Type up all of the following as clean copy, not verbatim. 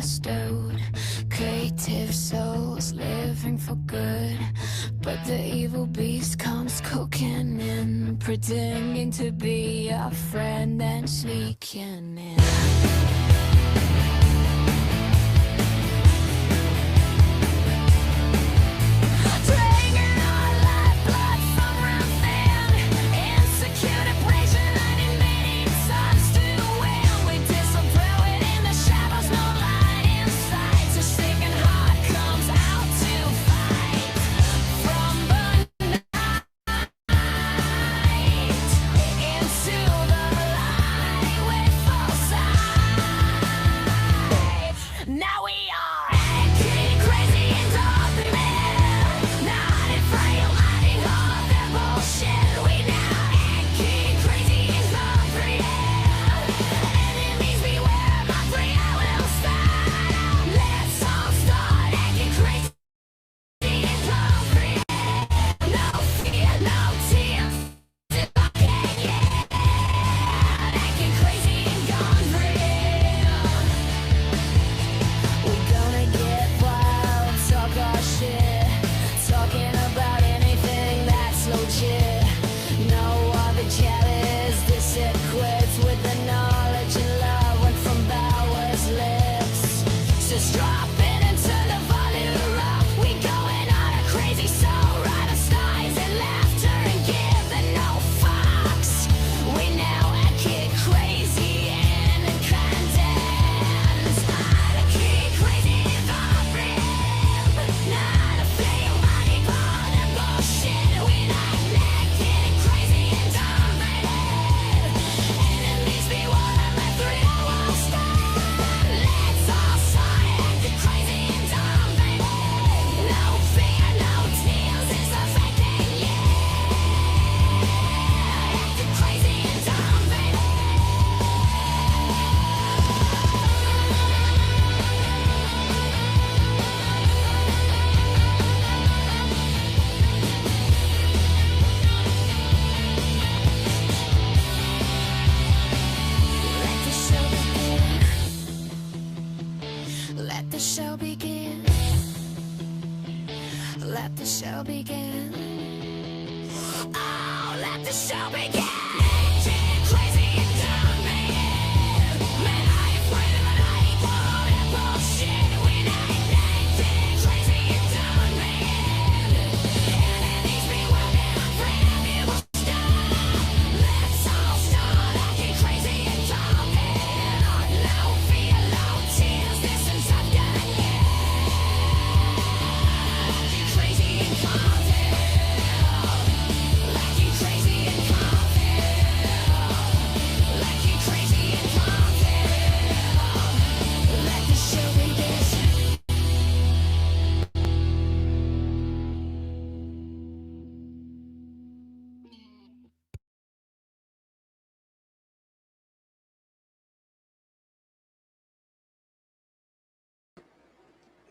stressed out. Creative souls living for good, but the evil beast comes cooking in, pretending to be our friend and sneaking in.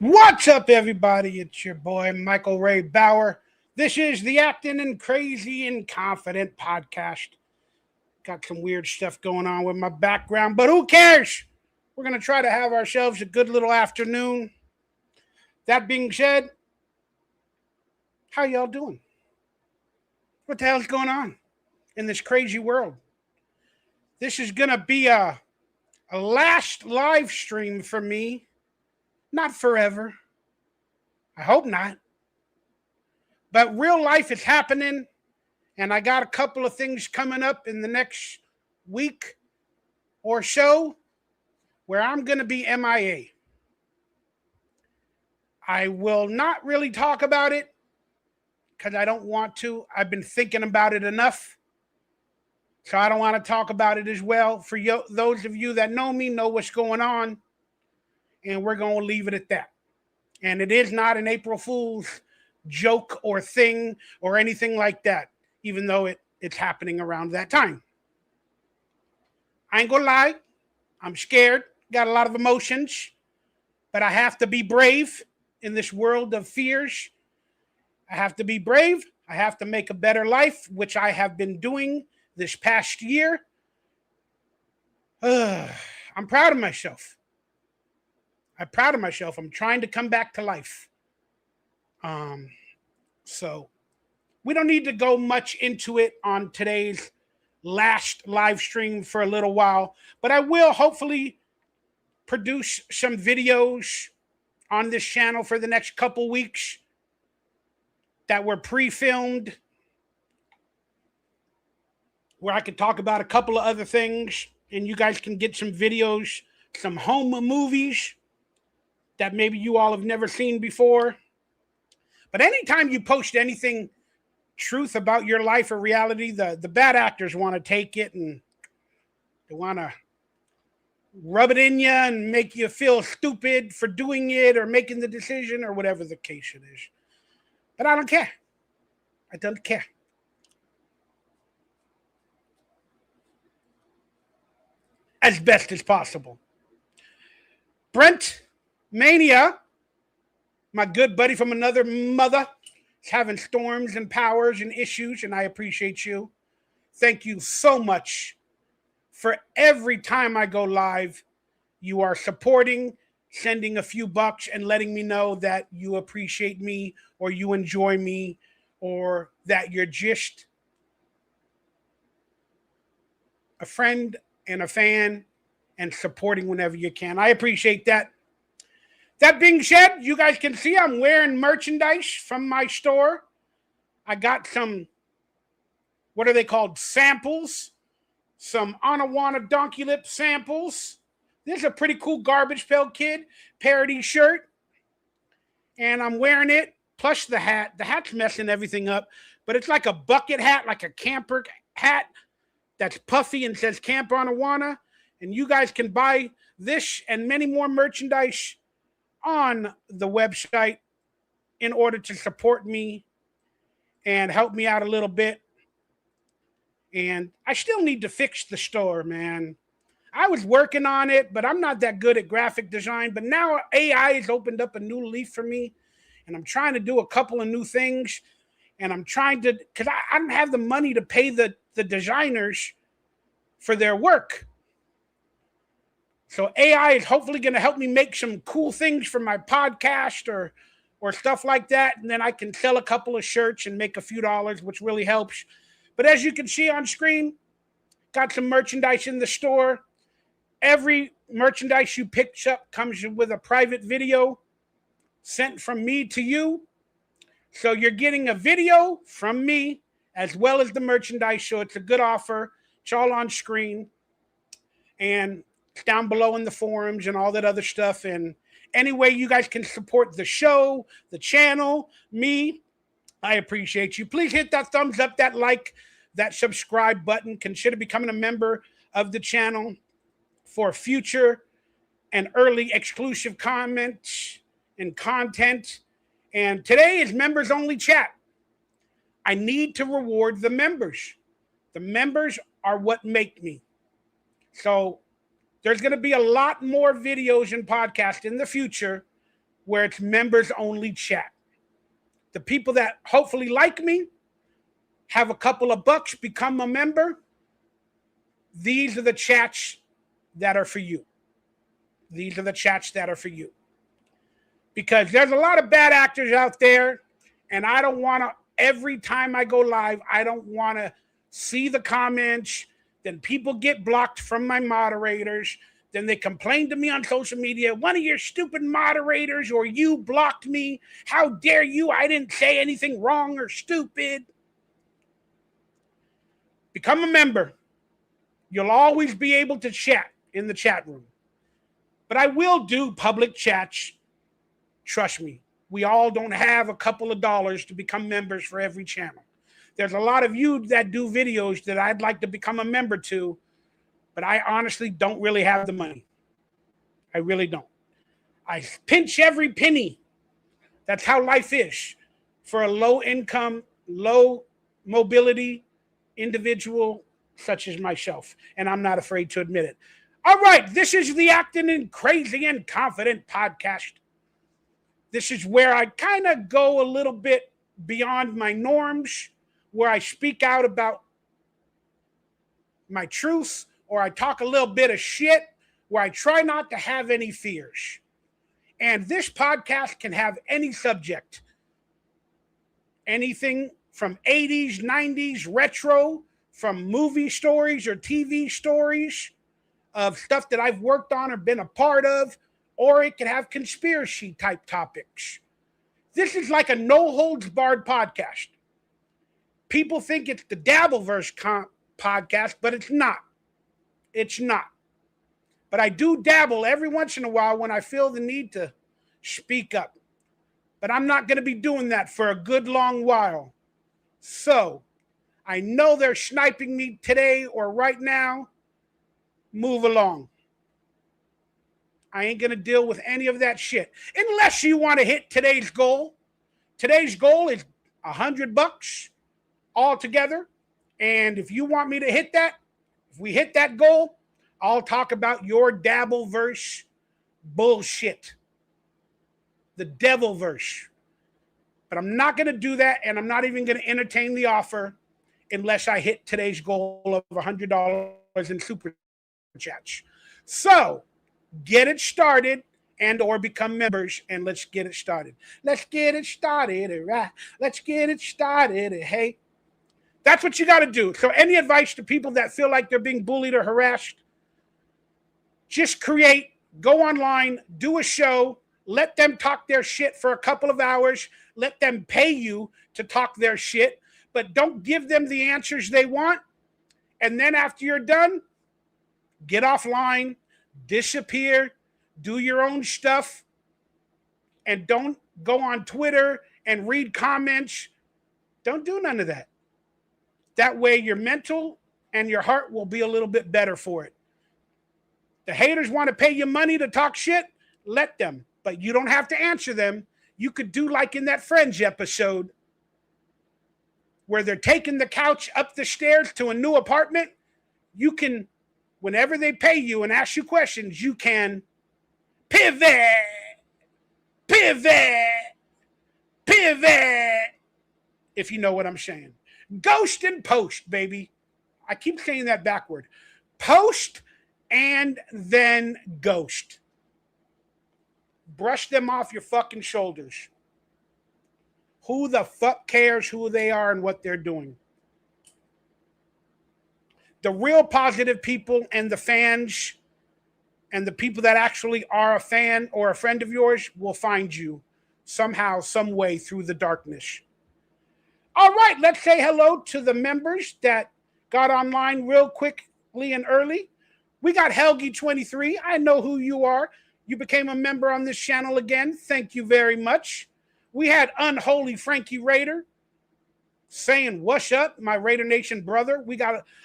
What's up, everybody? It's your boy, MichaelRayBower. This is the Acting and Crazy and Confident podcast. Got some weird stuff going on with my background, but who cares? We're going to try to have ourselves a good little afternoon. That being said, how y'all doing? What the hell's going on in this crazy world? This is going to be a last live stream for me. Not forever. I hope not. But real life is happening, and I got a couple of things coming up in the next week or so where I'm going to be MIA. I will not really talk about it because I don't want to. I've been thinking about it enough, so I don't want to talk about it as well. For those of you that know me, know what's going on. And we're going to leave it at that. And it is not an April Fool's joke or thing or anything like that, even though it's happening around that time. I ain't going to lie. I'm scared. Got a lot of emotions. But I have to be brave in this world of fears. I have to be brave. I have to make a better life, which I have been doing this past year. I'm proud of myself. I'm proud of myself. I'm trying to come back to life. So we don't need to go much into it on today's last live stream for a little while, but I will hopefully produce some videos on this channel for the next couple weeks that were pre-filmed, where I could talk about a couple of other things and you guys can get some videos, some home movies that maybe you all have never seen before. But anytime you post anything truth about your life or reality, the bad actors want to take it and they want to rub it in you and make you feel stupid for doing it or making the decision or whatever the case it is. But I don't care. I don't care. As best as possible. Brent Mania, my good buddy from another mother, is having storms and powers and issues, and I appreciate you. Thank you so much for every time I go live. You are supporting, sending a few bucks, and letting me know that you appreciate me or you enjoy me or that you're just a friend and a fan and supporting whenever you can. I appreciate that. That being said, you guys can see I'm wearing merchandise from my store. I got some, what are they called? Samples. Some Anawana DonkeyLips samples. This is a pretty cool Garbage Pail Kid parody shirt. And I'm wearing it, plus the hat. The hat's messing everything up. But it's like a bucket hat, like a camper hat that's puffy and says Camp Anawana. And you guys can buy this and many more merchandise on the website in order to support me and help me out a little bit. And I still need to fix the store, man. I was working on it, but I'm not that good at graphic design. But now AI has opened up a new leaf for me, and I'm trying to do a couple of new things. And I'm trying to, because I don't have the money to pay the designers for their work. So AI is hopefully going to help me make some cool things for my podcast or stuff like that. And then I can sell a couple of shirts and make a few dollars, which really helps. But as you can see on screen, got some merchandise in the store. Every merchandise you pick up comes with a private video sent from me to you. So you're getting a video from me as well as the merchandise. So it's a good offer. It's all on screen. And it's down below in the forums and all that other stuff. And any way you guys can support the show, the channel, me, I appreciate you. Please hit that thumbs up, that like, that subscribe button. Consider becoming a member of the channel for future and early exclusive comments and content. And today is members only chat. I need to reward the members. The members are what make me. So there's going to be a lot more videos and podcasts in the future where it's members only chat. The people that hopefully like me, have a couple of bucks, become a member. These are the chats that are for you. These are the chats that are for you. Because there's a lot of bad actors out there, and I don't want to, every time I go live, I don't want to see the comments. Then people get blocked from my moderators. Then they complain to me on social media, one of your stupid moderators or you blocked me. How dare you? I didn't say anything wrong or stupid. Become a member. You'll always be able to chat in the chat room. But I will do public chats. Trust me. We all don't have a couple of dollars to become members for every channel. There's a lot of you that do videos that I'd like to become a member to, but I honestly don't really have the money. I really don't. I pinch every penny. That's how life is for a low income, low mobility individual such as myself. And I'm not afraid to admit it. All right, this is the Acting and Crazy and Confident podcast. This is where I kind of go a little bit beyond my norms, where I speak out about my truth, or I talk a little bit of shit, where I try not to have any fears. And this podcast can have any subject. Anything from 80s, 90s, retro, from movie stories or TV stories of stuff that I've worked on or been a part of, or it can have conspiracy type topics. This is like a no holds barred podcast. People think it's the Dabbleverse podcast, but it's not. It's not. But I do dabble every once in a while when I feel the need to speak up. But I'm not going to be doing that for a good long while. So, I know they're sniping me today or right now. Move along. I ain't going to deal with any of that shit. Unless you want to hit today's goal. Today's goal is $100 altogether. And if you want me to hit that, if we hit that goal, I'll talk about your Dabbleverse bullshit. The Devilverse. But I'm not going to do that, and I'm not even going to entertain the offer unless I hit today's goal of $100 in super chats. So, get it started and or become members, and let's get it started. Let's get it started, right? Let's get it started, hey. That's what you got to do. So any advice to people that feel like they're being bullied or harassed, just go online, do a show, let them talk their shit for a couple of hours, let them pay you to talk their shit, but don't give them the answers they want. And then after you're done, get offline, disappear, do your own stuff, and don't go on Twitter and read comments. Don't do none of that. That way your mental and your heart will be a little bit better for it. The haters want to pay you money to talk shit, let them. But you don't have to answer them. You could do like in that Friends episode where they're taking the couch up the stairs to a new apartment. You can, whenever they pay you and ask you questions, you can pivot, if you know what I'm saying. Ghost and post, baby. I keep saying that backward. Post and then ghost. Brush them off your fucking shoulders. Who the fuck cares who they are and what they're doing? The real positive people and the fans and the people that actually are a fan or a friend of yours will find you somehow, some way through the darkness. All right, let's say hello to the members that got online real quickly and early. We got Helgi23. I know who you are. You became a member on this channel again. Thank you very much. We had Unholy Frankie Raider saying, "What's up, my Raider Nation brother?"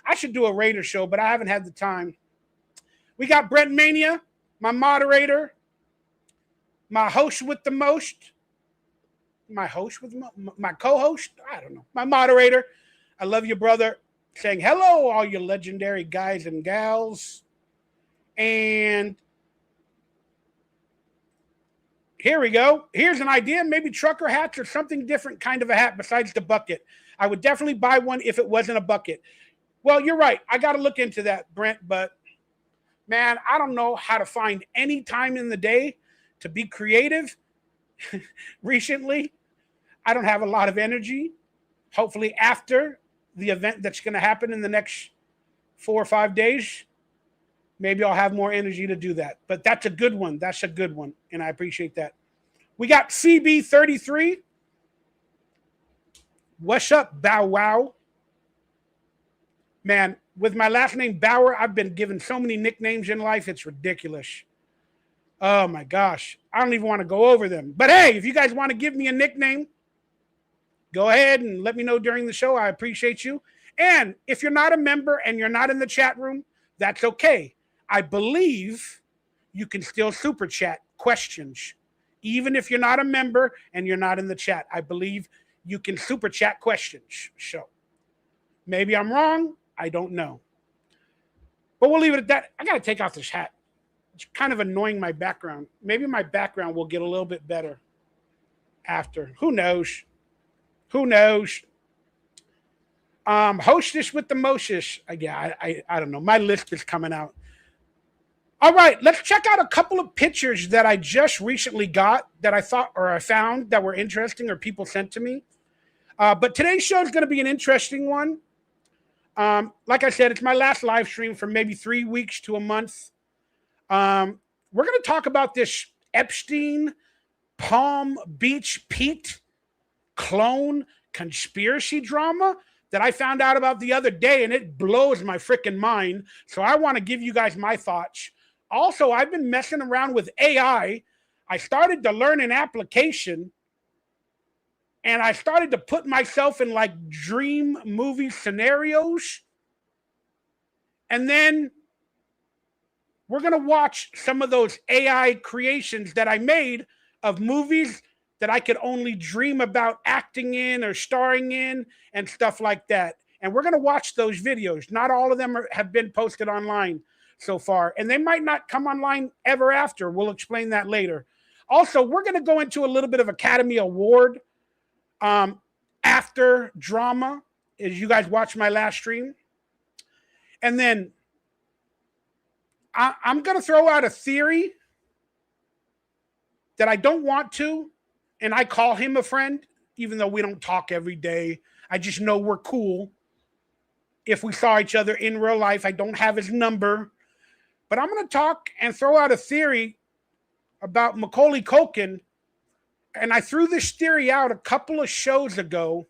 I should do a Raider show, but I haven't had the time. We got Brent Mania, my moderator, my host with the most. My host with my co-host, I don't know, my moderator. I love you, brother. Saying hello, all you legendary guys and gals. And here we go. Here's an idea, maybe trucker hats or something different kind of a hat besides the bucket. I would definitely buy one if it wasn't a bucket. Well, you're right. I got to look into that, Brent. But, man, I don't know how to find any time in the day to be creative. Recently, I don't have a lot of energy. Hopefully after the event that's going to happen in the next 4 or 5 days, maybe I'll have more energy to do that. But that's a good one. That's a good one. And I appreciate that. We got CB33. What's up, Bow Wow? Man, with my last name Bauer, I've been given so many nicknames in life. It's ridiculous. Oh, my gosh. I don't even want to go over them. But, hey, if you guys want to give me a nickname, go ahead and let me know during the show. I appreciate you. And if you're not a member and you're not in the chat room, that's okay. I believe you can still super chat questions. Even if you're not a member and you're not in the chat, I believe you can super chat questions. So maybe I'm wrong. I don't know. But we'll leave it at that. I got to take off this hat. It's kind of annoying my background. Maybe my background will get a little bit better after. Who knows? Who knows? Hostess with the mostest. Yeah, I don't know. My list is coming out. All right, let's check out a couple of pictures that I just recently got that I found that were interesting or people sent to me. But today's show is going to be an interesting one. Like I said, it's my last live stream for maybe 3 weeks to a month. We're going to talk about this Epstein, Palm Beach Pete clone conspiracy drama that I found out about the other day, and it blows my freaking mind. So I want to give you guys my thoughts. Also, I've been messing around with AI. I started to learn an application, and I started to put myself in like dream movie scenarios. And then we're going to watch some of those AI creations that I made of movies that I could only dream about acting in or starring in and stuff like that. And we're going to watch those videos. Not all of them have been posted online so far, and they might not come online ever after. We'll explain that later. Also, we're going to go into a little bit of Academy Award after drama as you guys watch my last stream. And then I'm going to throw out a theory that I don't want to, and I call him a friend, even though we don't talk every day. I just know we're cool. If we saw each other in real life, I don't have his number. But I'm going to talk and throw out a theory about Macaulay Culkin. And I threw this theory out a couple of shows ago,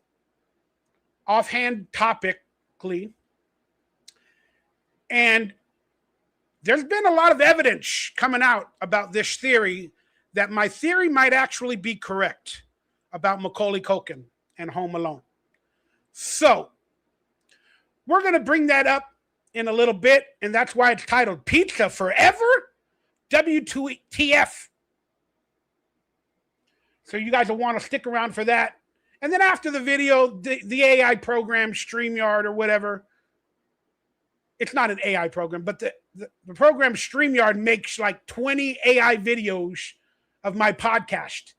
offhand topically. And there's been a lot of evidence coming out about this theory that my theory might actually be correct about Macaulay Culkin and Home Alone. So we're going to bring that up in a little bit, and that's why it's titled Pizza Forever? WTF. So you guys will want to stick around for that. And then after the video, the AI program, StreamYard or whatever, it's not an AI program, but the program StreamYard makes like 20 AI videos of my podcast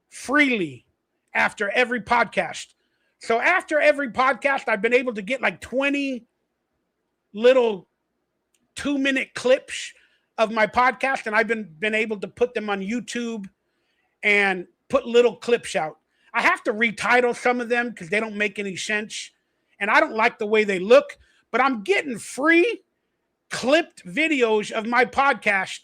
freely after every podcast. So after every podcast, I've been able to get like 20 little 2-minute clips of my podcast, and I've been able to put them on YouTube and put little clips out. I have to retitle some of them because they don't make any sense, and I don't like the way they look, but I'm getting free clipped videos of my podcast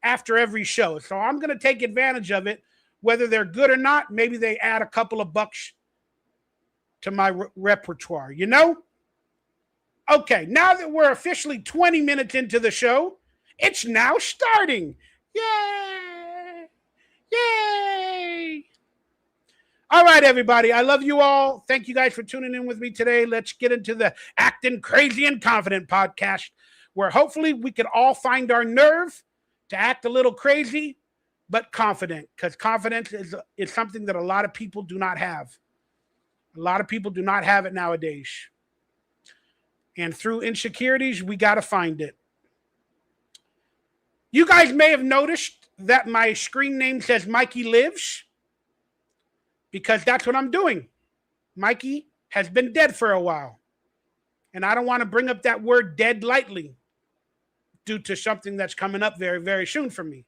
after every show. So I'm going to take advantage of it, whether they're good or not. Maybe they add a couple of bucks to my repertoire, you know? Okay, now that we're officially 20 minutes into the show, it's now starting. Yay! Yay! All right, everybody. I love you all. Thank you guys for tuning in with me today. Let's get into the Acting Crazy and Confident podcast, where hopefully we can all find our nerve to act a little crazy, but confident, because confidence is something that a lot of people do not have. A lot of people do not have it nowadays. And through insecurities, we got to find it. You guys may have noticed that my screen name says Mikey Lives, because that's what I'm doing. Mikey has been dead for a while. And I don't want to bring up that word dead lightly due to something that's coming up very, very soon for me.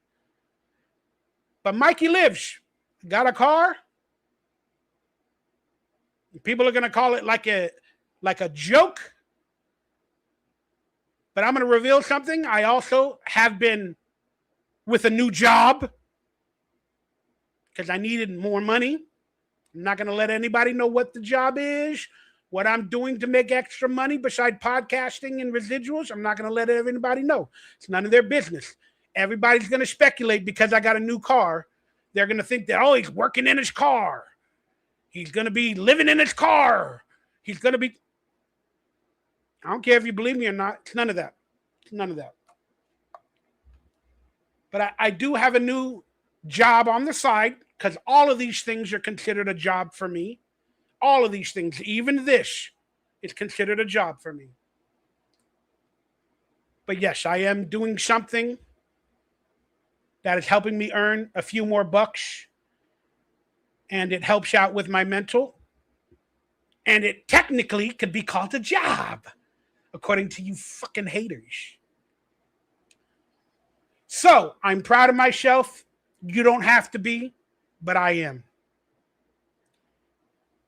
But Mikey lives. Got a car. People are going to call it like a joke. But I'm going to reveal something. I also have been with a new job because I needed more money. I'm not going to let anybody know what the job is, what I'm doing to make extra money beside podcasting and residuals. I'm not going to let anybody know. It's none of their business. Everybody's going to speculate because I got a new car. They're going to think that, oh, he's working in his car. He's going to be living in his car. He's going to be... I don't care if you believe me or not. It's none of that. It's none of that. But I do have a new job on the side because all of these things are considered a job for me. All of these things, even this, is considered a job for me. But yes, I am doing something that is helping me earn a few more bucks. And it helps out with my mental. And it technically could be called a job, according to you fucking haters. So I'm proud of myself. You don't have to be, but I am.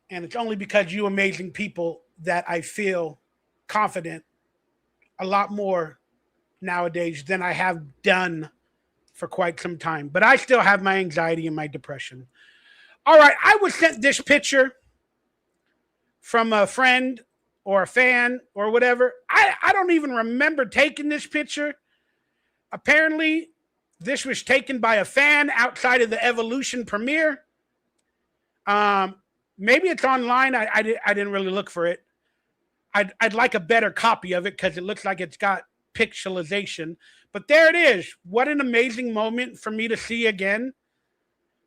And it's only because you amazing people that I feel confident a lot more nowadays than I have done for quite some time. But I still have my anxiety and my depression. All right, I was sent this picture from a friend or a fan or whatever. I don't even remember taking this picture. Apparently, this was taken by a fan outside of the Evolution premiere. Maybe it's online. I didn't really look for it. I'd like a better copy of it because it looks like it's got pixelization. But there it is. What an amazing moment for me to see again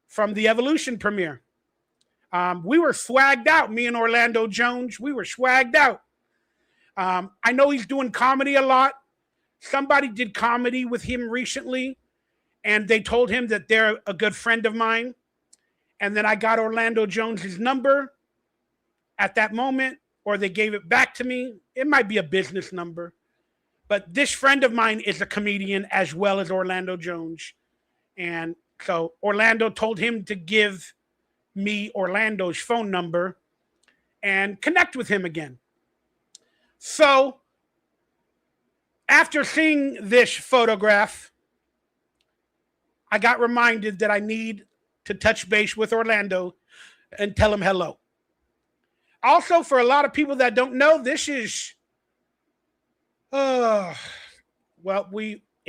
from the Evolution premiere. We were swagged out, me and Orlando Jones. We were swagged out. I know he's doing comedy a lot. Somebody did comedy with him recently, and they told him that they're a good friend of mine. And then I got Orlando Jones's number at that moment, or they gave it back to me. It might be a business number. But this friend of mine is a comedian as well as Orlando Jones. And so Orlando told him to give me Orlando's phone number and connect with him again. So after seeing this photograph, I got reminded that I need to touch base with Orlando and tell him hello. Also, for a lot of people that don't know, this is, it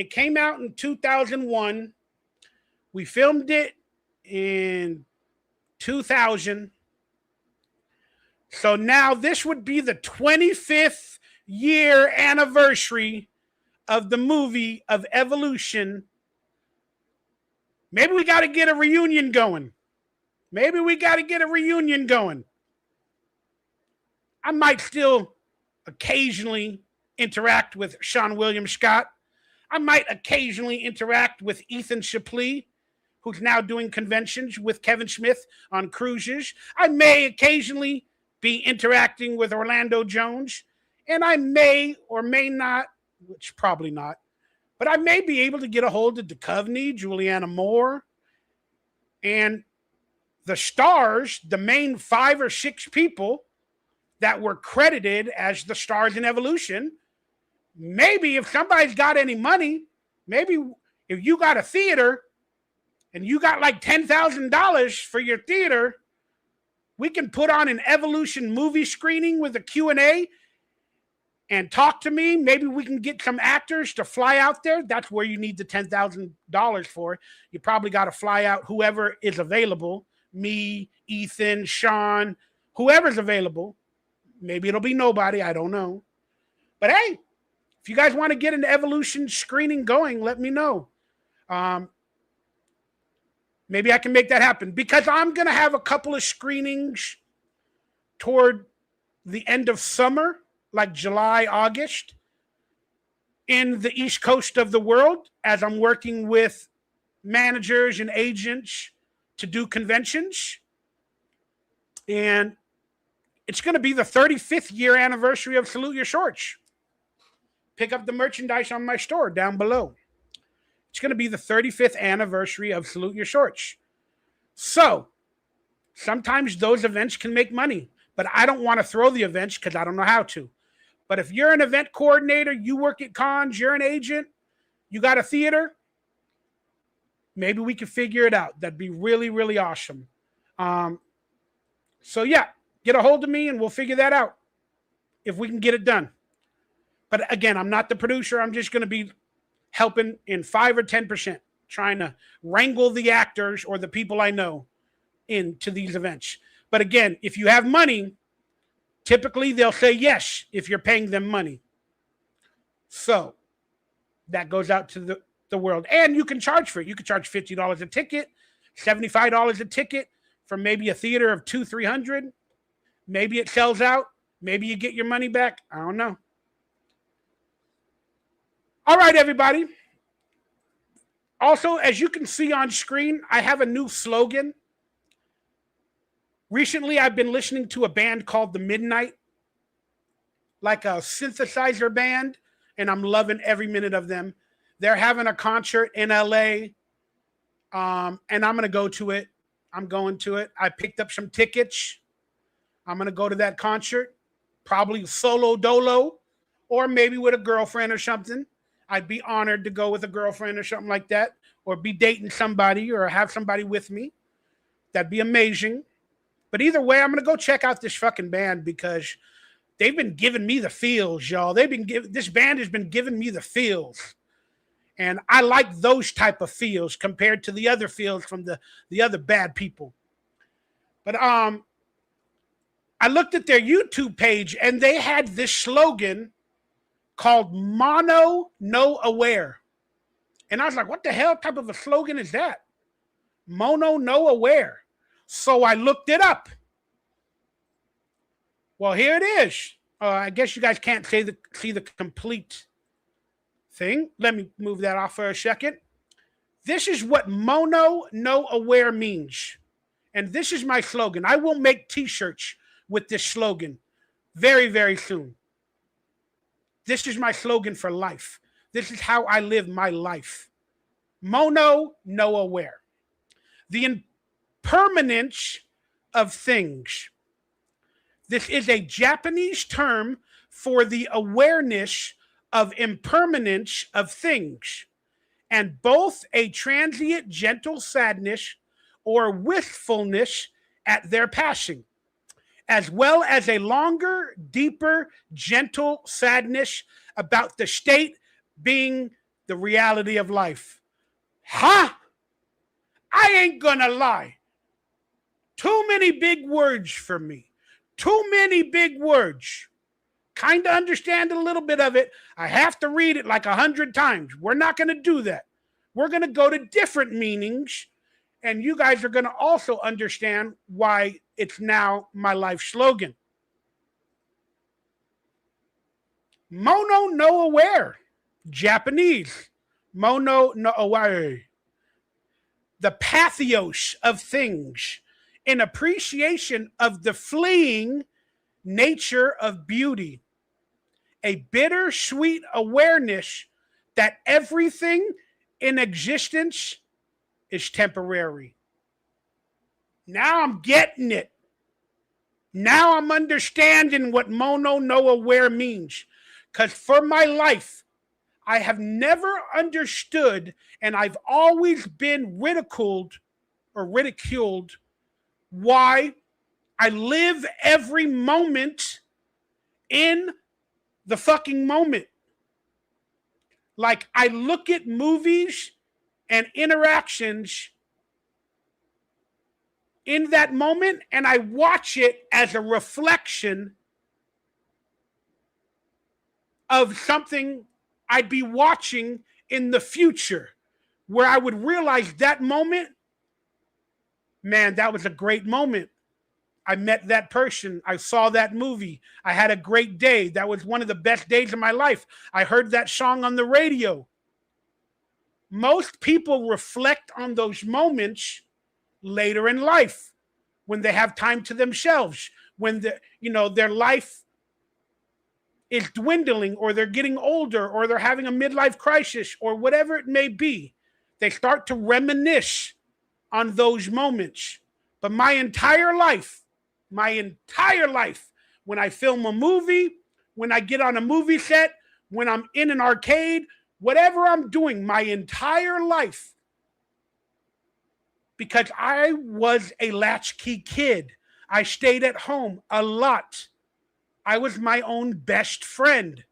came out in 2001. We filmed it in 2000. So now this would be the 25th year anniversary of the movie of Evolution. Maybe we got to get a reunion going. I might still occasionally interact with Sean William Scott. I might occasionally interact with Ethan Suplee, who's now doing conventions with Kevin Smith on cruises. I may occasionally be interacting with Orlando Jones, and I may or may not, which probably not, but I may be able to get a hold of Duchovny, Juliana Moore, and the stars, the main 5 or 6 people that were credited as the stars in Evolution. Maybe if somebody's got any money, maybe if you got a theater and you got like $10,000 for your theater, we can put on an Evolution movie screening with a Q&A and talk to me. Maybe we can get some actors to fly out there. That's where you need the $10,000 for. You probably got to fly out whoever is available. Me, Ethan, Sean, whoever's available. Maybe it'll be nobody. I don't know. But hey, if you guys want to get an Evolution screening going, let me know. Maybe I can make that happen because I'm going to have a couple of screenings toward the end of summer, like July, August, in the East Coast of the world as I'm working with managers and agents to do conventions. And it's going to be the 35th year anniversary of Salute Your Shorts. Pick up the merchandise on my store down below. It's going to be the 35th anniversary of Salute Your Shorts. So sometimes those events can make money, but I don't want to throw the events because I don't know how to. But if you're an event coordinator, you work at cons, you're an agent, you got a theater, maybe we can figure it out. That'd be really, really awesome. So yeah, get a hold of me and we'll figure that out if we can get it done. But again, I'm not the producer. I'm just going to be helping in 5 or 10%, trying to wrangle the actors or the people I know into these events. But again, if you have money, typically they'll say yes if you're paying them money. So that goes out to the world. And you can charge for it. You can charge $50 a ticket, $75 a ticket for maybe a theater of 200-300. Maybe it sells out. Maybe you get your money back. I don't know. All right, everybody. Also, as you can see on screen, I have a new slogan. Recently, I've been listening to a band called The Midnight, like a synthesizer band, and I'm loving every minute of them. They're having a concert in LA, and I'm going to go to it. I'm going to it. I picked up some tickets. I'm going to go to that concert, probably solo dolo, or maybe with a girlfriend or something. I'd be honored to go with a girlfriend or something like that, or be dating somebody or have somebody with me. That'd be amazing. But either way, I'm going to go check out this fucking band because they've been giving me the feels, y'all. This band has been giving me the feels. And I like those type of feels compared to the other feels from the other bad people. But I looked at their YouTube page and they had this slogan called Mono No Aware. And I was like, what the hell type of a slogan is that? Mono No Aware. So I looked it up. Well, here it is. I guess you guys can't see the complete thing. Let me move that off for a second. This is what Mono No Aware means. And this is my slogan. I will make t-shirts with this slogan very, very soon. This is my slogan for life. This is how I live my life. Mono No Aware. The impermanence of things. This is a Japanese term for the awareness of impermanence of things, and both a transient gentle sadness or wistfulness at their passing, as well as a longer, deeper, gentle sadness about the state being the reality of life. I ain't gonna lie. Too many big words for me. Too many big words. Kind of understand a little bit of it. I have to read it like 100 times. We're not going to do that. We're going to go to different meanings, and you guys are going to also understand why it's now my life slogan. Mono No Aware. Japanese. Mono No Aware. The pathos of things, in appreciation of the fleeing nature of beauty, a bittersweet awareness that everything in existence is temporary. Now I'm getting it. Now I'm understanding what Mono No Aware means. Because for my life, I have never understood, and I've always been ridiculed why I live every moment in the fucking moment. Like, I look at movies and interactions in that moment and I watch it as a reflection of something I'd be watching in the future, where I would realize that moment, man, that was a great moment. I met that person. I saw that movie. I had a great day. That was one of the best days of my life. I heard that song on the radio. Most people reflect on those moments later in life when they have time to themselves, when their life is dwindling, or they're getting older, or they're having a midlife crisis, or whatever it may be. They start to reminisce on those moments. But my entire life, when I film a movie, when I get on a movie set, when I'm in an arcade, whatever I'm doing, my entire life, because I was a latchkey kid. I stayed at home a lot. I was my own best friend.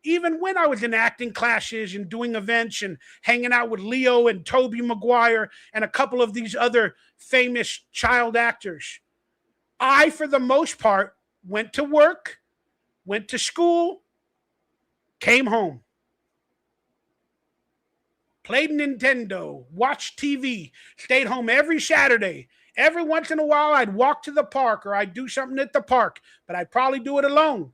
Even when I was in acting classes and doing events and hanging out with Leo and Tobey Maguire and a couple of these other famous child actors, I, for the most part, went to work, went to school, came home, played Nintendo, watched TV, stayed home every Saturday. Every once in a while, I'd walk to the park or I'd do something at the park, but I'd probably do it alone.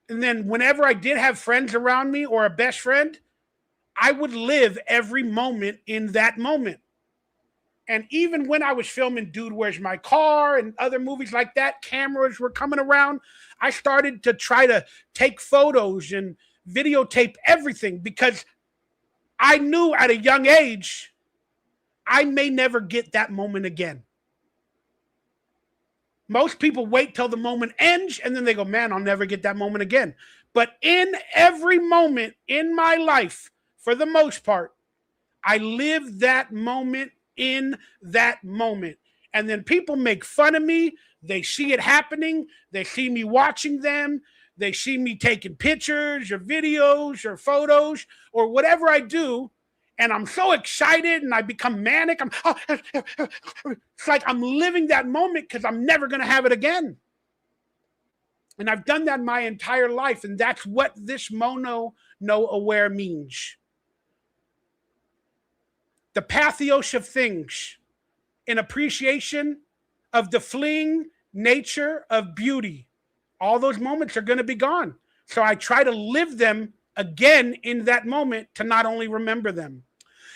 And then whenever I did have friends around me or a best friend, I would live every moment in that moment. And even when I was filming Dude, Where's My Car and other movies like that, cameras were coming around. I started to try to take photos and videotape everything because I knew at a young age I may never get that moment again. Most people wait till the moment ends and then they go, man, I'll never get that moment again. But in every moment in my life, for the most part, I live that moment in that moment. And then people make fun of me. They see it happening. They see me watching them. They see me taking pictures or videos or photos or whatever I do. And I'm so excited and I become manic. It's like I'm living that moment because I'm never going to have it again. And I've done that my entire life. And that's what this mono no aware means. The pathos of things in appreciation of the fleeing nature of beauty. All those moments are going to be gone. So I try to live them again in that moment to not only remember them.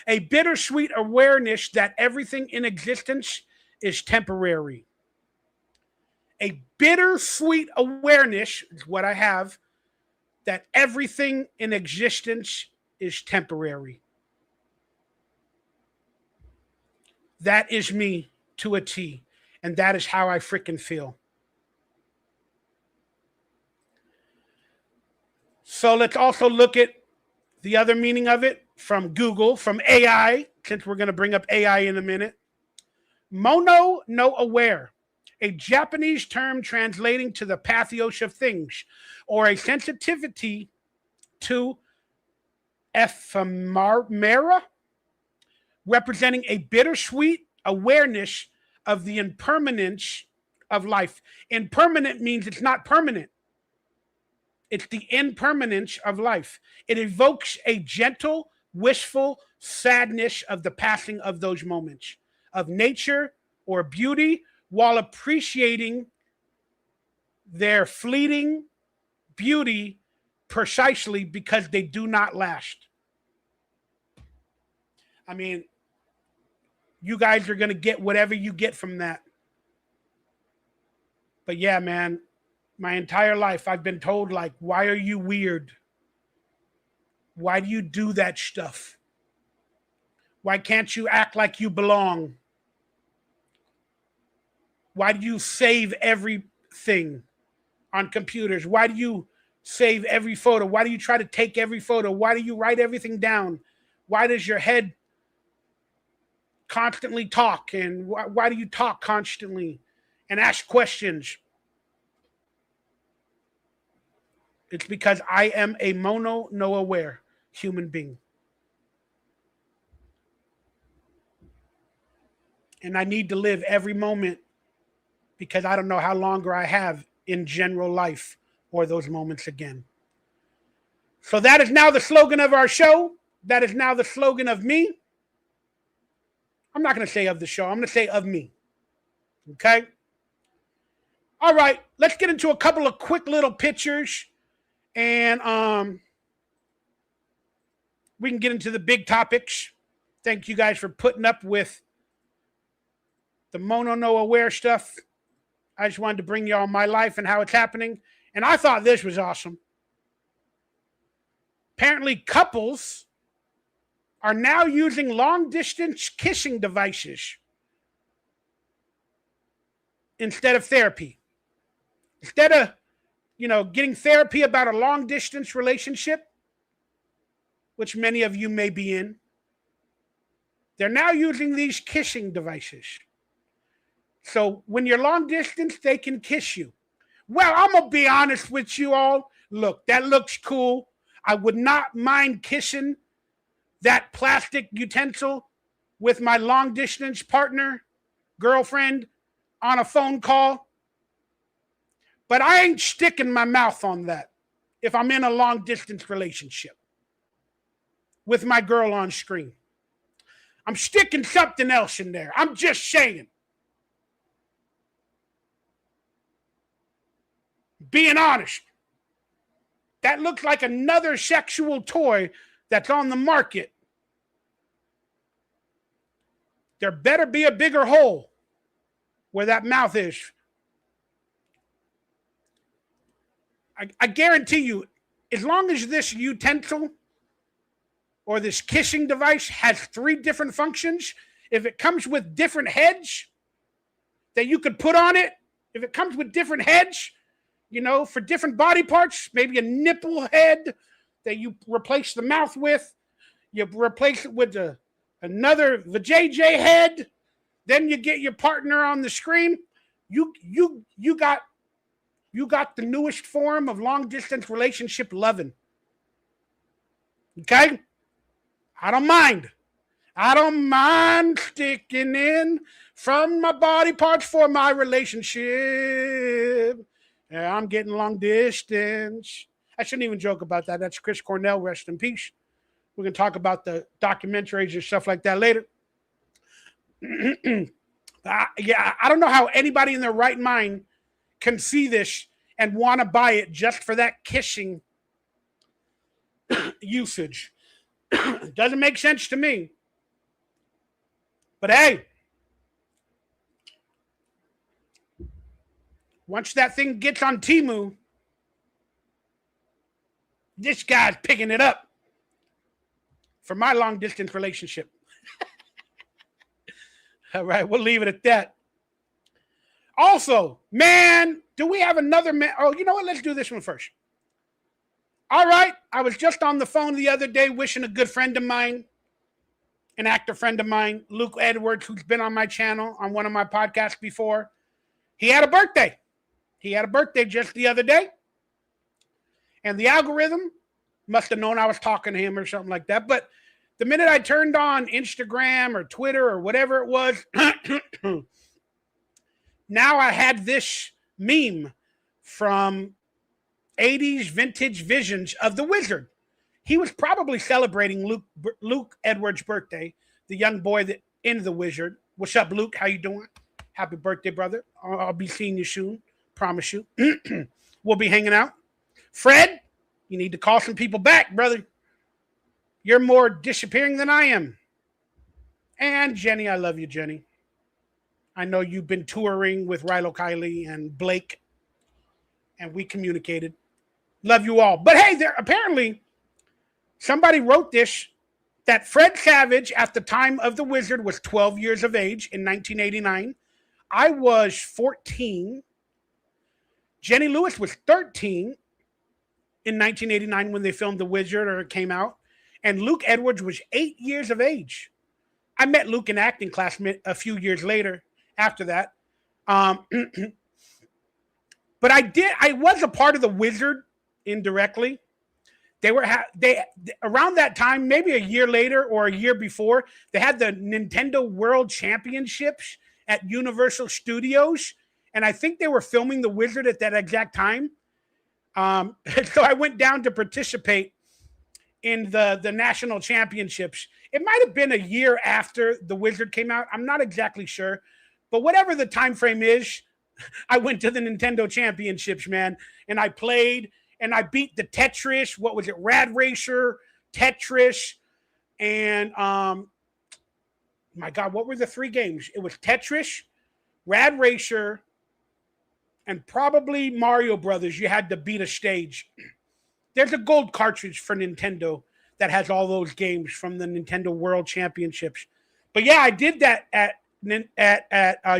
A bittersweet awareness that everything in existence is temporary. A bittersweet awareness is what I have, that everything in existence is temporary. That is me to a T. And that is how I freaking feel. So let's also look at the other meaning of it from Google, from AI, since we're going to bring up AI in a minute. Mono no aware, a Japanese term translating to the pathos of things, or a sensitivity to ephemera, representing a bittersweet awareness of the impermanence of life. Impermanent means it's not permanent. It's the impermanence of life. It evokes a gentle, wishful sadness of the passing of those moments of nature or beauty, while appreciating their fleeting beauty precisely because they do not last. I mean, you guys are going to get whatever you get from that. But yeah, man, my entire life I've been told, like, why are you weird? Why do you do that stuff? Why can't you act like you belong? Why do you save everything on computers? Why do you save every photo? Why do you try to take every photo? Why do you write everything down? Why does your head constantly talk? And why do you talk constantly and ask questions? It's because I am a mono no aware human being. And I need to live every moment because I don't know how longer I have in general life or those moments again. So that is now the slogan of our show. That is now the slogan of me. I'm not going to say of the show. I'm going to say of me. Okay? All right. Let's get into a couple of quick little pictures. And we can get into the big topics. Thank you guys for putting up with the mono no aware stuff. I just wanted to bring you all my life and how it's happening. And I thought this was awesome. Apparently, couples are now using long-distance kissing devices instead of therapy. Instead of, getting therapy about a long-distance relationship, which many of you may be in, they're now using these kissing devices. So when you're long distance, they can kiss you. Well, I'm going to be honest with you all. Look, that looks cool. I would not mind kissing that plastic utensil with my long distance partner, girlfriend, on a phone call. But I ain't sticking my mouth on that if I'm in a long distance relationship with my girl on screen. I'm sticking something else in there. I'm just saying. Being honest. That looks like another sexual toy that's on the market. There better be a bigger hole where that mouth is. I guarantee you, as long as this utensil or this kissing device has 3 different functions, if it comes with different heads that you could put on it, if it comes with different heads, for different body parts, maybe a nipple head that you replace the mouth with, you replace it with another vajayjay head, then you get your partner on the screen. You got the newest form of long distance relationship loving. Okay? I don't mind. I don't mind sticking in from my body parts for my relationship. Yeah, I'm getting long distance. I shouldn't even joke about that. That's Chris Cornell, rest in peace. We're going to talk about the documentaries and stuff like that later. I don't know how anybody in their right mind can see this and want to buy it just for that kissing usage. Doesn't make sense to me. But hey, once that thing gets on Temu, this guy's picking it up for my long distance relationship. All right, we'll leave it at that. Also, man, do we have another man? Oh, you know what? Let's do this one first. All right, I was just on the phone the other day wishing a good friend of mine, an actor friend of mine, Luke Edwards, who's been on my channel on one of my podcasts before. He had a birthday. He had a birthday just the other day. And the algorithm must have known I was talking to him or something like that. But the minute I turned on Instagram or Twitter or whatever it was, now I had this meme from 80s vintage visions of the Wizard. He was probably celebrating Luke Edwards' birthday, the young boy that in the Wizard. What's up, Luke? How you doing? Happy birthday, brother. I'll be seeing you soon. Promise you. We'll be hanging out. Fred, you need to call some people back, brother. You're more disappearing than I am. And Jenny, I love you, Jenny. I know you've been touring with Rilo Kiley and Blake, and we communicated. Love you all. But hey, there apparently somebody wrote this, that Fred Savage at the time of The Wizard was 12 years of age in 1989. I was 14. Jenny Lewis was 13 in 1989 when they filmed The Wizard or it came out. And Luke Edwards was 8 years of age. I met Luke in acting class a few years later after that. But I was a part of The Wizard indirectly. They around that time, maybe a year later or a year before, they had the Nintendo World Championships at Universal Studios. And I think they were filming The Wizard at that exact time. So I went down to participate in the national championships. It might have been a year after The Wizard came out. I'm not exactly sure. But whatever the time frame is, I went to the Nintendo championships, man. And I played and I beat the Tetris. What was it? Rad Racer, Tetris, and my God, what were the 3 games? It was Tetris, Rad Racer, and probably Mario Brothers. You had to beat a stage. There's a gold cartridge for Nintendo that has all those games from the Nintendo World Championships. But yeah, I did that at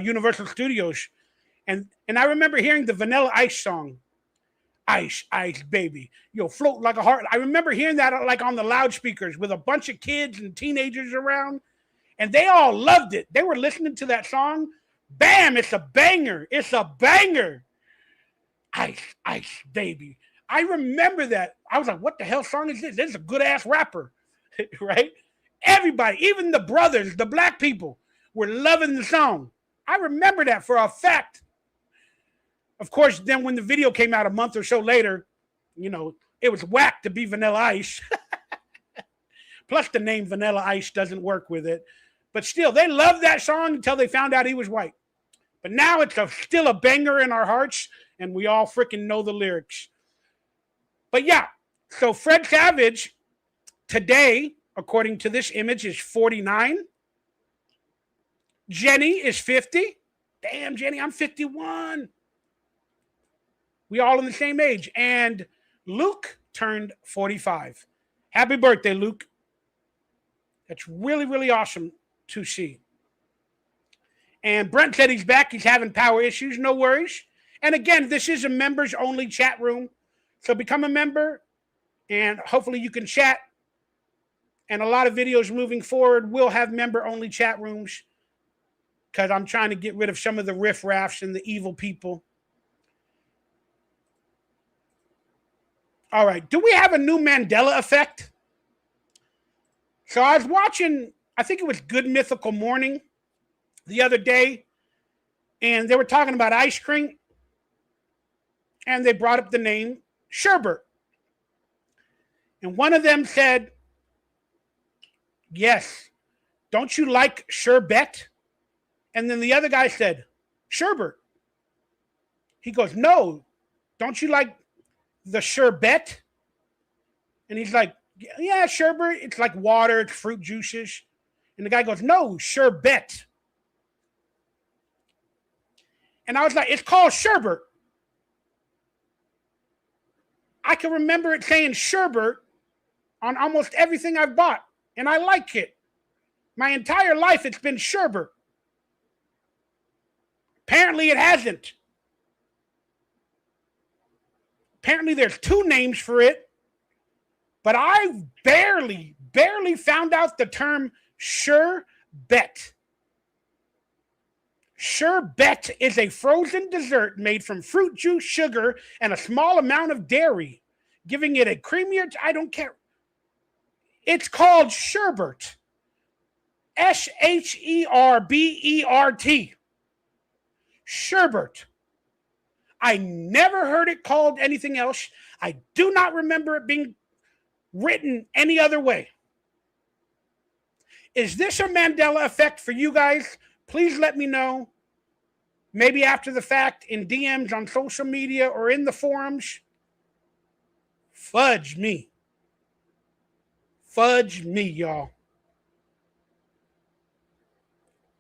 Universal Studios. And I remember hearing the Vanilla Ice song. Ice, ice, baby. You'll float like a heart. I remember hearing that like on the loudspeakers with a bunch of kids and teenagers around. And they all loved it. They were listening to that song. Bam, it's a banger. It's a banger. Ice, ice, baby. I remember that. I was like, what the hell song is this? This is a good-ass rapper, right? Everybody, even the brothers, the black people, were loving the song. I remember that for a fact. Of course, then when the video came out a month or so later, it was whack to be Vanilla Ice. Plus, the name Vanilla Ice doesn't work with it. But still, they loved that song until they found out he was white. But now it's still a banger in our hearts, and we all freaking know the lyrics. But yeah, so Fred Savage today, according to this image, is 49. Jenny is 50. Damn, Jenny, I'm 51. We all in the same age. And Luke turned 45. Happy birthday, Luke. That's really, really awesome to see. And Brent said he's back. He's having power issues. No worries. And again, this is a members-only chat room. So become a member, and hopefully you can chat. And a lot of videos moving forward will have member-only chat rooms because I'm trying to get rid of some of the riffraffs and the evil people. All right. Do we have a new Mandela effect? So I was watching, I think it was Good Mythical Morning the other day, and they were talking about ice cream, and they brought up the name sherbet. And one of them said, yes, don't you like sherbet? And then the other guy said, sherbet. He goes, no, don't you like the sherbet? And he's like, yeah, sherbet, it's like water, it's fruit juices. And the guy goes, no, sherbet. And I was like, it's called sherbet. I can remember it saying sherbet on almost everything I've bought, and I like it. My entire life, it's been sherbet. Apparently, it hasn't. Apparently, there's two names for it, but I barely found out the term sherbet. Sherbet is a frozen dessert made from fruit juice, sugar, and a small amount of dairy, giving it a creamier, I don't care. It's called sherbet. Sherbet. Sherbet. I never heard it called anything else. I do not remember it being written any other way. Is this a Mandela effect for you guys? Please let me know. Maybe after the fact in DMs on social media or in the forums. Fudge me. Fudge me, y'all.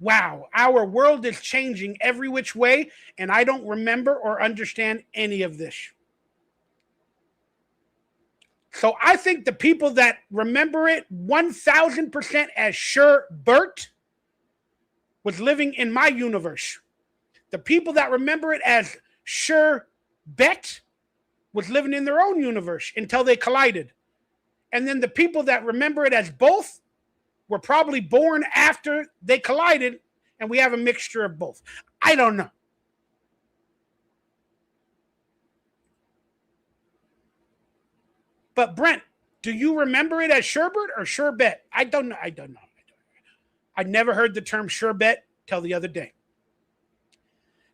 Wow, our world is changing every which way, and I don't remember or understand any of this. So I think the people that remember it 1,000% as sherbet was living in my universe. The people that remember it as sherbet was living in their own universe until they collided. And then the people that remember it as both were probably born after they collided, and we have a mixture of both. I don't know. But Brent, do you remember it as sherbet or sherbet? I don't know. I never heard the term sherbet till the other day.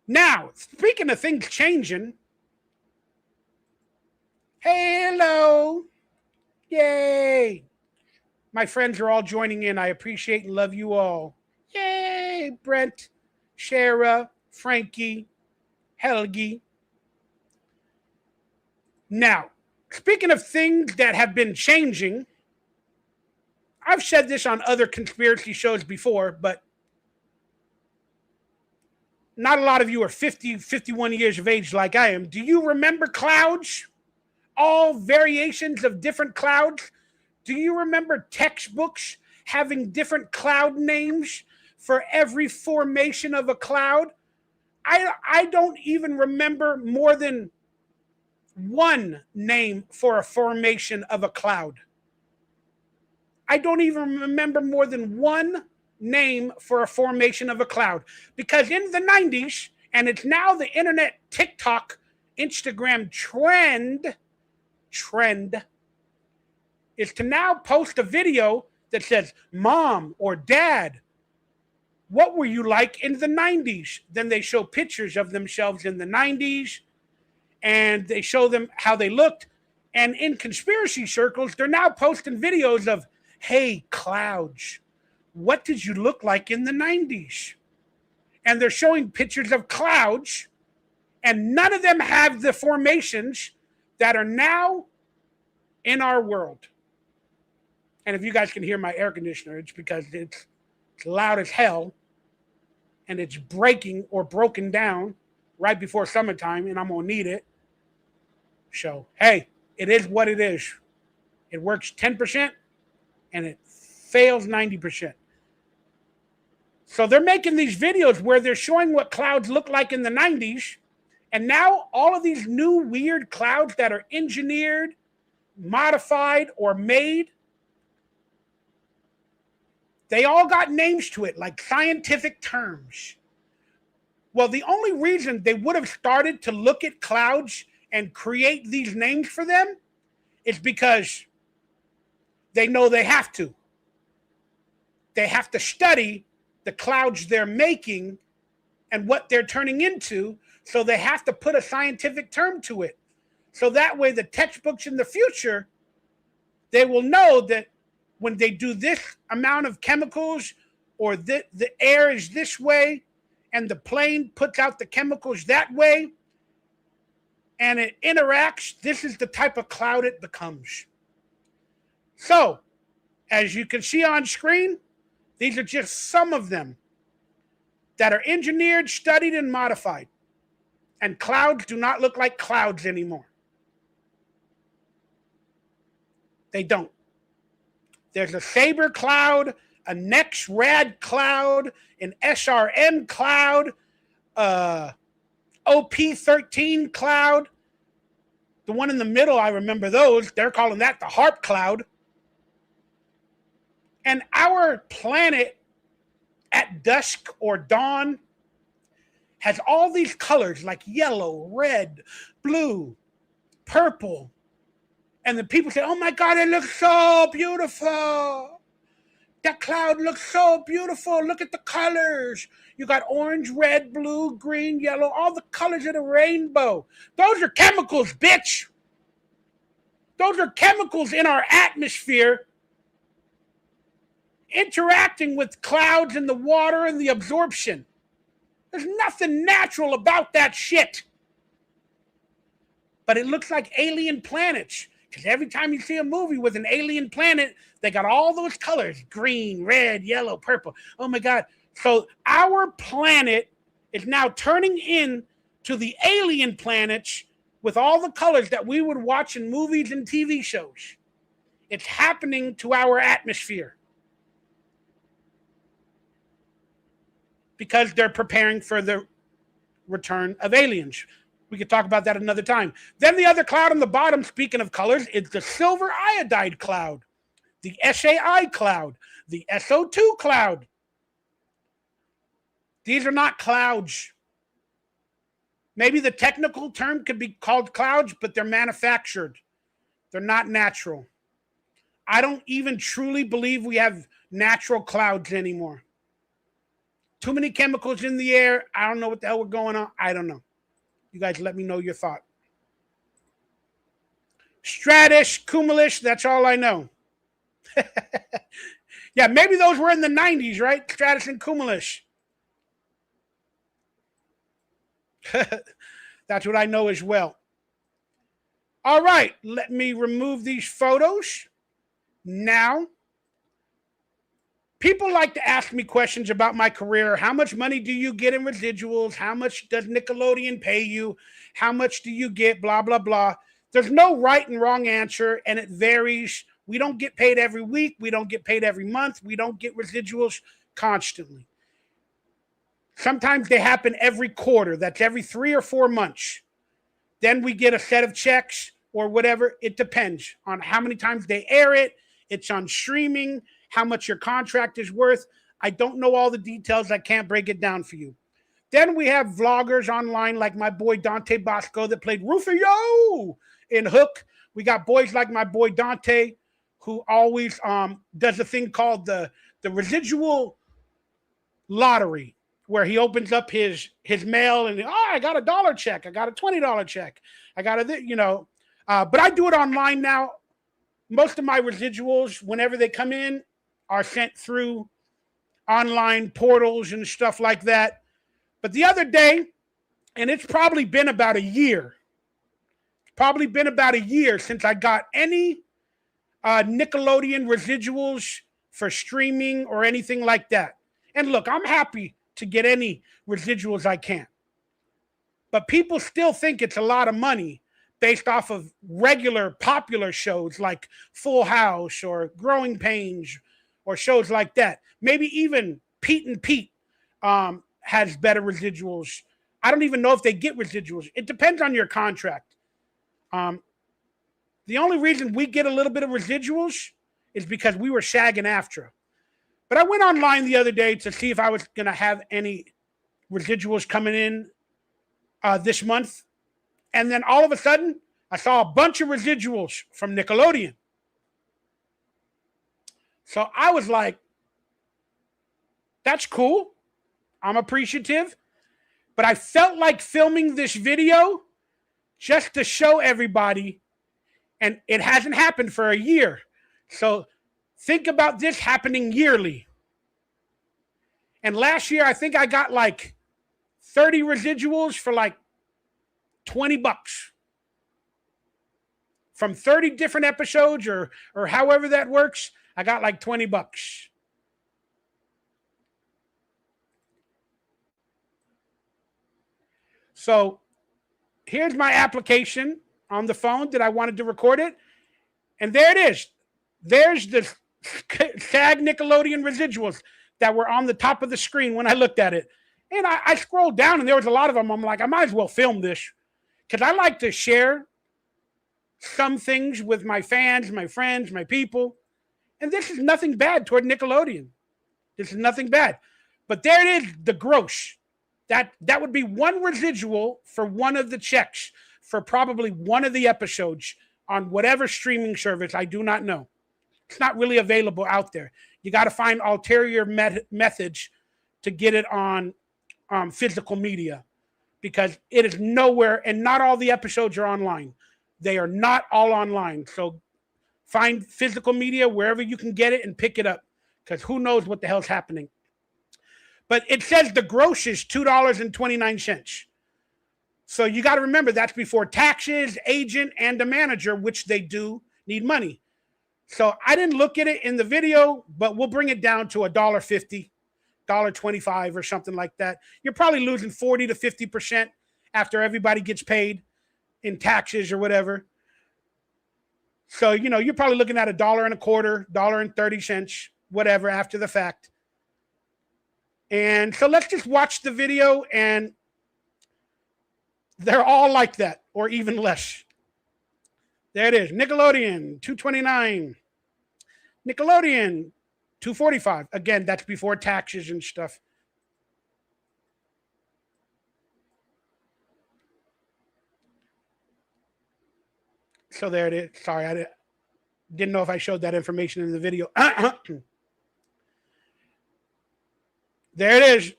Now, speaking of things changing, hello, yay. My friends are all joining in. I appreciate and love you all. Yay, Brent, Shara, Frankie, Helgi. Now, speaking of things that have been changing, I've said this on other conspiracy shows before, but not a lot of you are 50, 51 years of age like I am. Do you remember clouds? All variations of different clouds? Do you remember textbooks having different cloud names for every formation of a cloud? I don't even remember more than one name for a formation of a cloud. I don't even remember more than one name for a formation of a cloud. Because in the 90s, and it's now the internet, TikTok, Instagram trend is to now post a video that says, Mom or Dad, what were you like in the 90s? Then they show pictures of themselves in the 90s, and they show them how they looked. And in conspiracy circles, they're now posting videos of, hey, clouds, what did you look like in the 90s? And they're showing pictures of clouds, and none of them have the formations that are now in our world. And if you guys can hear my air conditioner, it's because it's loud as hell, and it's breaking or broken down right before summertime, and I'm going to need it. So, hey, It is what it is. It works 10% and it fails 90%. So they're making these videos where they're showing what clouds look like in the 90s. And now all of these new weird clouds that are engineered, modified, or made, they all got names to it, like scientific terms. Well, the only reason they would have started to look at clouds and create these names for them is because they know they have to. They have to study the clouds they're making and what they're turning into, so they have to put a scientific term to it. So that way the textbooks in the future, they will know that when they do this amount of chemicals, or the air is this way, and the plane puts out the chemicals that way, and it interacts, this is the type of cloud it becomes. So, as you can see on screen, these are just some of them that are engineered, studied, and modified. And clouds do not look like clouds anymore. They don't. There's a Sabre cloud, a NexRad cloud, an SRM cloud, OP13 cloud. The one in the middle, I remember those. They're calling that the HARP cloud. And our planet at dusk or dawn has all these colors like yellow, red, blue, purple. And the people say, oh my God, it looks so beautiful. That cloud looks so beautiful. Look at the colors. You got orange, red, blue, green, yellow, all the colors of the rainbow. Those are chemicals, bitch. Those are chemicals in our atmosphere interacting with clouds and the water and the absorption. There's nothing natural about that shit. But it looks like alien planets. Because every time you see a movie with an alien planet, they got all those colors, green, red, yellow, purple. Oh my God. So our planet is now turning into the alien planets with all the colors that we would watch in movies and TV shows. It's happening to our atmosphere. Because they're preparing for the return of aliens. We could talk about that another time. Then the other cloud on the bottom, speaking of colors, is the silver iodide cloud, the SAI cloud, the SO2 cloud. These are not clouds. Maybe the technical term could be called clouds, but they're manufactured. They're not natural. I don't even truly believe we have natural clouds anymore. Too many chemicals in the air. I don't know what the hell we're going on. I don't know. You guys let me know your thought. Stratus, cumulus, that's all I know. Yeah, maybe those were in the 90s, right? Stratus and cumulus. That's what I know as well. All right, let me remove these photos. Now, people like to ask me questions about my career. How much money do you get in residuals? How much does Nickelodeon pay you? How much do you get? Blah, blah, blah. There's no right and wrong answer, and it varies. We don't get paid every week. We don't get paid every month. We don't get residuals constantly. Sometimes they happen every quarter. That's every 3 or 4 months. Then we get a set of checks or whatever. It depends on how many times they air it. It's on streaming, how much your contract is worth. I don't know all the details. I can't break it down for you. Then we have vloggers online like my boy Dante Bosco that played Rufio in Hook. We got boys like my boy Dante who always does a thing called the residual lottery, where he opens up his mail and, I got a $1 check. I got a $20 check. I got a, but I do it online now. Most of my residuals, whenever they come in, are sent through online portals and stuff like that. But the other day, and it's probably been about a year, since I got any Nickelodeon residuals for streaming or anything like that. And look, I'm happy to get any residuals I can. But people still think it's a lot of money based off of regular popular shows like Full House or Growing Pains or shows like that. Maybe even Pete and Pete has better residuals. I don't even know if they get residuals. It depends on your contract. The only reason we get a little bit of residuals is because we were shagging AFTRA. But I went online the other day to see if I was going to have any residuals coming in this month. And then all of a sudden, I saw a bunch of residuals from Nickelodeon. So I was like, that's cool. I'm appreciative. But I felt like filming this video just to show everybody, and it hasn't happened for a year. So think about this happening yearly. And last year, I think I got like 30 residuals for like $20 from 30 different episodes or however that works. I got like $20. So here's my application on the phone that I wanted to record it. And there it is. There's the SAG Nickelodeon residuals that were on the top of the screen when I looked at it. And I scrolled down and there was a lot of them. I'm like, I might as well film this because I like to share some things with my fans, my friends, my people. And this is nothing bad toward Nickelodeon. This is nothing bad. But there it is, the gross. That would be one residual for one of the checks for probably one of the episodes on whatever streaming service. I do not know. It's not really available out there. You got to find ulterior methods to get it on physical media because it is nowhere, and not all the episodes are online. They are not all online. So find physical media wherever you can get it and pick it up because who knows what the hell's happening. But it says the gross is $2.29. So you got to remember that's before taxes, agent, and the manager, which they do need money. So I didn't look at it in the video, but we'll bring it down to $1.50, $1.25 or something like that. You're probably losing 40 to 50% after everybody gets paid in taxes or whatever. So, you're probably looking at $1.25, $1.30, whatever after the fact. And so let's just watch the video, and they're all like that or even less. There it is. Nickelodeon, $2.29. Nickelodeon, $2.45. Again, that's before taxes and stuff. So there it is. Sorry, I didn't know if I showed that information in the video. There it is.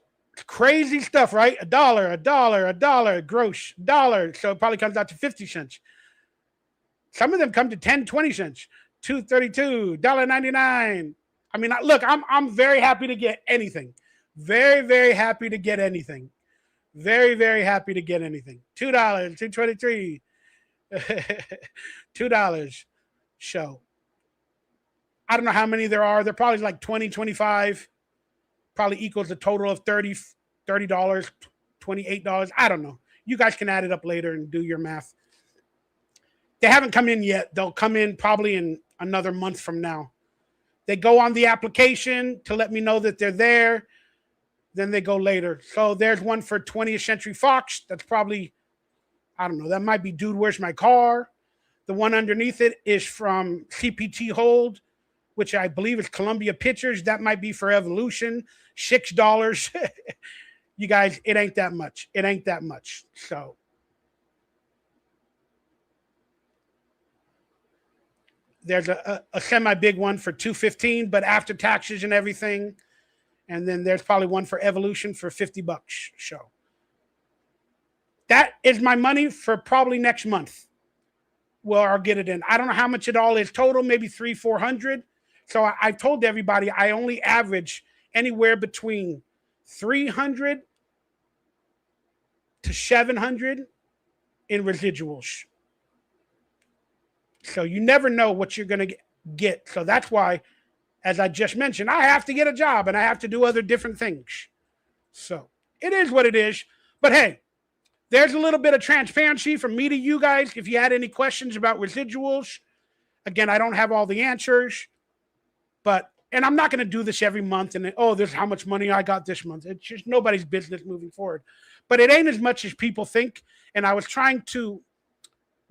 Crazy stuff, right? $1, gross, dollar. So it probably comes out to 50 cents. Some of them come to 10, 20 cents, $2.32, $1.99. I mean, look, I'm very happy to get anything. Very, very happy to get anything. Very, very happy to get anything. $2, $2.23, $2 show. I don't know how many there are. They're probably like 20, 25. Probably equals a total of $30, $28. I don't know. You guys can add it up later and do your math. They haven't come in yet. They'll come in probably in another month from now. They go on the application to let me know that they're there. Then they go later. So there's one for 20th Century Fox. That's probably, I don't know. That might be Dude, Where's My Car? The one underneath it is from CPT Hold, which I believe is Columbia Pictures. That might be for Evolution. $6. You guys, it ain't that much. It ain't that much. So there's a semi-big one for $2.15, but after taxes and everything. And then there's probably one for Evolution for $50 show. That is my money for probably next month. Well, I'll get it in. I don't know how much it all is total, maybe $300, $400. So I told everybody I only average anywhere between $300 to $700 in residuals. So you never know what you're going to get. So that's why, as I just mentioned, I have to get a job and I have to do other different things. So it is what it is. But hey, there's a little bit of transparency from me to you guys. If you had any questions about residuals, again, I don't have all the answers, and I'm not going to do this every month and, oh, this is how much money I got this month. It's just nobody's business moving forward. But it ain't as much as people think. And I was trying to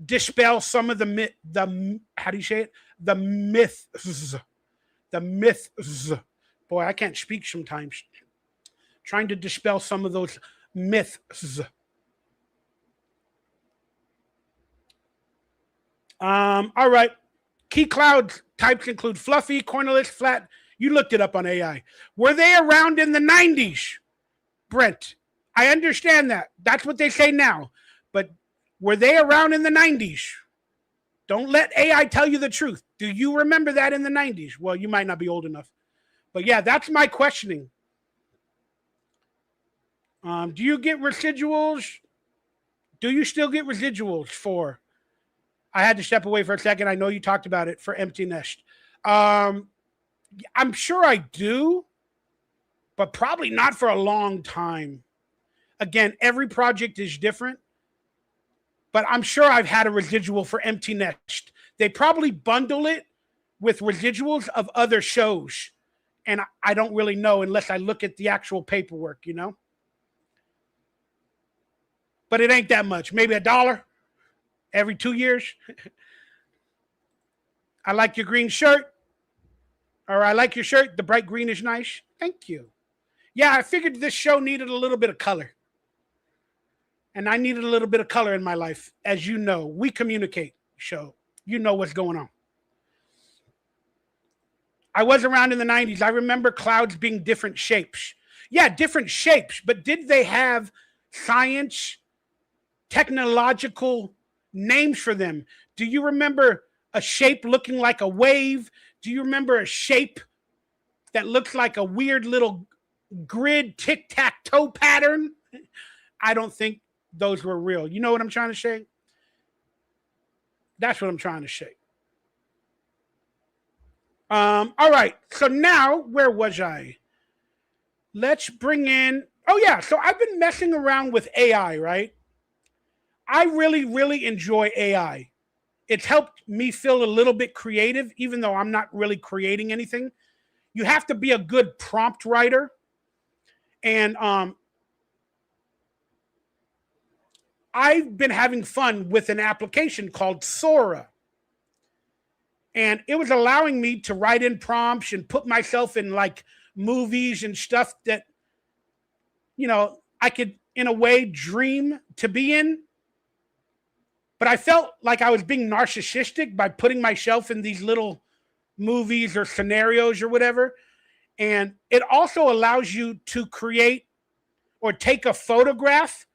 dispel some of how do you say it? The myths. The myths. Boy, I can't speak sometimes. Trying to dispel some of those myths. All right. Key cloud types include fluffy, cornerless, flat. You looked it up on AI. Were they around in the 90s, Brent? I understand that. That's what they say now. But were they around in the 90s? Don't let AI tell you the truth. Do you remember that in the 90s? Well, you might not be old enough. But yeah, that's my questioning. Do you get residuals? Do you still get residuals for? I had to step away for a second. I know you talked about it for Empty Nest. I'm sure I do, but probably not for a long time. Again, every project is different, but I'm sure I've had a residual for Empty Nest. They probably bundle it with residuals of other shows, and I don't really know unless I look at the actual paperwork, you know? But it ain't that much. Maybe $1 every 2 years. I like your green shirt. Or I like your shirt. The bright green is nice. Thank you. Yeah, I figured this show needed a little bit of color. And I needed a little bit of color in my life. As you know, we communicate, show. You know what's going on. I was around in the 90s. I remember clouds being different shapes. Yeah, different shapes. But did they have science, technological names for them? Do you remember a shape looking like a wave? Do you remember a shape that looks like a weird little grid tic-tac-toe pattern? I don't think those were real. You know what I'm trying to say? That's what I'm trying to say. All right. So now, where was I? Let's bring in... Oh, yeah. So I've been messing around with AI, right? I really, really enjoy AI. It's helped me feel a little bit creative, even though I'm not really creating anything. You have to be a good prompt writer. And I've been having fun with an application called SORA. And it was allowing me to write in prompts and put myself in like movies and stuff that, you know, I could in a way dream to be in. But I felt like I was being narcissistic by putting myself in these little movies or scenarios or whatever. And it also allows you to create or take a photograph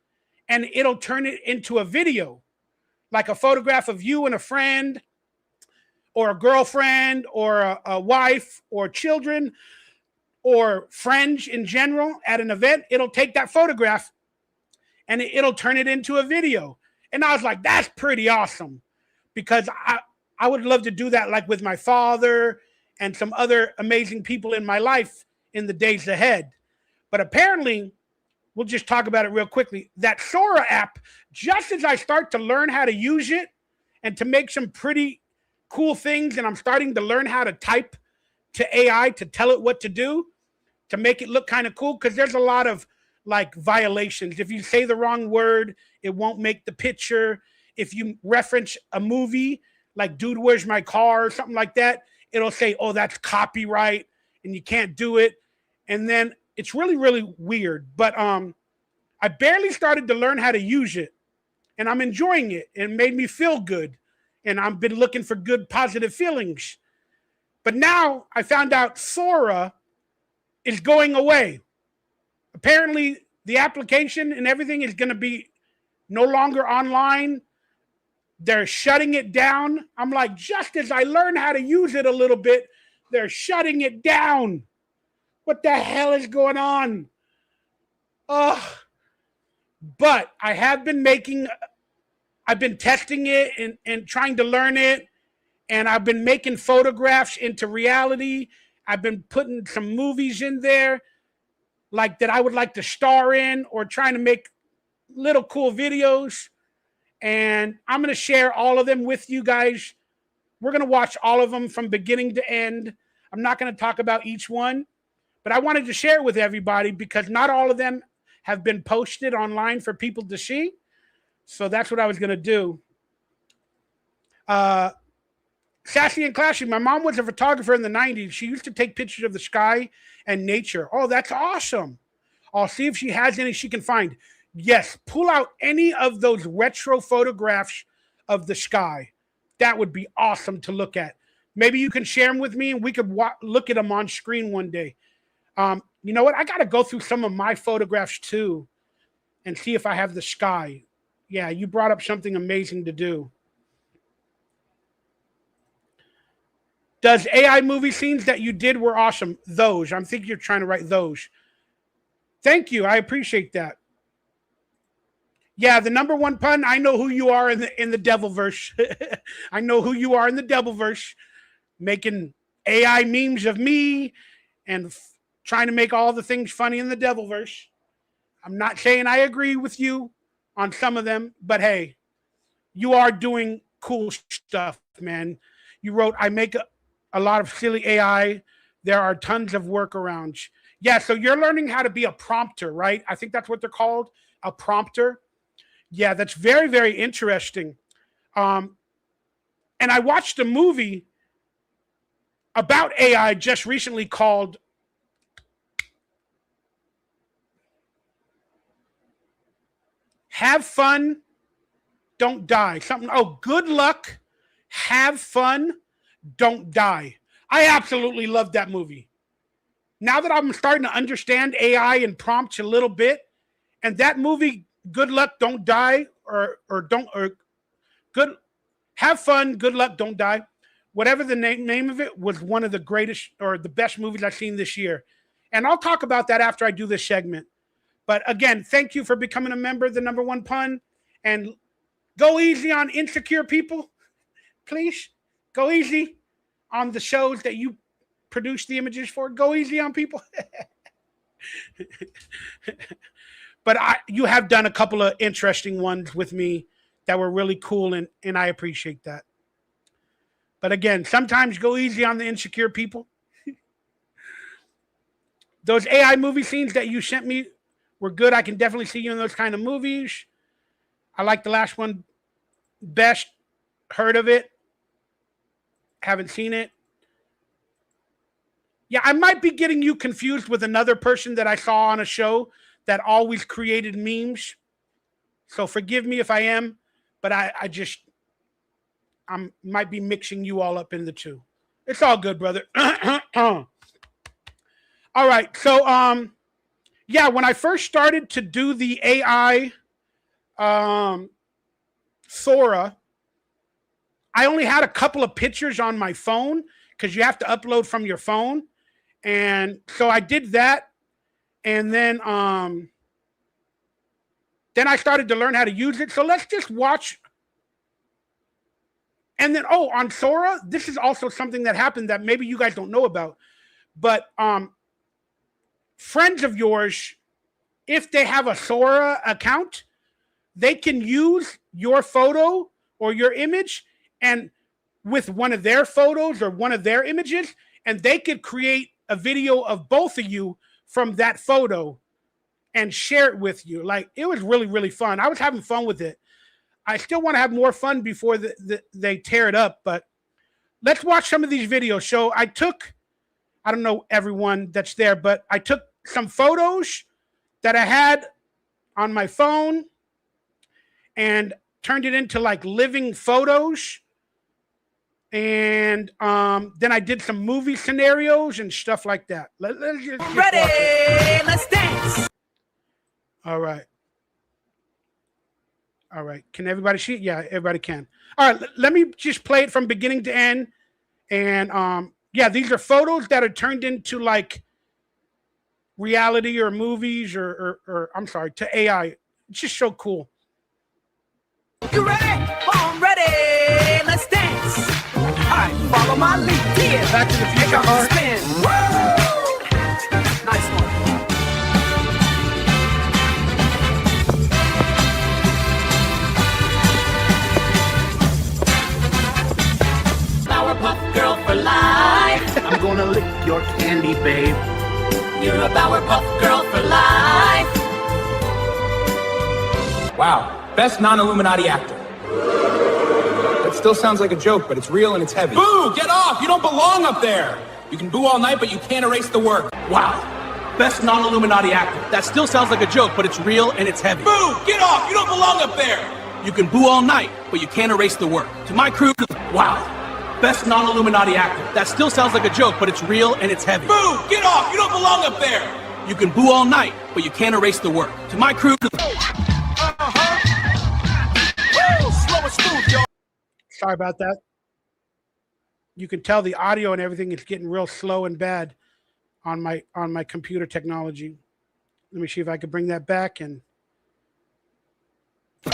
and it'll turn it into a video, like a photograph of you and a friend or a girlfriend or a wife or children or friends in general at an event. It'll take that photograph and it'll turn it into a video. And I was like, that's pretty awesome, because I would love to do that, like with my father and some other amazing people in my life in the days ahead. But apparently, we'll just talk about it real quickly. That SORA app, just as I start to learn how to use it and to make some pretty cool things, and I'm starting to learn how to type to AI to tell it what to do, to make it look kind of cool, because there's a lot of like violations. If you say the wrong word, it won't make the picture. If you reference a movie like Dude, Where's My Car or something like that, it'll say, oh, that's copyright and you can't do it. And then it's really, really weird. But I barely started to learn how to use it, and I'm enjoying it. It made me feel good, and I've been looking for good, positive feelings. But now I found out SORA is going away. Apparently, the application and everything is going to be no longer online. They're shutting it down. I'm like, just as I learn how to use it a little bit, they're shutting it down. What the hell is going on? But I have been I've been testing it and trying to learn it. And I've been making photographs into reality. I've been putting some movies in there, like that I would like to star in, or trying to make little cool videos, and I'm going to share all of them with you guys. We're going to watch all of them from beginning to end. I'm not going to talk about each one, but I wanted to share it with everybody because not all of them have been posted online for people to see. So that's what I was going to do. Sassy and Classy. My mom was a photographer in the 90s. She used to take pictures of the sky and nature. Oh, that's awesome. I'll see if she has any she can find. Yes, pull out any of those retro photographs of the sky. That would be awesome to look at. Maybe you can share them with me and we could look at them on screen one day. You know what? I got to go through some of my photographs too and see if I have the sky. Yeah, you brought up something amazing to do. Does AI movie scenes that you did were awesome? Those. I'm thinking you're trying to write those. Thank you. I appreciate that. Yeah, the number one pun. I know who you are in the Devilverse. I know who you are in the Devilverse, making AI memes of me and trying to make all the things funny in the Devilverse. I'm not saying I agree with you on some of them, but hey, you are doing cool stuff, man. You wrote, I make a lot of silly AI. There are tons of workarounds. Yeah, so you're learning how to be a prompter, right? I think that's what they're called, a prompter. Yeah, that's very, very interesting. And I watched a movie about AI just recently called Have Fun, Don't Die. Something, good luck, have fun, don't die. I absolutely love that movie. Now that I'm starting to understand AI and prompts a little bit, and that movie, Good Luck, Don't Die, or good, have fun, good luck, don't die. Whatever the name of it was one of the greatest or the best movies I've seen this year. And I'll talk about that after I do this segment. But again, thank you for becoming a member of the number one pun. And go easy on insecure people. Please go easy on the shows that you produce the images for. Go easy on people. But you have done a couple of interesting ones with me that were really cool, and I appreciate that. But again, sometimes go easy on the insecure people. Those AI movie scenes that you sent me were good. I can definitely see you in those kind of movies. I like the last one best. Heard of it. Haven't seen it. Yeah, I might be getting you confused with another person that I saw on a show that always created memes. So forgive me if I am, but I might be mixing you all up in the two. It's all good, brother. All right. So, yeah, when I first started to do the AI SORA, I only had a couple of pictures on my phone because you have to upload from your phone. And so I did that. And then I started to learn how to use it. So let's just watch. And then, on SORA, this is also something that happened that maybe you guys don't know about. But friends of yours, if they have a SORA account, they can use your photo or your image and with one of their photos or one of their images, and they could create a video of both of you from that photo and share it with you. Like, it was really, really fun. I was having fun with it. I still want to have more fun before they tear it up, but let's watch some of these videos. So I don't know everyone that's there, but I took some photos that I had on my phone and turned it into like living photos. And then I did some movie scenarios and stuff like that. Let's ready. Let's dance. All right. All right. Can everybody see it? Yeah, everybody can. All right. Let me just play it from beginning to end. And yeah, these are photos that are turned into like reality or movies or I'm sorry, to AI. It's just so cool. You ready? I'm ready. Let's dance. All right, follow my lead. Yeah. Back to the future. Spin. Woo! Nice one. girl for life. I'm gonna lick your candy, babe. You're a Powerpuff Girl for life. Wow, best non-Illuminati actor. That still sounds like a joke, but it's real and it's heavy. Boo! Get off! You don't belong up there! You can boo all night, but you can't erase the work. Wow, best non-Illuminati actor. That still sounds like a joke, but it's real and it's heavy. Boo! Get off! You don't belong up there! You can boo all night, but you can't erase the work. To my crew, wow, best non-Illuminati actor. That still sounds like a joke, but it's real and it's heavy. Boo! Get off! You don't belong up there! You can boo all night, but you can't erase the work. To my crew, Slow and smooth, y'all. Sorry about that. You can tell the audio and everything is getting real slow and bad on my computer technology. Let me see if I can bring that back and Slow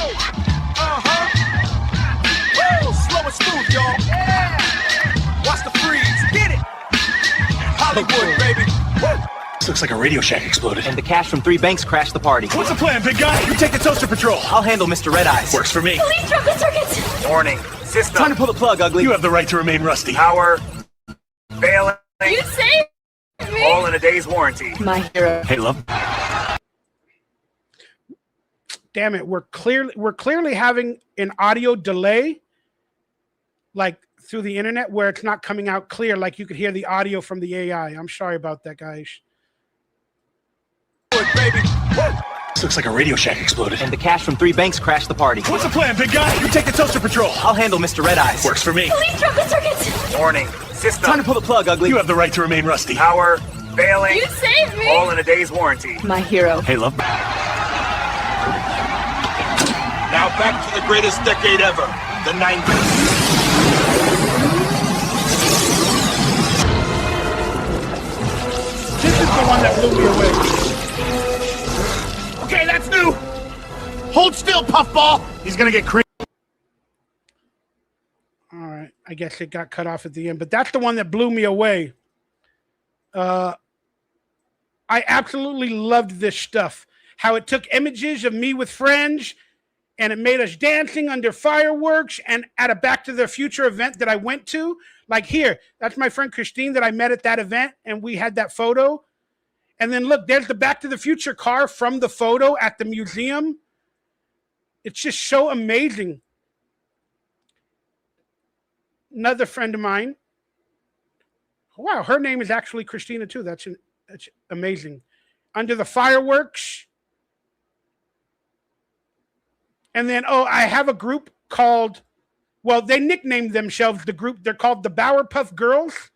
and smooth, y'all. Yeah. Watch the freeze. Get it. Hollywood, baby. Woo. This looks like a Radio Shack exploded. And the cash from 3 banks crashed the party. What's the plan, big guy? You take the toaster patrol. I'll handle Mr. Red Eyes. Works for me. Please drop the circuits. Warning. System. Time to pull the plug, ugly. You have the right to remain rusty. Power. Failing. You saved me. All in a day's warranty. My hero. Hey, love. damn it, we're clearly having an audio delay, like through the internet, where it's not coming out clear, like you could hear the audio from the AI. I'm sorry about that, guys. Baby. This looks like a Radio Shack exploded. And the cash from 3 banks crashed the party. What's the plan, big guy? You take the toaster patrol. I'll handle Mr. Red Eyes. Works for me. Please drop the circuits. Warning. System. Time to pull the plug, ugly. You have the right to remain rusty. Power. Failing. You saved me. All in a day's warranty. My hero. Hey, love. Now back to the greatest decade ever, the 90s. This is the one that blew me away. Okay, that's new. Hold still, puffball. He's gonna get creamed. All right, I guess it got cut off at the end, but that's the one that blew me away. I absolutely loved this stuff. How it took images of me with friends and it made us dancing under fireworks and at a Back to the Future event that I went to. Like here, that's my friend Christine that I met at that event, and we had that photo. And then look, there's the Back to the Future car from the photo at the museum. It's just so amazing. Another friend of mine. Wow, her name is actually Christina too. That's amazing. Under the fireworks. And then, I have a group called, well, they nicknamed themselves the group. They're called the Powerpuff Girls.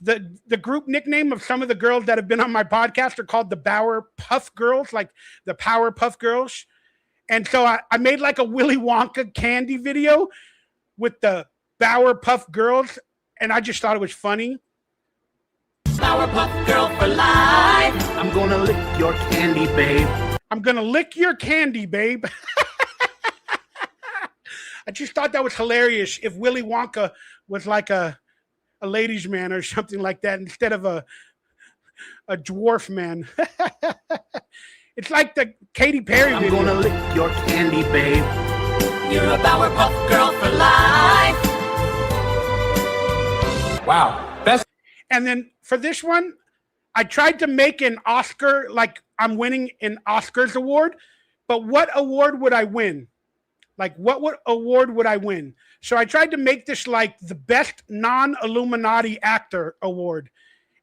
The group nickname of some of the girls that have been on my podcast are called the Powerpuff Girls, like the Powerpuff Girls. And so I made like a Willy Wonka candy video with the Powerpuff Girls, and I just thought it was funny. Powerpuff Girl for life. I'm gonna lick your candy, babe. I'm gonna lick your candy, babe. I just thought that was hilarious. If Willy Wonka was like a ladies' man or something like that instead of a dwarf man. It's like the Katy Perry video. I'm gonna lick your candy, babe. You're a Powerpuff Girl for life. Wow. Best. And then for this one, I tried to make an Oscar, like I'm winning an Oscars award, but what award would I win? Like what award would I win? So I tried to make this like the best non-Illuminati actor award.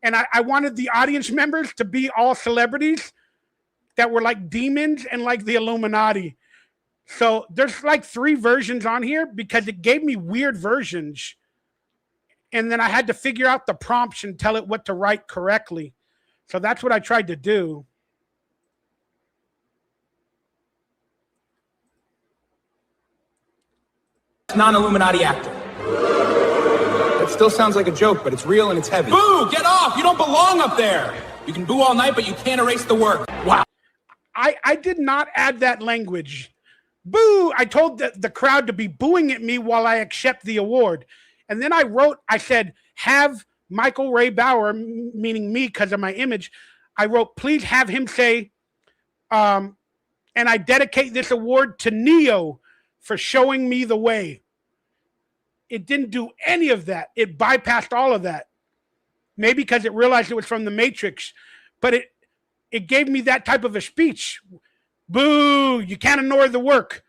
And I wanted the audience members to be all celebrities that were like demons and like the Illuminati. So there's like 3 versions on here because it gave me weird versions. And then I had to figure out the prompts and tell it what to write correctly. So that's what I tried to do. Non-Illuminati actor. That still sounds like a joke, but it's real and it's heavy. Boo! Get off! You don't belong up there! You can boo all night, but you can't erase the work. Wow. I did not add that language. Boo! I told the crowd to be booing at me while I accept the award. And then I said, have MichaelRayBower, meaning me because of my image. I wrote, please have him say, and I dedicate this award to Neo for showing me the way. It didn't do any of that. It bypassed all of that. Maybe because it realized it was from the Matrix, but it gave me that type of a speech. Boo, you can't ignore the work.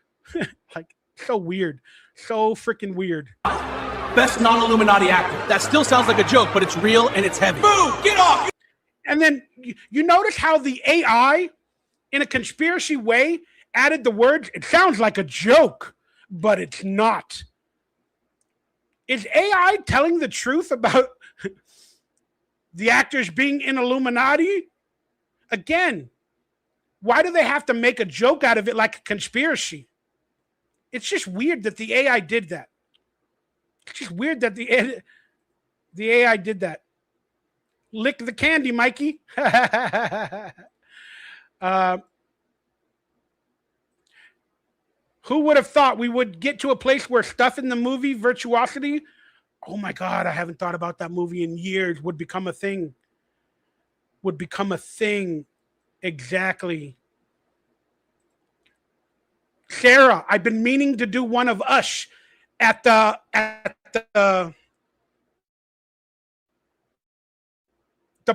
Like, so weird. So freaking weird. Best non-Illuminati actor. That still sounds like a joke, but it's real and it's heavy. Boo, get off! And then you notice how the AI, in a conspiracy way, added the words, it sounds like a joke, but it's not. Is AI telling the truth about the actors being in Illuminati? Again, why do they have to make a joke out of it like a conspiracy? It's just weird that the AI did that. It's just weird that the AI did that. Lick the candy, Mikey. Who would have thought we would get to a place where stuff in the movie Virtuosity, oh my God, I haven't thought about that movie in years, would become a thing. Would become a thing. Exactly. Sarah, I've been meaning to do one of us at the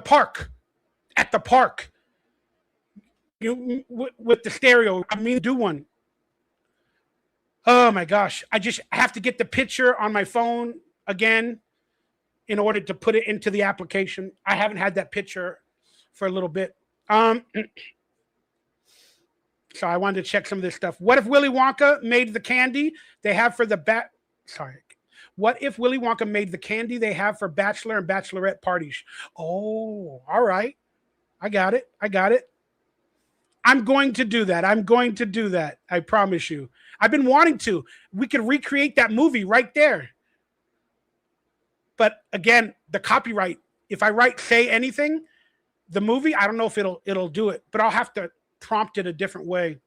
park. At the park. With the stereo. I mean, do one. Oh my gosh. I just have to get the picture on my phone again in order to put it into the application. I haven't had that picture for a little bit. So I wanted to check some of this stuff. What if Willy Wonka made the candy they have for the What if Willy Wonka made the candy they have for bachelor and bachelorette parties? Oh, all right. I got it. I'm going to do that. I promise you. I've been wanting to. We could recreate that movie right there. But again, the copyright. If I say anything, the movie, I don't know if it'll do it, but I'll have to prompt it a different way.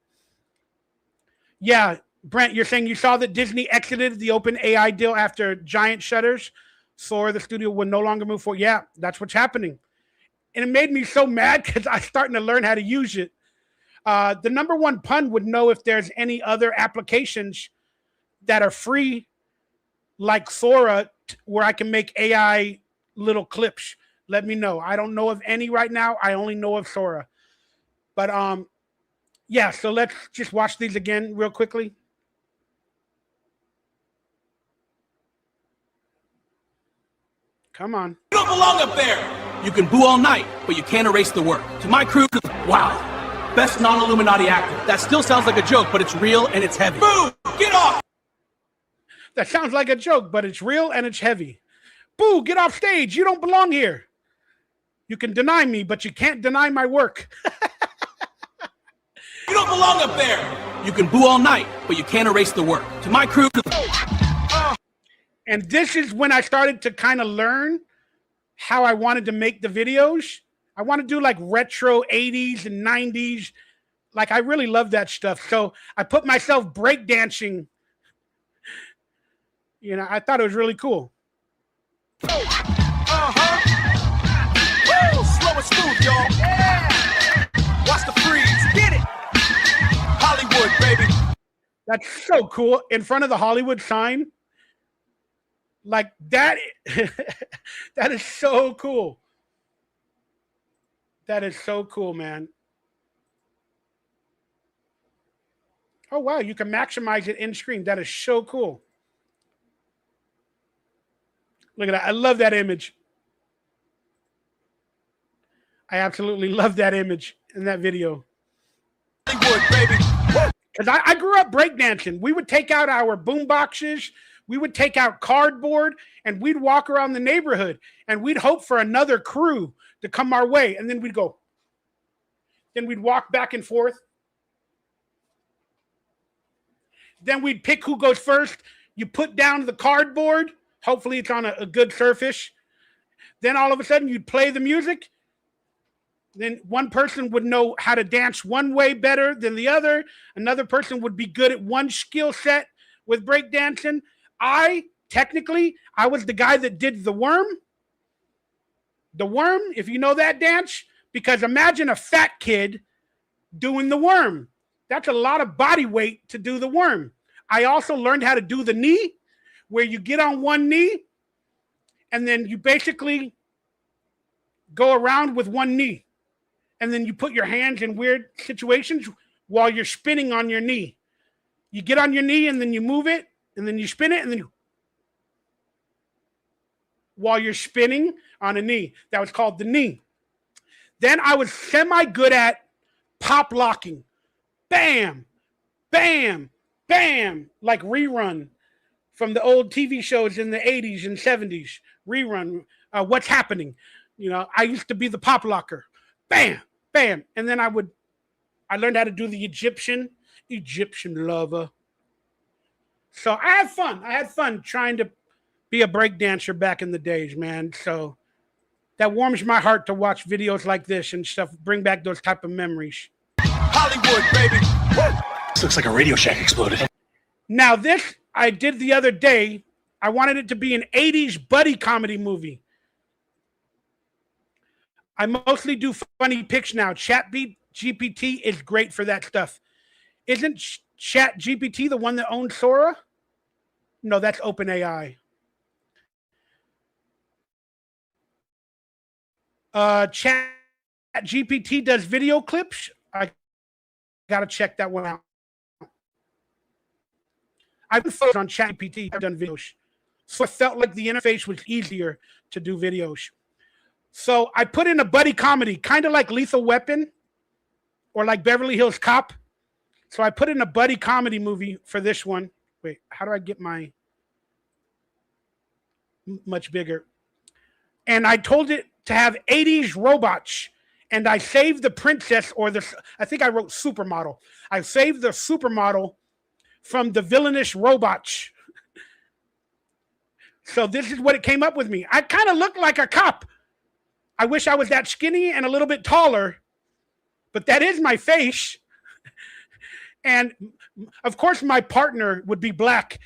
Yeah, Brent, you're saying you saw that Disney exited the open AI deal after giant shutters, so the studio would no longer move forward. Yeah, that's what's happening. And it made me so mad because I'm starting to learn how to use it. The number one pun would know if there's any other applications that are free, like SORA, where I can make AI little clips. Let me know. I don't know of any right now. I only know of SORA. But yeah, so let's just watch these again real quickly. Come on. You don't belong up there. You can boo all night, but you can't erase the work. To my crew, wow. Best non-Illuminati actor. That still sounds like a joke, but it's real and it's heavy. Boo! Get off! That sounds like a joke, but it's real and it's heavy. Boo! Get off stage. You don't belong here. You can deny me, but you can't deny my work. You don't belong up there. You can boo all night, but you can't erase the work. To my crew. And this is when I started to kind of learn how I wanted to make the videos. I want to do like retro 80s and 90s. Like, I really love that stuff. So I put myself breakdancing. You know, I thought it was really cool. Woo, slow and smooth, y'all. Yeah. Watch the freeze. Get it. Hollywood, baby. That's so cool. In front of the Hollywood sign. Like that. That is so cool. That is so cool, man. Oh, wow. You can maximize it in screen. That is so cool. Look at that. I love that image. I absolutely love that image in that video. Hollywood, baby. Because I grew up breakdancing. We would take out our boom boxes. We would take out cardboard and we'd walk around the neighborhood and we'd hope for another crew to come our way. And then we'd go. Then we'd walk back and forth. Then we'd pick who goes first. You put down the cardboard. Hopefully it's on a good surface. Then all of a sudden you'd play the music. Then one person would know how to dance one way better than the other. Another person would be good at one skill set with breakdancing. I was the guy that did the worm. The worm, if you know that dance, because imagine a fat kid doing the worm. That's a lot of body weight to do the worm. I also learned how to do the knee, where you get on one knee and then you basically go around with one knee. And then you put your hands in weird situations while you're spinning on your knee. You get on your knee and then you move it and then you spin it and then you... while you're spinning on a knee. That was called the knee. Then I was semi-good at pop locking. Bam, bam, bam, like Rerun from the old TV shows in the 80s and 70s. Rerun, What's Happening? You know, I used to be the pop locker. Bam, bam. And then I learned how to do the Egyptian lover. So I had fun. I had fun trying to be a break dancer back in the days, man. So that warms my heart to watch videos like this and stuff, bring back those type of memories. Hollywood, baby. This looks like a Radio Shack exploded. Now this I did the other day. I wanted it to be an 80s buddy comedy movie. I mostly do funny pics now. ChatGPT is great for that stuff. Isn't ChatGPT the one that owns SORA? No, that's OpenAI. ChatGPT does video clips. I gotta check that one out. I've been focused on ChatGPT. I've done videos, so I felt like the interface was easier to do videos. So I put in a buddy comedy, kind of like Lethal Weapon or like Beverly Hills Cop. So I put in a buddy comedy movie for this one. Wait, how do I get my much bigger? And I told it to have 80s robots, and I saved the princess, or the, I think I wrote supermodel. I saved the supermodel from the villainous robots. So this is what it came up with me. I kind of look like a cop. I wish I was that skinny and a little bit taller, but that is my face. And of course, my partner would be black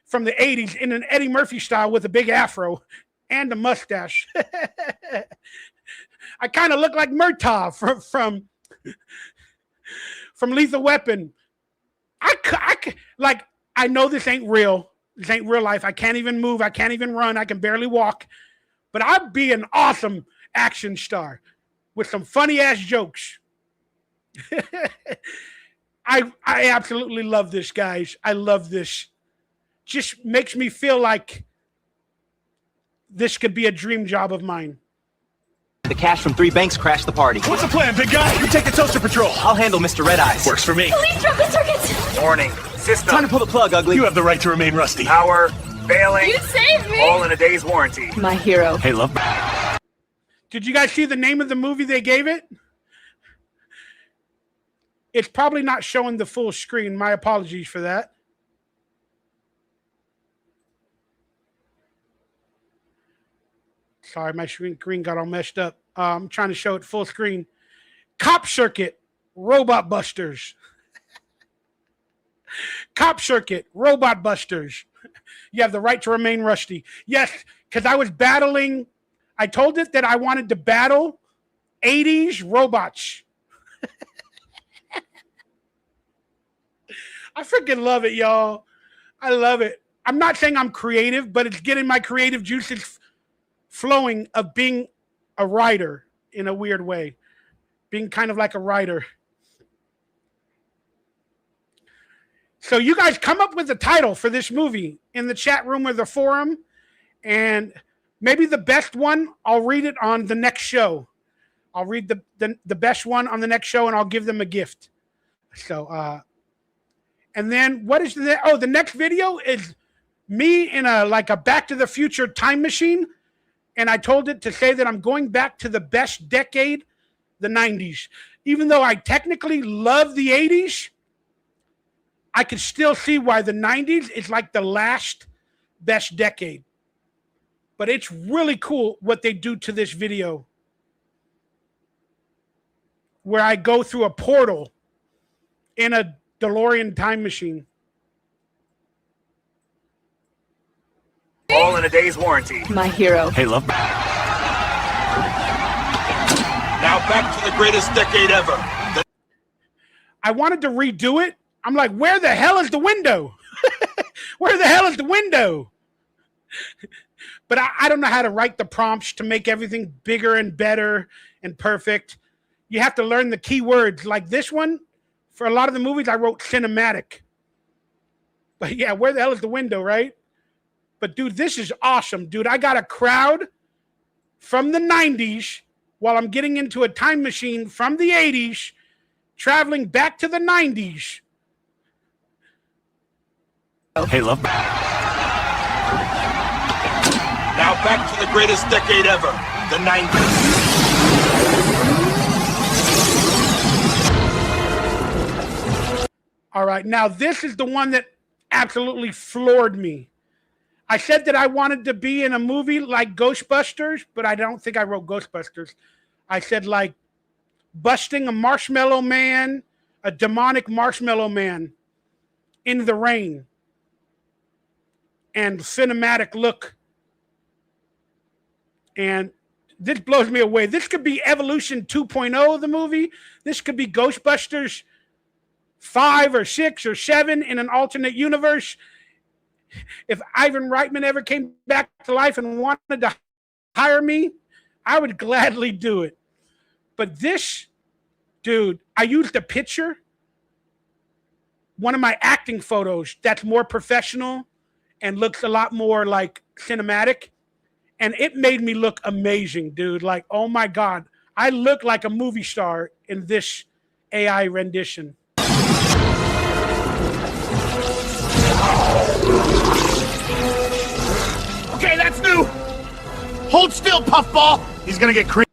from the 80s in an Eddie Murphy style with a big afro and a mustache. I kind of look like Murtaugh from Lethal Weapon. I know this ain't real. This ain't real life. I can't even move. I can't even run. I can barely walk. But I'd be an awesome action star with some funny ass jokes. I absolutely love this, guys. I love this. Just makes me feel like this could be a dream job of mine. The cash from 3 banks crashed the party. What's the plan, big guy? You take the toaster patrol. I'll handle Mr. Red Eyes. Works for me. Please drop the circuits! Warning. System. Time to pull the plug, Ugly. You have the right to remain rusty. Power. Failing. You saved me! All in a day's warranty. My hero. Hey, love. Did you guys see the name of the movie they gave it? It's probably not showing the full screen. My apologies for that. Sorry, my screen got all messed up. I'm trying to show it full screen. Cop Circuit, Robot Busters. Cop Circuit, Robot Busters. You have the right to remain rusty. Yes, because I was battling. I told it that I wanted to battle 80s robots. I freaking love it, y'all. I love it. I'm not saying I'm creative, but it's getting my creative juices flowing of being a writer in a weird way. Being kind of like a writer. So you guys come up with a title for this movie in the chat room or the forum, and maybe the best one, I'll read it on the next show. I'll read the best one on the next show, and I'll give them a gift. So, and then what is the next video is me in a Back to the Future time machine, and I told it to say that I'm going back to the best decade, the 90s. Even though I technically love the 80s, I can still see why the 90s is like the last best decade. But it's really cool what they do to this video, where I go through a portal in a DeLorean time machine. All in a day's warranty. My hero. Hey, love. Now back to the greatest decade ever. I wanted to redo it. I'm like, where the hell is the window? Where the hell is the window? But I don't know how to write the prompts to make everything bigger and better and perfect. You have to learn the key words. Like this one, for a lot of the movies, I wrote cinematic. But yeah, where the hell is the window, right? But dude, this is awesome, dude. I got a crowd from the 90s while I'm getting into a time machine from the 80s, traveling back to the 90s. Hey, love. Now back to the greatest decade ever, the 90s. All right, now this is the one that absolutely floored me. I said that I wanted to be in a movie like Ghostbusters, but I don't think I wrote Ghostbusters. I said like busting a marshmallow man, a demonic marshmallow man in the rain, and cinematic look. And this blows me away. This could be Evolution 2.0 of the movie. This could be Ghostbusters 5 or 6 or 7 in an alternate universe. If Ivan Reitman ever came back to life and wanted to hire me, I would gladly do it. But this, dude, I used a picture, one of my acting photos that's more professional and looks a lot more like cinematic. And it made me look amazing, dude. Like, oh my God, I look like a movie star in this AI rendition. Okay, that's new. Hold still, puffball. He's gonna get creamed.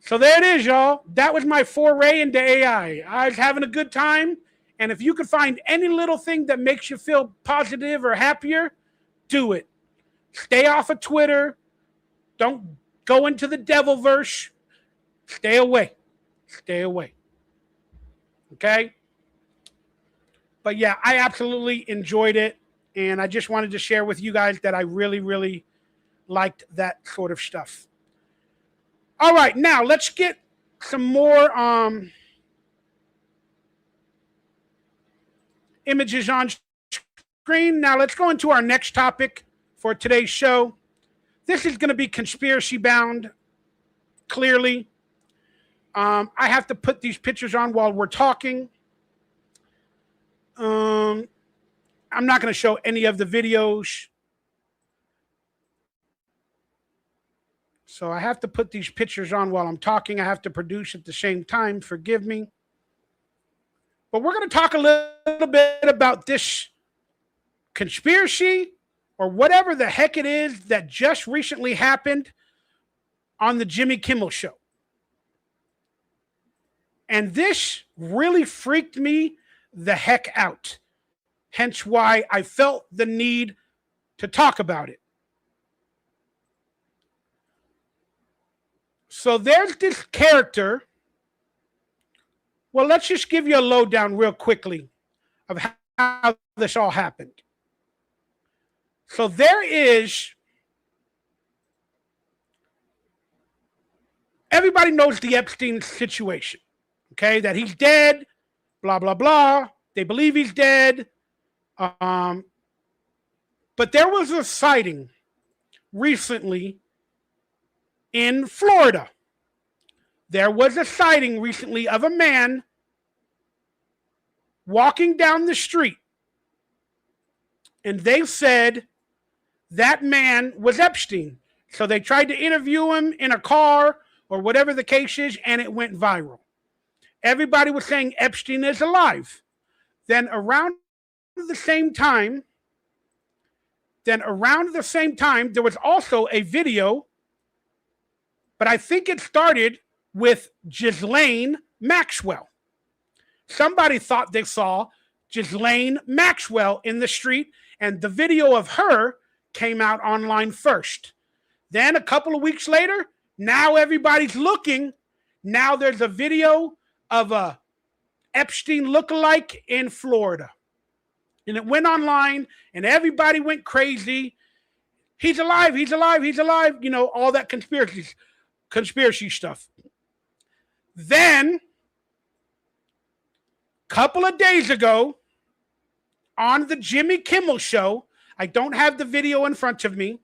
So there it is, y'all. That was my foray into AI. I was having a good time. And if you could find any little thing that makes you feel positive or happier, do it. Stay off of Twitter. Don't go into the devilverse. Stay away. Stay away. Okay? But yeah, I absolutely enjoyed it. And I just wanted to share with you guys that I really, really liked that sort of stuff. All right, now let's get some more images on screen. Now let's go into our next topic for today's show. This is going to be conspiracy bound, clearly. I have to put these pictures on while we're talking. I'm not going to show any of the videos. So I have to put these pictures on while I'm talking. I have to produce at the same time. Forgive me. But we're going to talk a little bit about this conspiracy or whatever the heck it is that just recently happened on the Jimmy Kimmel Show. And this really freaked me the heck out. Hence why I felt the need to talk about it. So there's this character. Well, let's just give you a lowdown real quickly of how this all happened. So there is, everybody knows the Epstein situation, okay? That he's dead, blah, blah, blah. They believe he's dead. But there was a sighting recently in Florida. There was a sighting recently of a man walking down the street. And they said that man was Epstein. So they tried to interview him in a car or whatever the case is, and it went viral. Everybody was saying Epstein is alive. Then around the same time, there was also a video, but I think it started with Ghislaine Maxwell. Somebody thought they saw Ghislaine Maxwell in the street, and the video of her came out online first. Then a couple of weeks later, now everybody's looking. Now there's a video of a Epstein lookalike in Florida. And it went online, and everybody went crazy. He's alive, he's alive, he's alive. You know, all that conspiracy stuff. Then, a couple of days ago, on the Jimmy Kimmel Show, I don't have the video in front of me.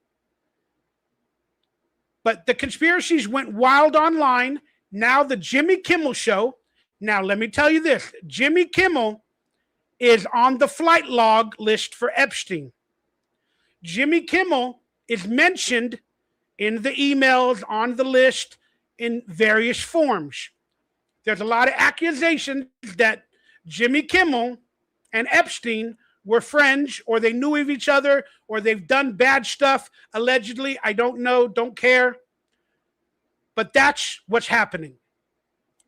But the conspiracies went wild online. Now the Jimmy Kimmel show. Now, let me tell you this. Jimmy Kimmel is on the flight log list for Epstein. Jimmy Kimmel is mentioned in the emails on the list in various forms. There's a lot of accusations that Jimmy Kimmel and Epstein were friends, or they knew of each other, or they've done bad stuff, allegedly. I don't know, don't care. But that's what's happening.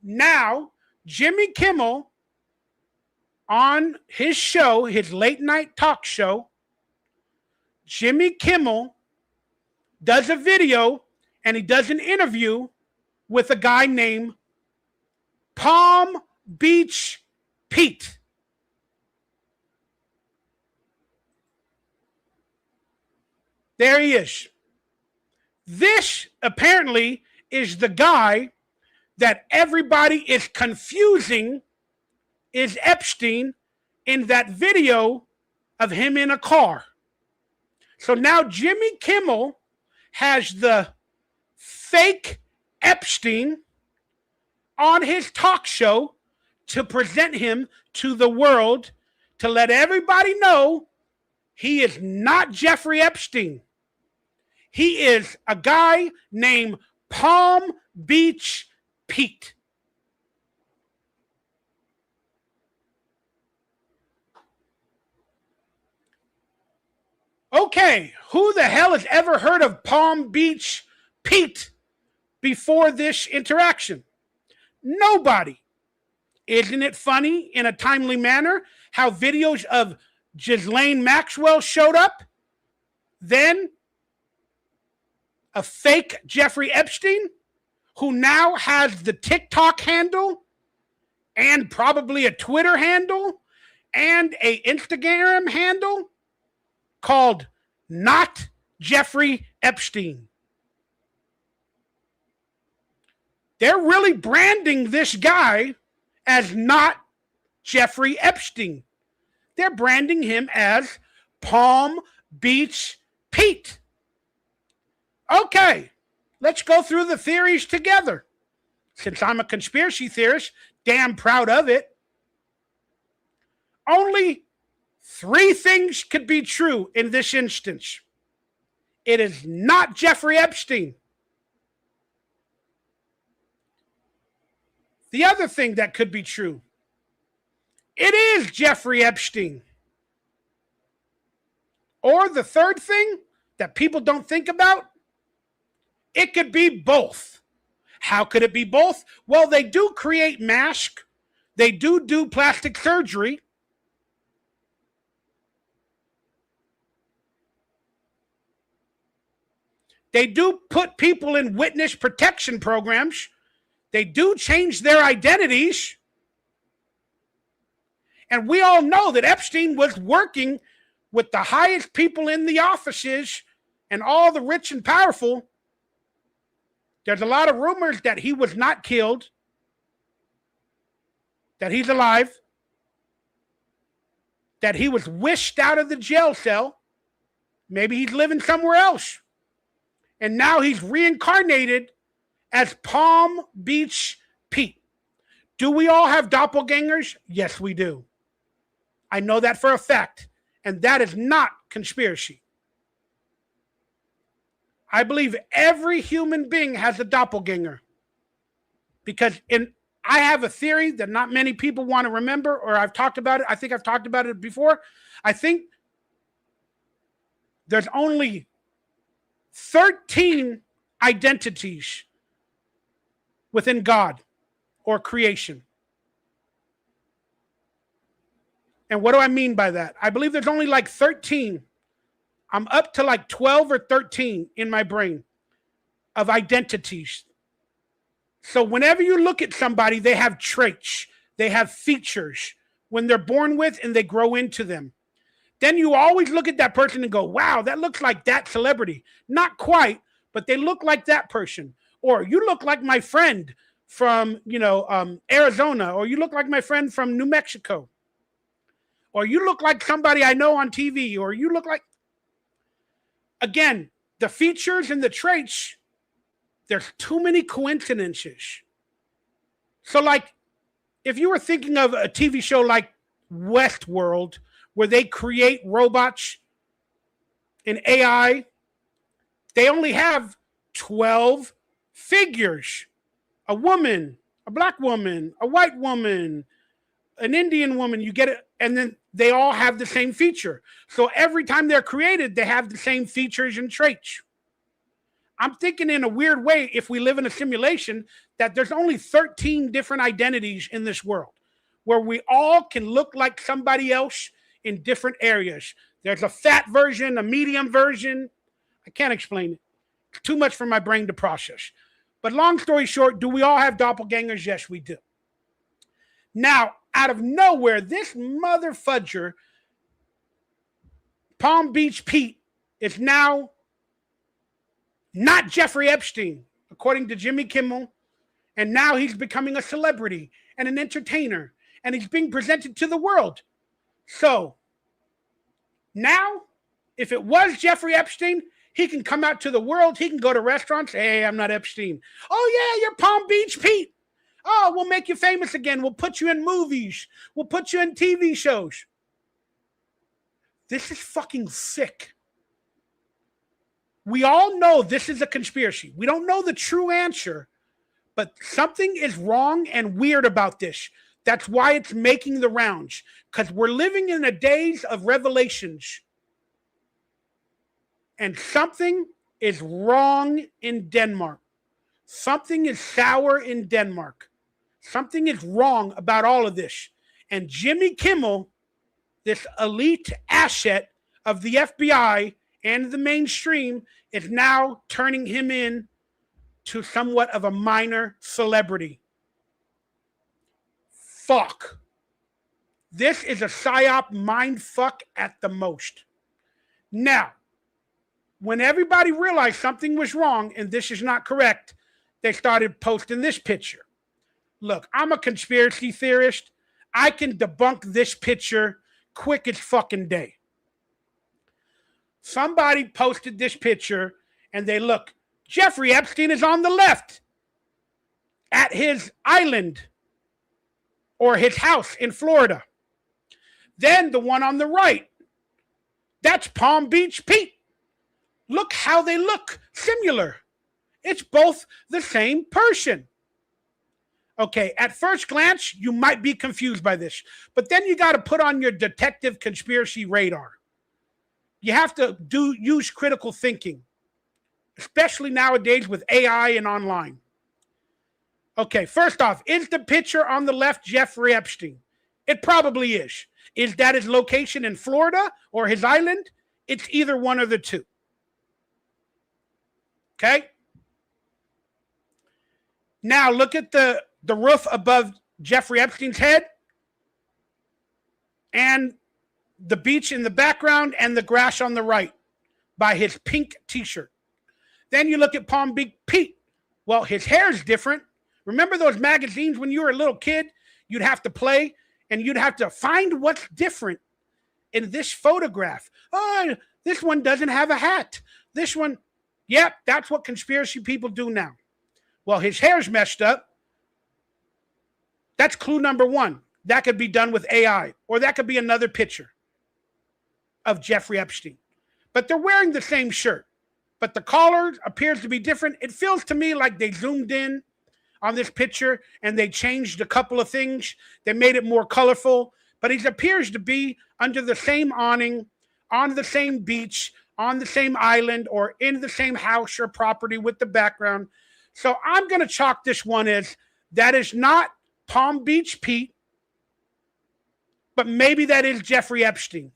Now, Jimmy Kimmel, on his show, his late night talk show, Jimmy Kimmel does a video and he does an interview with a guy named Palm Beach Pete. There he is. This apparently is the guy that everybody is confusing is Epstein in that video of him in a car. So now Jimmy Kimmel has the fake Epstein on his talk show to present him to the world, to let everybody know he is not Jeffrey Epstein. He is a guy named Palm Beach Pete. Okay, who the hell has ever heard of Palm Beach Pete before this interaction? Nobody. Isn't it funny in a timely manner how videos of Ghislaine Maxwell showed up? Then a fake Jeffrey Epstein, who now has the TikTok handle and probably a Twitter handle and a Instagram handle called Not Jeffrey Epstein. They're really branding this guy as not Jeffrey Epstein. They're branding him as Palm Beach Pete. Okay, let's go through the theories together. Since I'm a conspiracy theorist, damn proud of it. Only 3 things could be true in this instance. It is not Jeffrey Epstein. The other thing that could be true, it is Jeffrey Epstein. Or the third thing that people don't think about, it could be both. How could it be both? Well, they do create masks. They do plastic surgery. They do put people in witness protection programs. They do change their identities. And we all know that Epstein was working with the highest people in the offices and all the rich and powerful. There's a lot of rumors that he was not killed, that he's alive, that he was wished out of the jail cell. Maybe he's living somewhere else. And now he's reincarnated as Palm Beach Pete. Do we all have doppelgangers? Yes, we do. I know that for a fact. And that is not conspiracy. I believe every human being has a doppelganger. Because I have a theory that not many people want to remember, or I've talked about it. I think I've talked about it before. I think there's only 13 identities within God or creation. And what do I mean by that? I believe there's only like 13. I'm up to like 12 or 13 in my brain of identities. So whenever you look at somebody, they have traits, they have features when they're born with and they grow into them. Then you always look at that person and go, wow, that looks like that celebrity. Not quite, but they look like that person. Or you look like my friend from, Arizona, or you look like my friend from New Mexico. Or you look like somebody I know on TV, or you look like, again, the features and the traits, there's too many coincidences. So, like, if you were thinking of a TV show like Westworld, where they create robots and AI, they only have 12 figures. A woman, a black woman, a white woman, an Indian woman, you get it, and then they all have the same feature. So every time they're created, they have the same features and traits. I'm thinking in a weird way, if we live in a simulation, that there's only 13 different identities in this world where we all can look like somebody else in different areas. There's a fat version, a medium version. I can't explain it. It's too much for my brain to process. But long story short, do we all have doppelgangers? Yes, we do. Now, out of nowhere, this motherfudger, Palm Beach Pete, is now not Jeffrey Epstein, according to Jimmy Kimmel. And now he's becoming a celebrity and an entertainer. And he's being presented to the world. So, now, if it was Jeffrey Epstein, he can come out to the world. He can go to restaurants. Hey, I'm not Epstein. Oh, yeah, you're Palm Beach Pete. Oh, we'll make you famous again. We'll put you in movies. We'll put you in TV shows. This is fucking sick. We all know this is a conspiracy. We don't know the true answer, but something is wrong and weird about this. That's why it's making the rounds, because we're living in the days of revelations. And something is wrong in Denmark. Something is sour in Denmark. Something is wrong about all of this. And Jimmy Kimmel, this elite asset of the FBI and the mainstream, is now turning him in to somewhat of a minor celebrity. Fuck. This is a psyop mind fuck at the most. Now, when everybody realized something was wrong and this is not correct, they started posting this picture. Look, I'm a conspiracy theorist. I can debunk this picture quick as fucking day. Somebody posted this picture and they look, Jeffrey Epstein is on the left at his island or his house in Florida. Then the one on the right, that's Palm Beach Pete. Look how they look similar. It's both the same person. Okay, at first glance, you might be confused by this, but then you got to put on your detective conspiracy radar. You have to use critical thinking, especially nowadays with AI and online. Okay, first off, is the picture on the left Jeffrey Epstein? It probably is. Is that his location in Florida or his island? It's either one of the two. Okay? Now look at the roof above Jeffrey Epstein's head and the beach in the background and the grass on the right by his pink t-shirt. Then you look at Palm Beach Pete. Well, his hair is different. Remember those magazines when you were a little kid? You'd have to play and you'd have to find what's different in this photograph. Oh, this one doesn't have a hat. This one, yep, that's what conspiracy people do now. Well, his hair's messed up. That's clue number one. That could be done with AI, or that could be another picture of Jeffrey Epstein. But they're wearing the same shirt, but the collar appears to be different. It feels to me like they zoomed in on this picture and they changed a couple of things. They made it more colorful, but he appears to be under the same awning, on the same beach, on the same island, or in the same house or property with the background. So I'm going to chalk this one as that is not Palm Beach Pete, but maybe that is Jeffrey Epstein.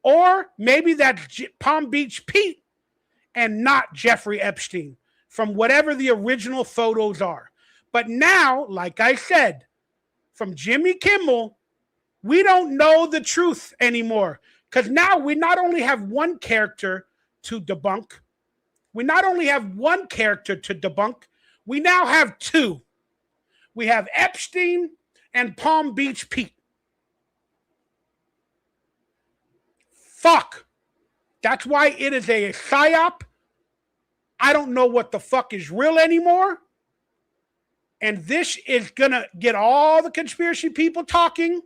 Or maybe that's Palm Beach Pete and not Jeffrey Epstein from whatever the original photos are. But now, like I said, from Jimmy Kimmel, we don't know the truth anymore. Because now we not only have one character to debunk, we now have two. We have Epstein and Palm Beach Pete. Fuck. That's why it is a psyop. I don't know what the fuck is real anymore. And this is going to get all the conspiracy people talking.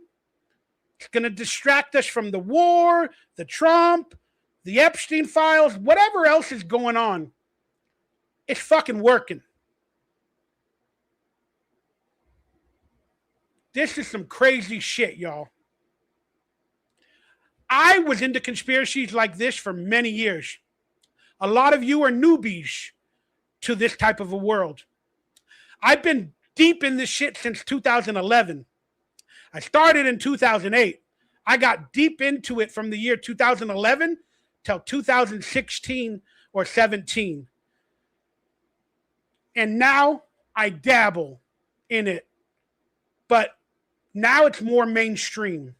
It's going to distract us from the war, the Trump, the Epstein files, whatever else is going on. It's fucking working. This is some crazy shit, y'all. I was into conspiracies like this for many years. A lot of you are newbies to this type of a world. I've been deep in this shit since 2011. I started in 2008. I got deep into it from the year 2011 till 2016 or 17. And now I dabble in it. But now it's more mainstream.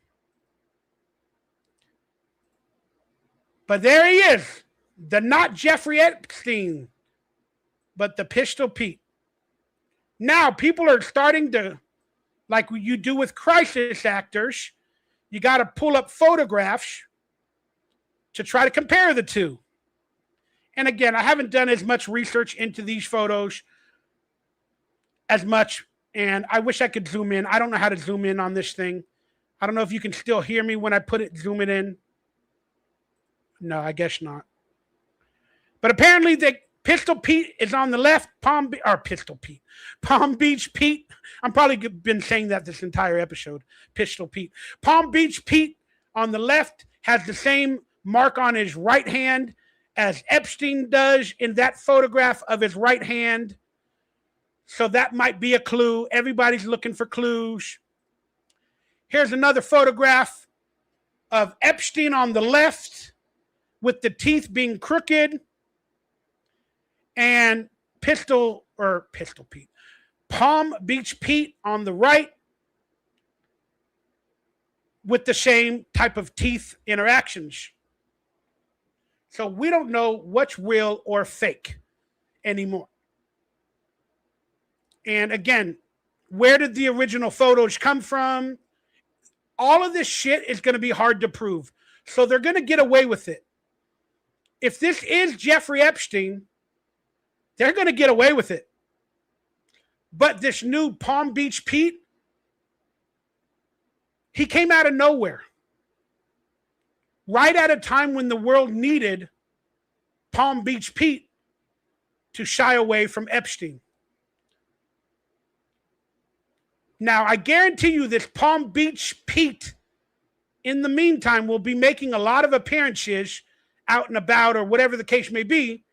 But there he is. The not Jeffrey Epstein, but the Pistol Pete. Now people are starting to, like you do with crisis actors, you got to pull up photographs to try to compare the two. And again, I haven't done as much research into these photos as much, and I wish I could zoom in. I don't know how to zoom in on this thing. I don't know if you can still hear me when I put it, zoom it in. No, I guess not. But apparently the Pistol Pete is on the left, Palm Beach Pete. I'm probably been saying that this entire episode. Pistol Pete. Palm Beach Pete on the left has the same mark on his right hand as Epstein does in that photograph of his right hand. So that might be a clue. Everybody's looking for clues. Here's another photograph of Epstein on the left with the teeth being crooked, and Palm Beach Pete on the right with the same type of teeth interactions. So we don't know what's real or fake anymore. And again, where did the original photos come from? All of this shit is going to be hard to prove. So they're going to get away with it. If this is Jeffrey Epstein, they're going to get away with it. But this new Palm Beach Pete, he came out of nowhere. Right at a time when the world needed Palm Beach Pete to shy away from Epstein. Now, I guarantee you this Palm Beach Pete, in the meantime, will be making a lot of appearances out and about or whatever the case may be.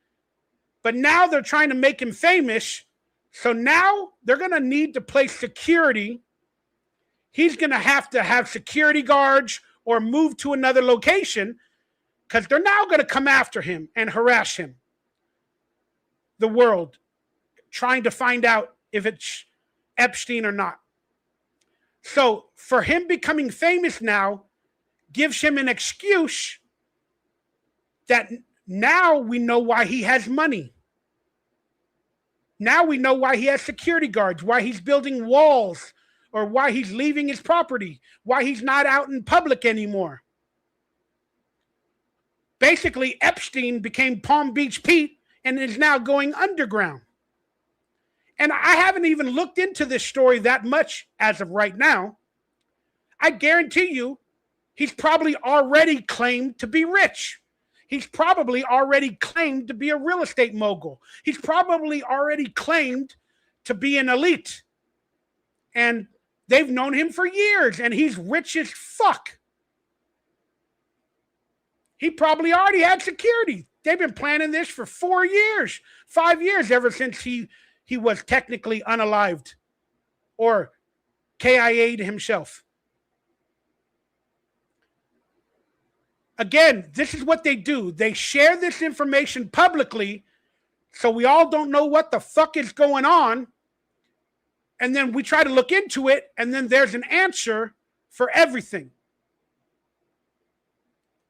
But now they're trying to make him famous. So now they're going to need to place security. He's going to have security guards or move to another location because they're now going to come after him and harass him. The world, trying to find out if it's Epstein or not. So for him becoming famous now gives him an excuse that now we know why he has money. Now we know why he has security guards, why he's building walls, or why he's leaving his property, why he's not out in public anymore. Basically, Epstein became Palm Beach Pete and is now going underground. And I haven't even looked into this story that much as of right now. I guarantee you, he's probably already claimed to be rich. He's probably already claimed to be a real estate mogul. He's probably already claimed to be an elite. And they've known him for years, and he's rich as fuck. He probably already had security. They've been planning this for 4 years, 5 years, ever since he was technically unalived or KIA'd himself. Again, this is what they do. They share this information publicly so we all don't know what the fuck is going on. And then we try to look into it, and then there's an answer for everything.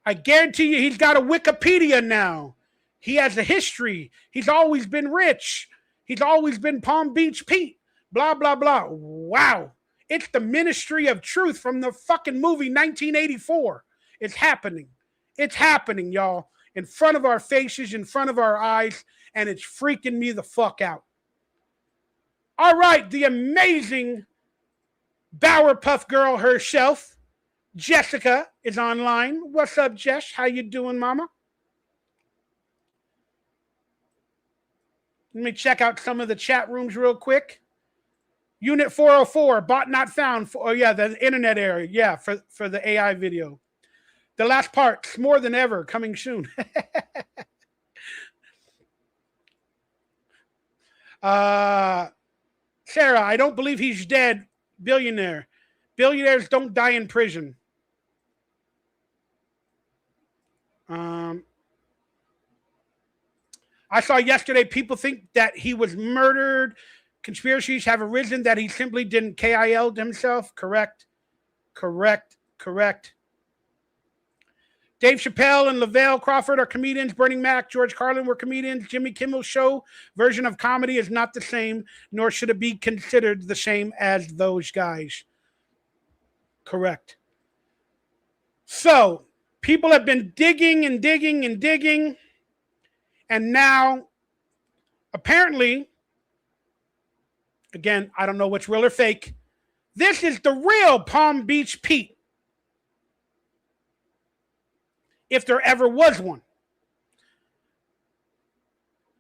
I guarantee you he's got a Wikipedia now. He has a history. He's always been rich. He's always been Palm Beach Pete. Blah, blah, blah. Wow. It's the Ministry of Truth from the fucking movie 1984. It's happening. It's happening, y'all. in front of our faces, in front of our eyes, and it's freaking me the fuck out. All right, the amazing Bower Puff girl herself, Jessica, is online. What's up, Jess? How you doing, mama? Let me check out some of the chat rooms real quick. Unit 404, bot not found. Oh, yeah, the internet area. Yeah, for the AI video. The last part, more than ever, coming soon. Sarah, I don't believe he's dead. Billionaire. Billionaires don't die in prison. I saw yesterday people think that he was murdered. Conspiracies have arisen that he simply didn't KIL himself. Correct. Dave Chappelle and Avail Crawford are comedians. Bernie Mac, George Carlin were comedians. Jimmy Kimmel's show version of comedy is not the same, nor should it be considered the same as those guys. Correct. So, people have been digging and digging and digging, and now, apparently, again, I don't know what's real or fake, this is the real Palm Beach Pete. If there ever was one.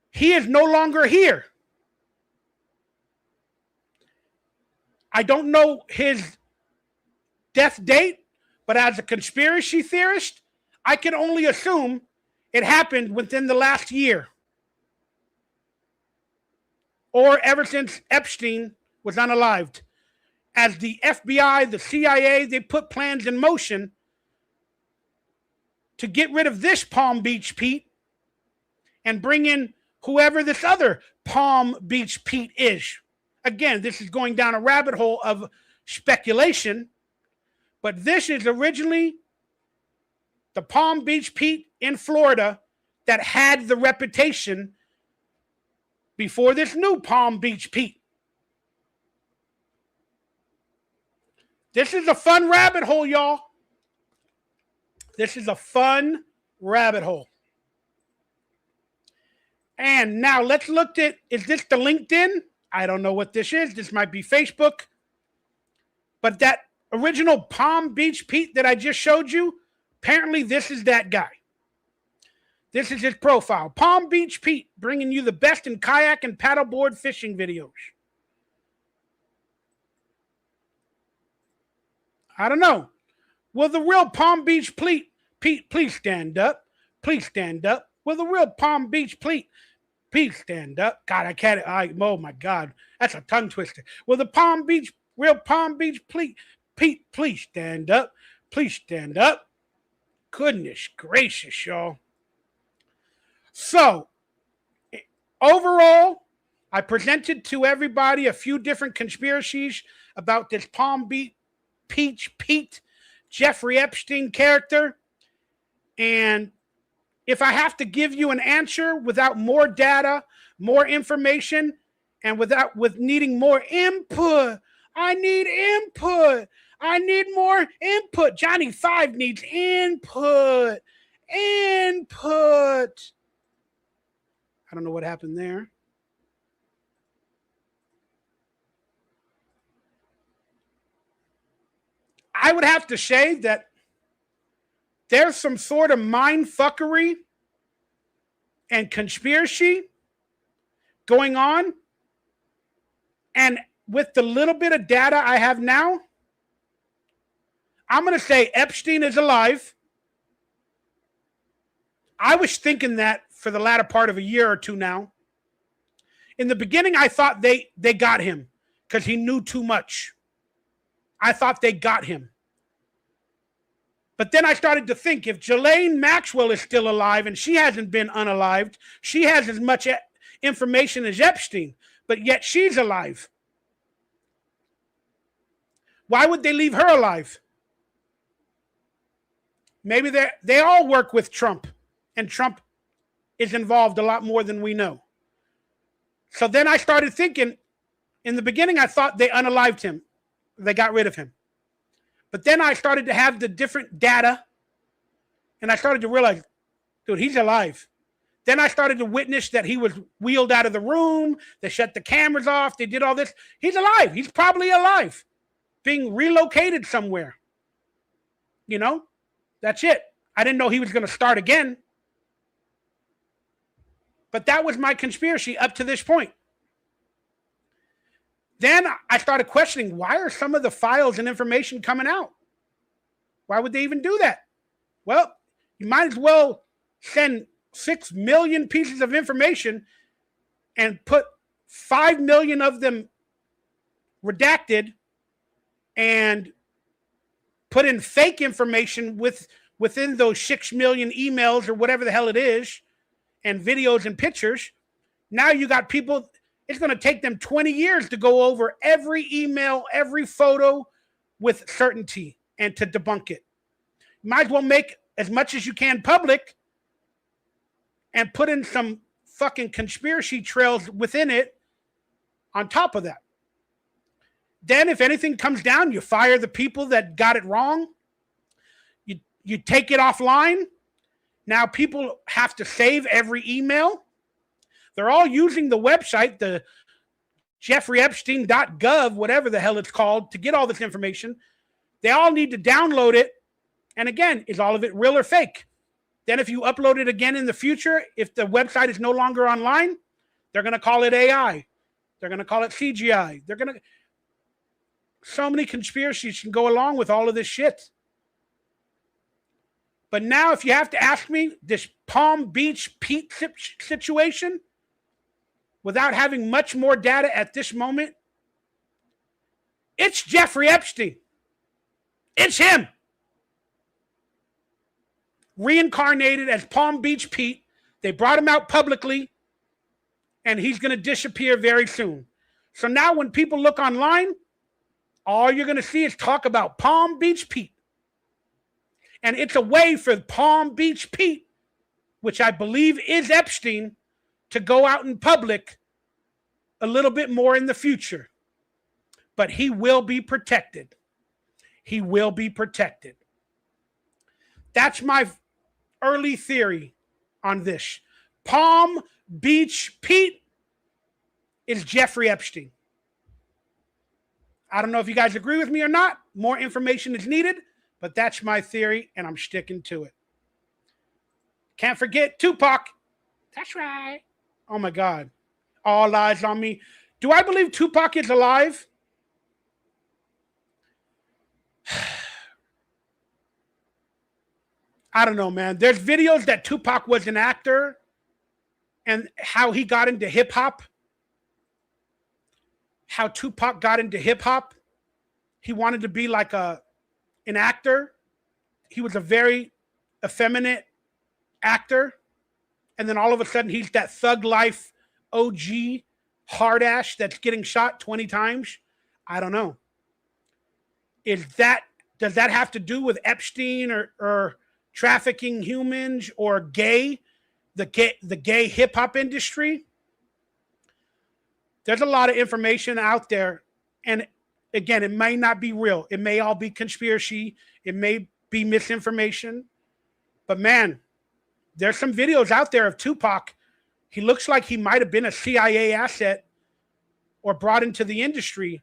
He is no longer here. I don't know his death date, but as a conspiracy theorist, I can only assume it happened within the last year. Or ever since Epstein was unalived. As the FBI, the CIA, they put plans in motion to get rid of this Palm Beach Pete and bring in whoever this other Palm Beach Pete is. Again, this is going down a rabbit hole of speculation, but this is originally the Palm Beach Pete in Florida that had the reputation before this new Palm Beach Pete. This is a fun rabbit hole, y'all. This is a fun rabbit hole. And now let's look at, is this the LinkedIn? I don't know what this is. This might be Facebook. But that original Palm Beach Pete that I just showed you, apparently this is that guy. This is his profile. Palm Beach Pete, bringing you the best in kayak and paddleboard fishing videos. I don't know. Will the real Palm Beach Pete, please stand up. Please stand up. Will the real Palm Beach Pete, please stand up. God, I can't. Oh, my God. That's a tongue twister. Will the real Palm Beach Pete, please stand up. Please stand up. Goodness gracious, y'all. So, overall, I presented to everybody a few different conspiracies about this Palm Beach Pete, Jeffrey Epstein character. And if I have to give you an answer without more data, more information, and with needing more input, I need input. I need more input. Johnny 5 needs input. Input. I don't know what happened there. I would have to say that there's some sort of mind fuckery and conspiracy going on. And with the little bit of data I have now, I'm going to say Epstein is alive. I was thinking that for the latter part of a year or two now. In the beginning, I thought they got him because he knew too much. I thought they got him. But then I started to think, if Ghislaine Maxwell is still alive and she hasn't been unalived, she has as much information as Epstein, but yet she's alive. Why would they leave her alive? Maybe they all work with Trump, and Trump is involved a lot more than we know. So then I started thinking, in the beginning, I thought they unalived him. They got rid of him. But then I started to have the different data, and I started to realize Dude, he's alive. Then I started to witness that he was wheeled out of the room. They shut the cameras off. They did all this. He's alive. He's probably alive, being relocated somewhere. You know, that's it. I didn't know he was going to start again. But that was my conspiracy up to this point. Then I started questioning, why are some of the files and information coming out? Why would they even do that? Well, you might as well send 6 million pieces of information and put 5 million of them redacted and put in fake information within those 6 million emails or whatever the hell it is, and videos and pictures. Now you got people, it's going to take them 20 years to go over every email, every photo with certainty and to debunk it. You might as well make as much as you can public and put in some fucking conspiracy trails within it on top of that. Then if anything comes down, you fire the people that got it wrong. You take it offline. Now people have to save every email. They're all using the website, the jeffreyepstein.gov, whatever the hell it's called, to get all this information. They all need to download it. And again, is all of it real or fake? Then if you upload it again in the future, if the website is no longer online, they're going to call it AI. They're going to call it CGI. So many conspiracies can go along with all of this shit. But now if you have to ask me, this Palm Beach Pete situation, without having much more data at this moment, it's Jeffrey Epstein. It's him. Reincarnated as Palm Beach Pete. They brought him out publicly, and he's going to disappear very soon. So now when people look online, all you're going to see is talk about Palm Beach Pete. And it's a way for Palm Beach Pete, which I believe is Epstein, to go out in public a little bit more in the future. But he will be protected. He will be protected. That's my early theory on this. Palm Beach Pete is Jeffrey Epstein. I don't know if you guys agree with me or not. More information is needed, but that's my theory, and I'm sticking to it. Can't forget Tupac. That's right. Oh, my God. All eyes on me. Do I believe Tupac is alive? I don't know, man. There's videos that Tupac was an actor and how he got into hip-hop. How Tupac got into hip-hop. He wanted to be like an actor. He was a very effeminate actor. And then all of a sudden, he's that thug life OG hard ass that's getting shot 20 times. I don't know. Does that have to do with Epstein or trafficking humans or the gay hip hop industry? There's a lot of information out there. And again, it may not be real. It may all be conspiracy. It may be misinformation. But man, there's some videos out there of Tupac. He looks like he might have been a CIA asset or brought into the industry.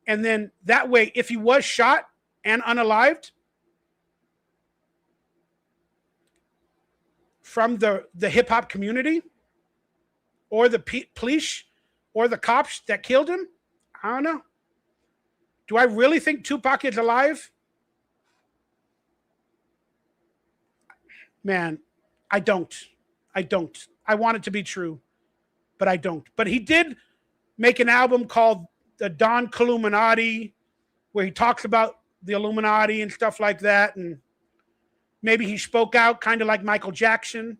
And then that way, if he was shot and unalived from the hip hop community or the police or the cops that killed him, I don't know. Do I really think Tupac is alive? Man, I don't. I want it to be true, but I don't. But he did make an album called the DonkeyLips, where he talks about the Illuminati and stuff like that. And maybe he spoke out kind of like Michael Jackson.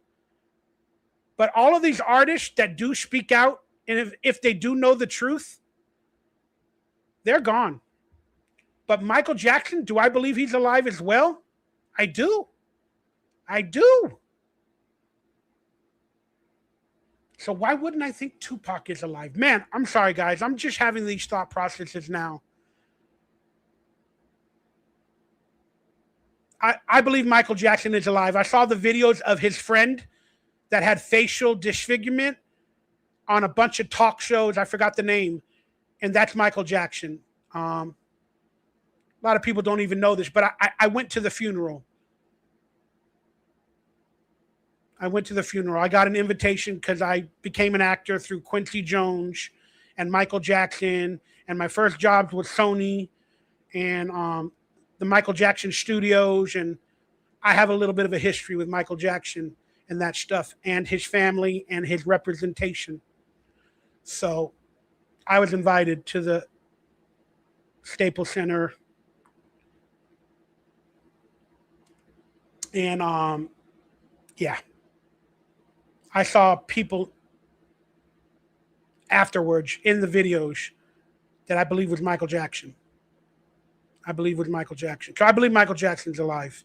But all of these artists that do speak out, and if they do know the truth, they're gone. But Michael Jackson, do I believe he's alive as well? I do. So why wouldn't I think Tupac is alive? Man, I'm sorry, guys. I'm just having these thought processes now. I believe Michael Jackson is alive. I saw the videos of his friend that had facial disfigurement on a bunch of talk shows. I forgot the name. And that's Michael Jackson. A lot of people don't even know this, but I went to the funeral. I went to the funeral. I got an invitation because I became an actor through Quincy Jones and Michael Jackson. And my first job was Sony and the Michael Jackson Studios. And I have a little bit of a history with Michael Jackson and that stuff and his family and his representation. So I was invited to the Staples Center. And yeah. I saw people afterwards in the videos that I believe was Michael Jackson. I believe was Michael Jackson. So I believe Michael Jackson's alive.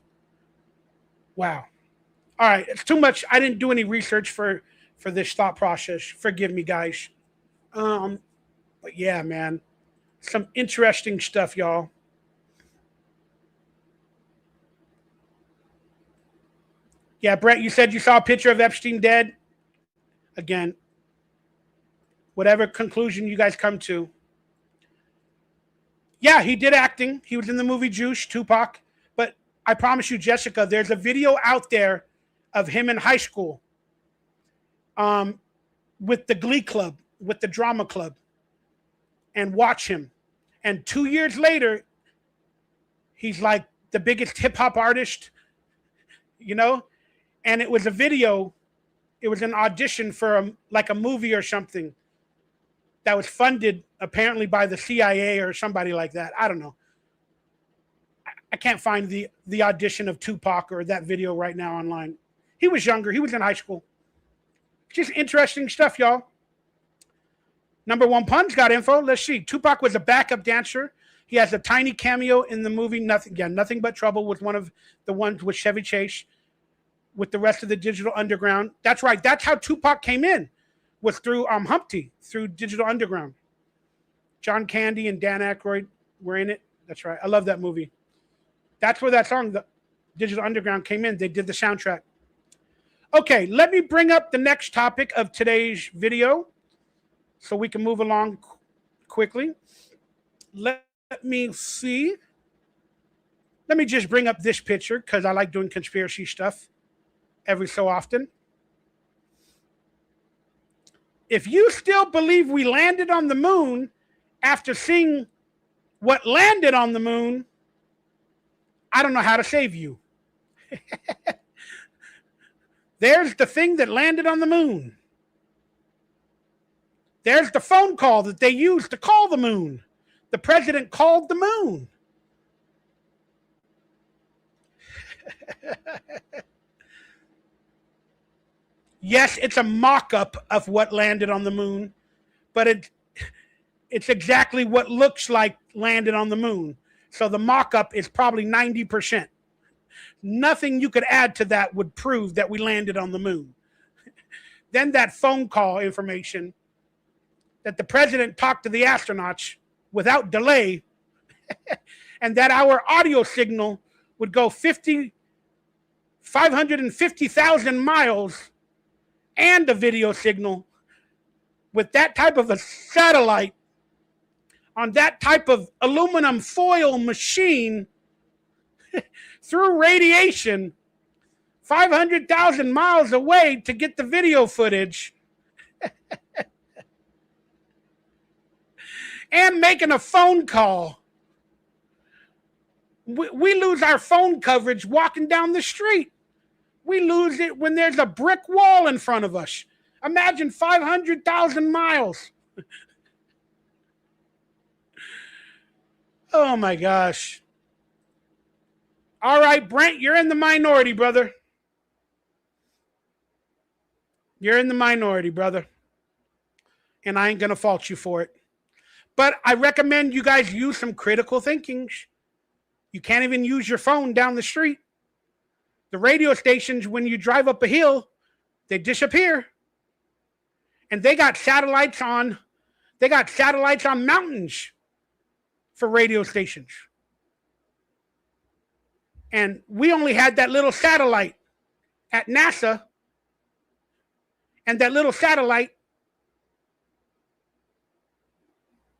Wow. All right, it's too much. I didn't do any research for this thought process. Forgive me, guys. But yeah, man, some interesting stuff, y'all. Yeah, Brett, you said you saw a picture of Epstein dead. Again, whatever conclusion you guys come to. Yeah, he did acting. He was in the movie Juice, Tupac. But I promise you, Jessica, there's a video out there of him in high school with the Glee Club, with the drama club. And watch him. And 2 years later, he's like the biggest hip-hop artist, you know? And it was a video. It was an audition for like a movie or something that was funded apparently by the CIA or somebody like that. I don't know. I can't find the audition of Tupac or that video right now online. He was younger. He was in high school. Just interesting stuff, y'all. Number one pun's got info. Let's see. Tupac was a backup dancer. He has a tiny cameo in the movie Nothing But Trouble with one of the ones with Chevy Chase with the rest of the Digital Underground. That's right. That's how Tupac came in, was through Humpty, through Digital Underground. John Candy and Dan Aykroyd were in it. That's right. I love that movie. That's where that song, the Digital Underground, came in. They did the soundtrack. Okay, let me bring up the next topic of today's video so we can move along quickly. Let me see. Let me just bring up this picture because I like doing conspiracy stuff every so often. If you still believe we landed on the moon after seeing what landed on the moon, I don't know how to save you. There's the thing that landed on the moon. There's the phone call that they used to call the moon. The president called the moon. Yes, it's a mock-up of what landed on the moon, but it's exactly what looks like landed on the moon. So the mock-up is probably 90%. Nothing you could add to that would prove that we landed on the moon. Then that phone call information that the president talked to the astronauts without delay, and that our audio signal would go 550,000 miles and a video signal with that type of a satellite on that type of aluminum foil machine through radiation 500,000 miles away to get the video footage and making a phone call. We lose our phone coverage walking down the street. We lose it when there's a brick wall in front of us. Imagine 500,000 miles. Oh my gosh. All right, Brent, you're in the minority, brother. You're in the minority, brother. And I ain't going to fault you for it. But I recommend you guys use some critical thinking. You can't even use your phone down the street. The radio stations, when you drive up a hill, they disappear. And they got satellites on mountains for radio stations. And we only had that little satellite at NASA, and that little satellite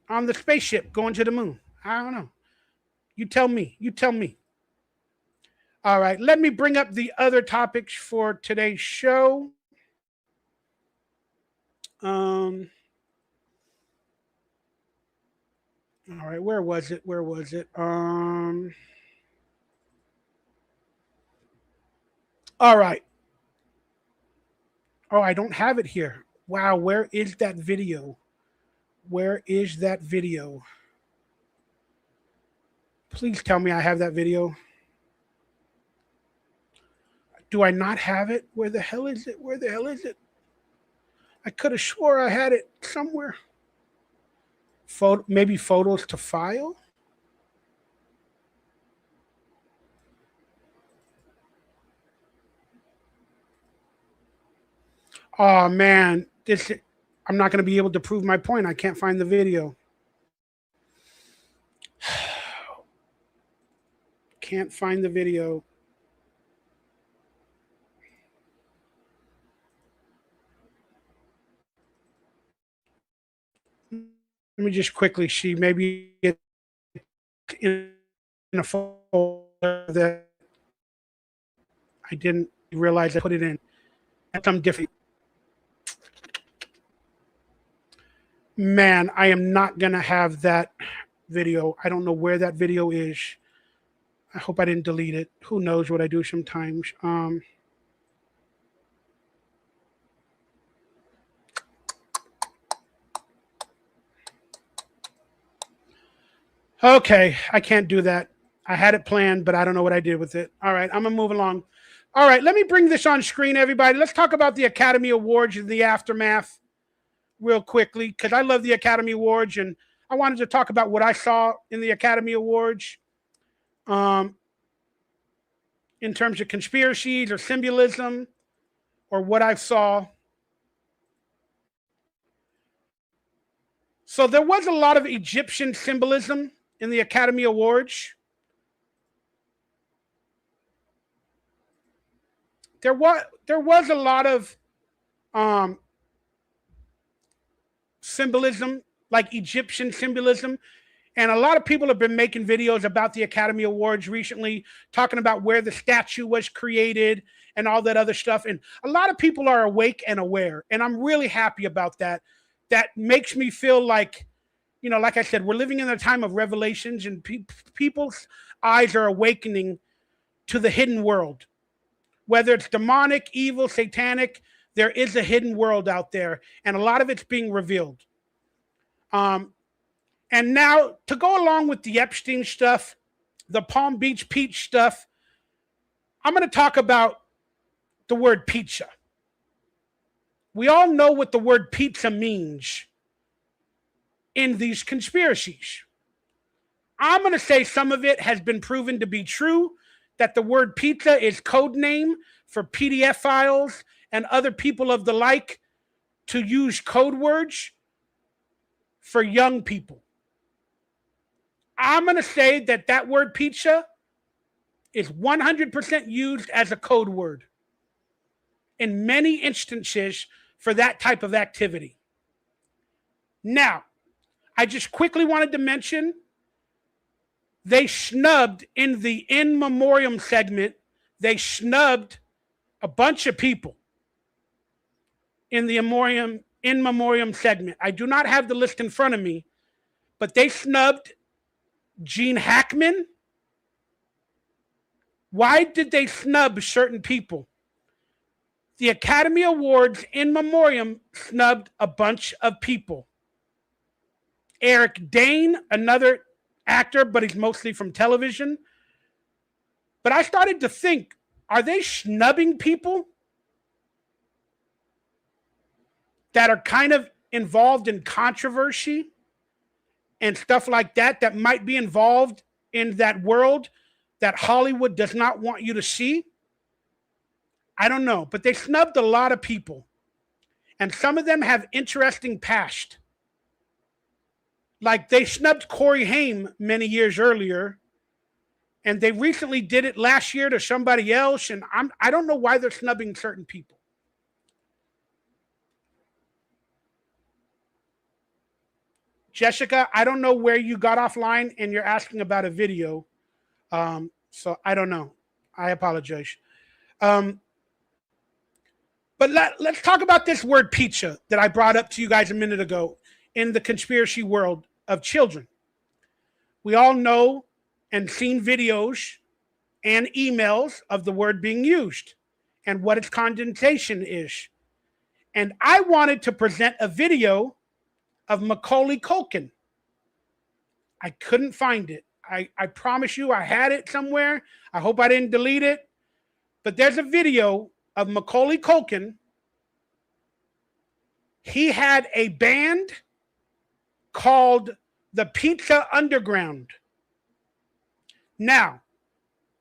on the spaceship going to the moon. I don't know. You tell me. You tell me. All right, let me bring up the other topics for today's show. All right, where was it? All right. Oh, I don't have it here. Wow, where is that video? Where is that video? Please tell me I have that video. Do I not have it? Where the hell is it? Where the hell is it? I could have swore I had it somewhere. Maybe photos to file? Oh, man. I'm not going to be able to prove my point. I can't find the video. Can't find the video. Let me just quickly see. Maybe it's in a folder that I didn't realize I put it in. Some different. Man, I am not going to have that video. I don't know where that video is. I hope I didn't delete it. Who knows what I do sometimes. Okay, I can't do that. I had it planned, but I don't know what I did with it. All right, I'm going to move along. All right, let me bring this on screen, everybody. Let's talk about the Academy Awards and the aftermath real quickly, because I love the Academy Awards, and I wanted to talk about what I saw in the Academy Awards in terms of conspiracies or symbolism or what I saw. So there was a lot of Egyptian symbolism in the Academy Awards. There was a lot of symbolism, like Egyptian symbolism. And a lot of people have been making videos about the Academy Awards recently, talking about where the statue was created and all that other stuff. And a lot of people are awake and aware. And I'm really happy about that. That makes me feel like, you know, like I said, we're living in a time of revelations, and people's eyes are awakening to the hidden world. Whether it's demonic, evil, satanic, there is a hidden world out there, and a lot of it's being revealed. And now, to go along with the Epstein stuff, the Palm Beach Peach stuff, I'm going to talk about the word pizza. We all know what the word pizza means in these conspiracies. I'm going to say some of it has been proven to be true, that the word pizza is code name for PDF files and other people of the like to use code words for young people. I'm going to say that that word pizza is 100% used as a code word in many instances for that type of activity. Now, I just quickly wanted to mention they snubbed in the in memoriam segment, they snubbed a bunch of people in the in memoriam segment. I do not have the list in front of me, but they snubbed Gene Hackman. Why did they snub certain people? The Academy Awards in memoriam snubbed a bunch of people. Eric Dane, another actor, but he's mostly from television. But I started to think, are they snubbing people that are kind of involved in controversy and stuff like that, that might be involved in that world that Hollywood does not want you to see? I don't know, but they snubbed a lot of people. And some of them have interesting past. Like they snubbed Corey Haim many years earlier. And they recently did it last year to somebody else, and I don't know why they're snubbing certain people. Jessica, I don't know where you got offline and you're asking about a video. So I don't know. I apologize. But let's talk about this word pizza that I brought up to you guys a minute ago in the conspiracy world of children. We all know and seen videos and emails of the word being used and what its condensation is. And I wanted to present a video of Macaulay Culkin. I couldn't find it. I promise you I had it somewhere. I hope I didn't delete it. But there's a video of Macaulay Culkin. He had a band called the Pizza Underground. Now,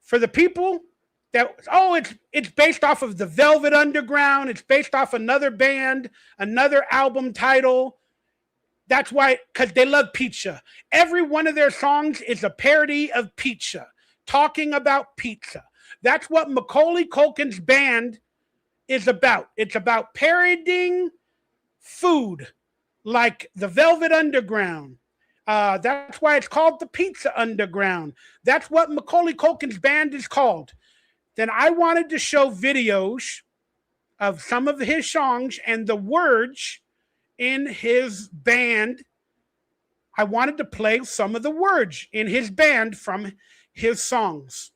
for the people that, it's based off of the Velvet Underground. It's based off another band, another album title. That's why, because they love pizza. Every one of their songs is a parody of pizza, talking about pizza. That's what Macaulay Culkin's band is about. It's about parodying food, like the Velvet Underground. That's why it's called the Pizza Underground. That's what Macaulay Culkin's band is called. Then I wanted to show videos of some of his songs and the words in his band. I wanted to play some of the words in his band from his songs.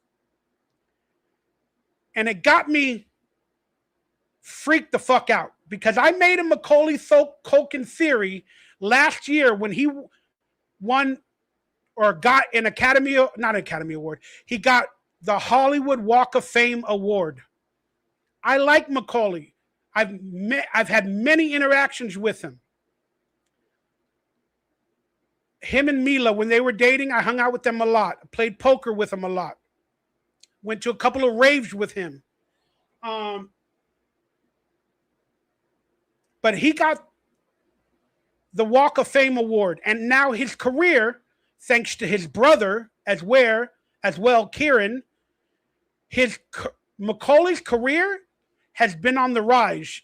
And it got me freaked the fuck out because I made a Macaulay Culkin theory last year when he won or got an not Academy Award. He got the Hollywood Walk of Fame Award. I like Macaulay. I've had many interactions with him. Him and Mila, when they were dating, I hung out with them a lot. I played poker with him a lot. Went to a couple of raves with him. But he got the Walk of Fame Award. And now his career, thanks to his brother as well, Kieran, Macaulay's career has been on the rise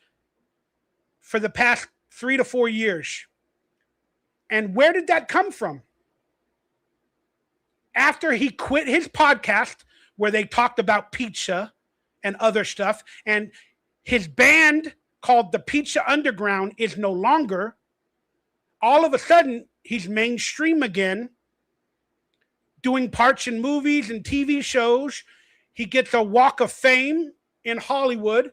for the past 3 to 4 years. And where did that come from? After he quit his podcast where they talked about pizza and other stuff, and his band called the Pizza Underground is no longer, all of a sudden he's mainstream again, doing parts in movies and TV shows. He gets a Walk of Fame in Hollywood,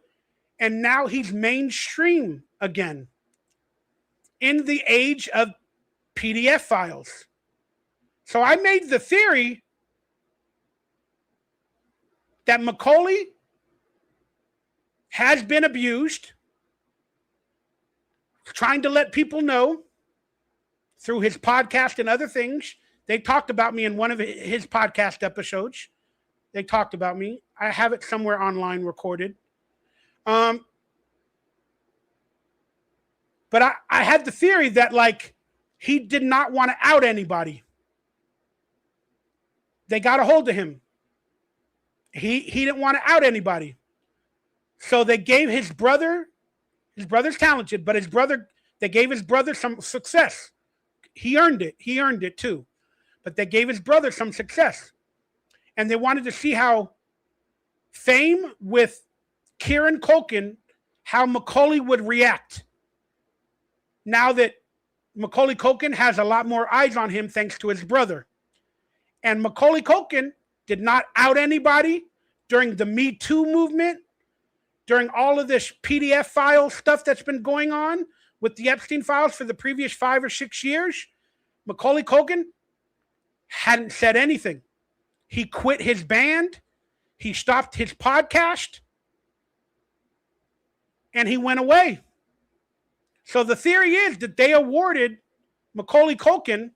and now he's mainstream again in the age of PDF files. So I made the theory that Macaulay has been abused, trying to let people know through his podcast and other things. They talked about me in one of his podcast episodes. They talked about me. I have it somewhere online recorded. But I had the theory that, like, he did not want to out anybody. They got a hold of him. He didn't want to out anybody. So they gave his brother's talented, but they gave his brother some success. He earned it too. But they gave his brother some success. And they wanted to see how fame with Kieran Culkin, how Macaulay would react. Now that Macaulay Culkin has a lot more eyes on him thanks to his brother. And Macaulay Culkin did not out anybody during the Me Too movement, during all of this PDF file stuff that's been going on with the Epstein files for the previous 5 or 6 years. Macaulay Culkin hadn't said anything. He quit his band. He stopped his podcast. And he went away. So the theory is that they awarded Macaulay Culkin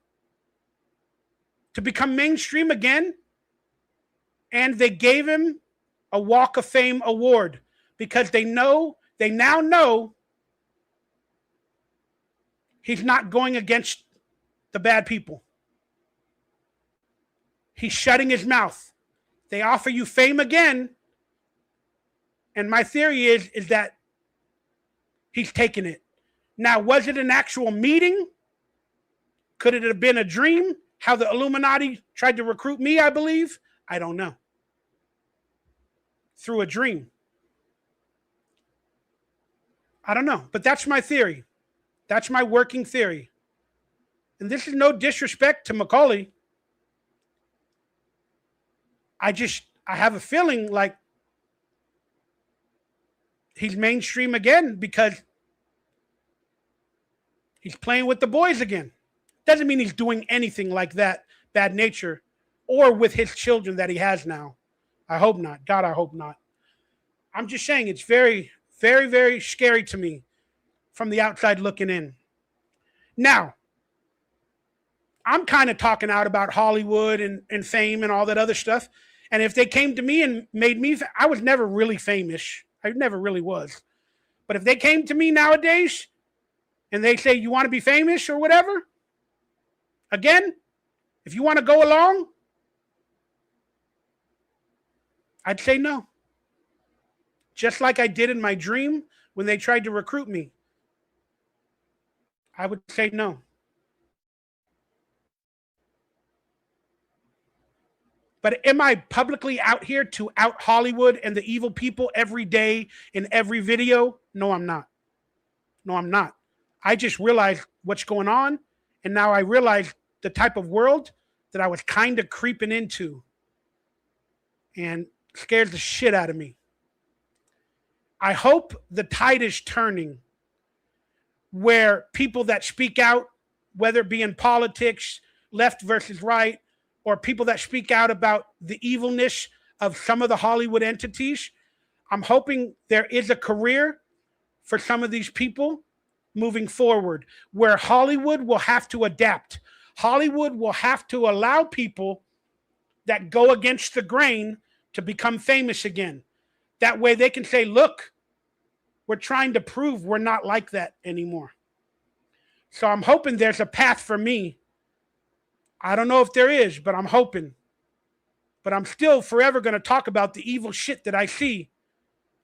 to become mainstream again, and they gave him a Walk of Fame award because they now know he's not going against the bad people. He's shutting his mouth. They offer you fame again. And my theory is that he's taken it. Now, was it an actual meeting? Could it have been a dream? How the Illuminati tried to recruit me, I believe? I don't know. Through a dream. I don't know, but that's my theory. That's my working theory. And this is no disrespect to Macaulay. I have a feeling like he's mainstream again because he's playing with the boys again. Doesn't mean he's doing anything like that, bad nature, or with his children that he has now. I hope not. God, I hope not. I'm just saying it's very, very, very scary to me from the outside looking in. Now, I'm kind of talking out about Hollywood and fame and all that other stuff. And if they came to me and made me, I was never really famous. I never really was. But if they came to me nowadays and they say, you want to be famous or whatever, again, if you want to go along, I'd say no. Just like I did in my dream when they tried to recruit me. I would say no. But am I publicly out here to out Hollywood and the evil people every day in every video? No, I'm not. No, I'm not. I just realized what's going on. And now I realize the type of world that I was kind of creeping into. And scares the shit out of me. I hope the tide is turning where people that speak out, whether it be in politics, left versus right, or people that speak out about the evilness of some of the Hollywood entities, I'm hoping there is a career for some of these people moving forward where Hollywood will have to adapt. Hollywood will have to allow people that go against the grain to become famous again. That way they can say, look, we're trying to prove we're not like that anymore. So I'm hoping there's a path for me. I don't know if there is, but I'm hoping. But I'm still forever going to talk about the evil shit that I see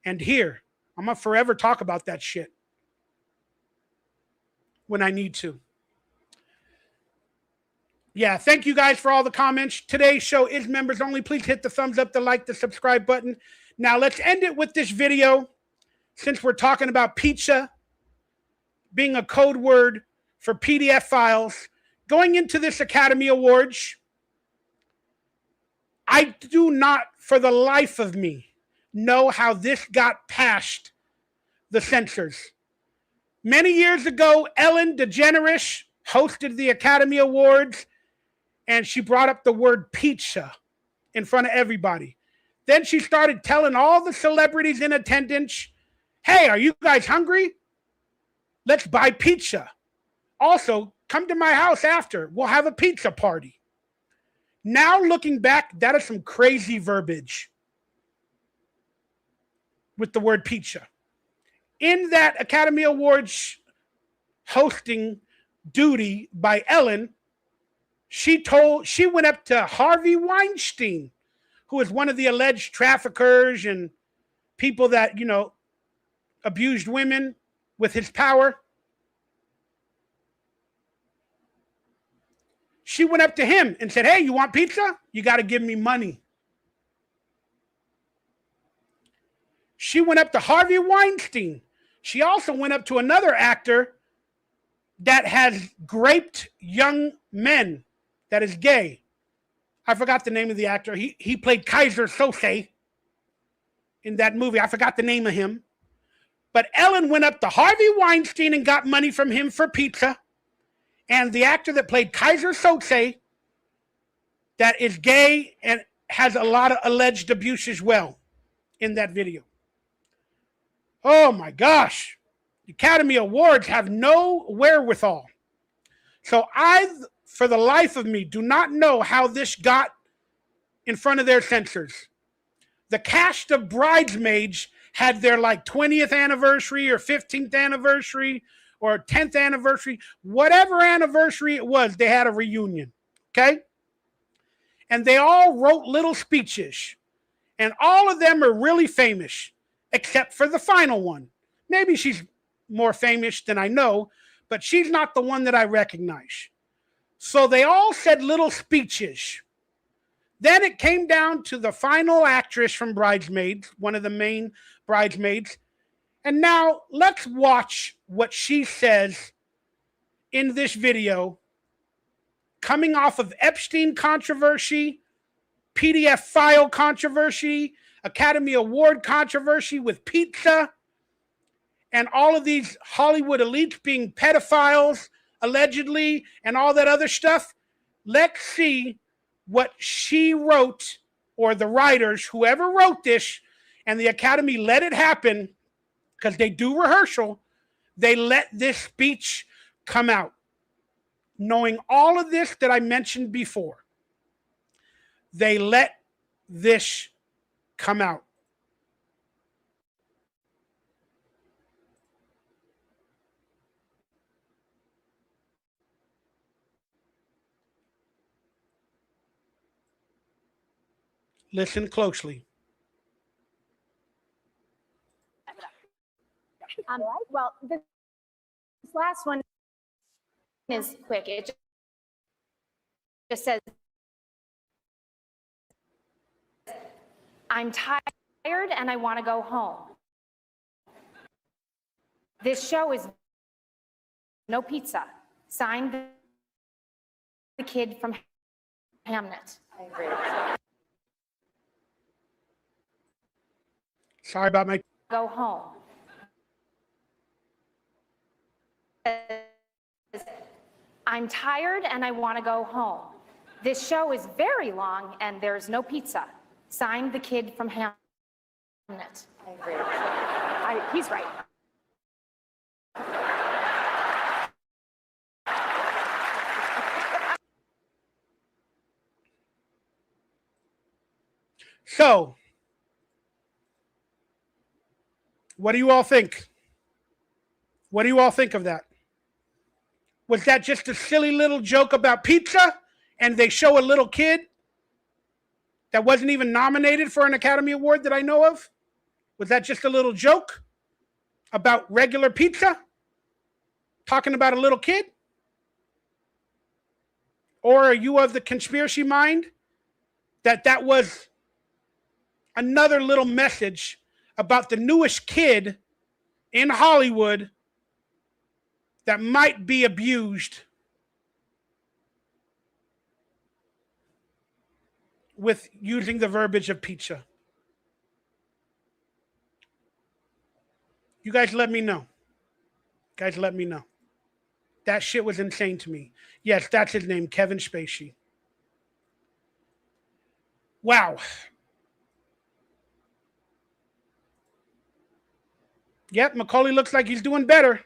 and hear. I'm going to forever talk about that shit when I need to. Yeah, thank you guys for all the comments. Today's show is members only. Please hit the thumbs up, the like, the subscribe button. Now let's end it with this video. Since we're talking about pizza being a code word for PDF files, going into this Academy Awards, I do not, for the life of me, know how this got past the censors. Many years ago, Ellen DeGeneres hosted the Academy Awards, and she brought up the word pizza in front of everybody. Then she started telling all the celebrities in attendance, hey, are you guys hungry? Let's buy pizza. Also, come to my house after. We'll have a pizza party. Now, looking back, that is some crazy verbiage with the word pizza. In that Academy Awards hosting duty by Ellen, she went up to Harvey Weinstein, who is one of the alleged traffickers and people that, abused women with his power. She went up to him and said, hey, you want pizza? You got to give me money. She went up to Harvey Weinstein. She also went up to another actor that has raped young men, that is gay. I forgot the name of the actor. He played Kaiser Sose in that movie. I forgot the name of him. But Ellen went up to Harvey Weinstein and got money from him for pizza. And the actor that played Kaiser Sose, that is gay and has a lot of alleged abuse as well in that video. Oh my gosh. The Academy Awards have no wherewithal. So I, for the life of me, do not know how this got in front of their censors. The cast of Bridesmaids had their 20th anniversary or 15th anniversary or 10th anniversary, whatever anniversary it was, they had a reunion, okay? and they all wrote little speeches. And all of them are really famous, except for the final one. Maybe she's more famous than I know, but she's not the one that I recognize. So they all said little speeches. Then it came down to the final actress from Bridesmaids, one of the main bridesmaids. And now let's watch what she says in this video, coming off of Epstein controversy, PDF file controversy, Academy Award controversy with pizza, and all of these Hollywood elites being pedophiles, allegedly, and all that other stuff. Let's see what she wrote, or the writers, whoever wrote this, and the Academy let it happen, because they do rehearsal. They let this speech come out, knowing all of this that I mentioned before. They let this come out. Listen closely. Well, this last one is quick. It just says, I'm tired and I want to go home. This show is no pizza. Signed, the kid from Hamnet. I agree. Sorry about my... Go home. I'm tired and I want to go home. This show is very long and there's no pizza. Signed, the kid from Hamnet. I agree. He's right. So, what do you all think? What do you all think of that? Was that just a silly little joke about pizza, and they show a little kid that wasn't even nominated for an Academy Award that I know of? Was that just a little joke about regular pizza? Talking about a little kid? Or are you of the conspiracy mind that that was another little message about the newest kid in Hollywood that might be abused with using the verbiage of pizza? You guys let me know. Guys, let me know. That shit was insane to me. Yes, that's his name, Kevin Spacey. Wow. Yep, Macaulay looks like he's doing better.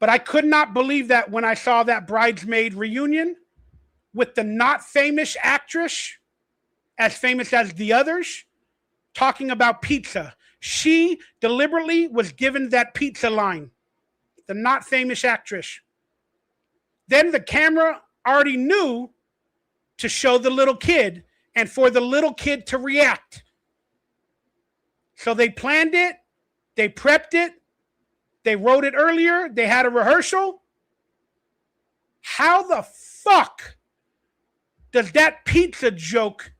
But I could not believe that when I saw that bridesmaid reunion with the not famous actress, as famous as the others, talking about pizza. She deliberately was given that pizza line, the not famous actress. Then the camera already knew to show the little kid and for the little kid to react. So they planned it, they prepped it, they wrote it earlier, they had a rehearsal. How the fuck does that pizza joke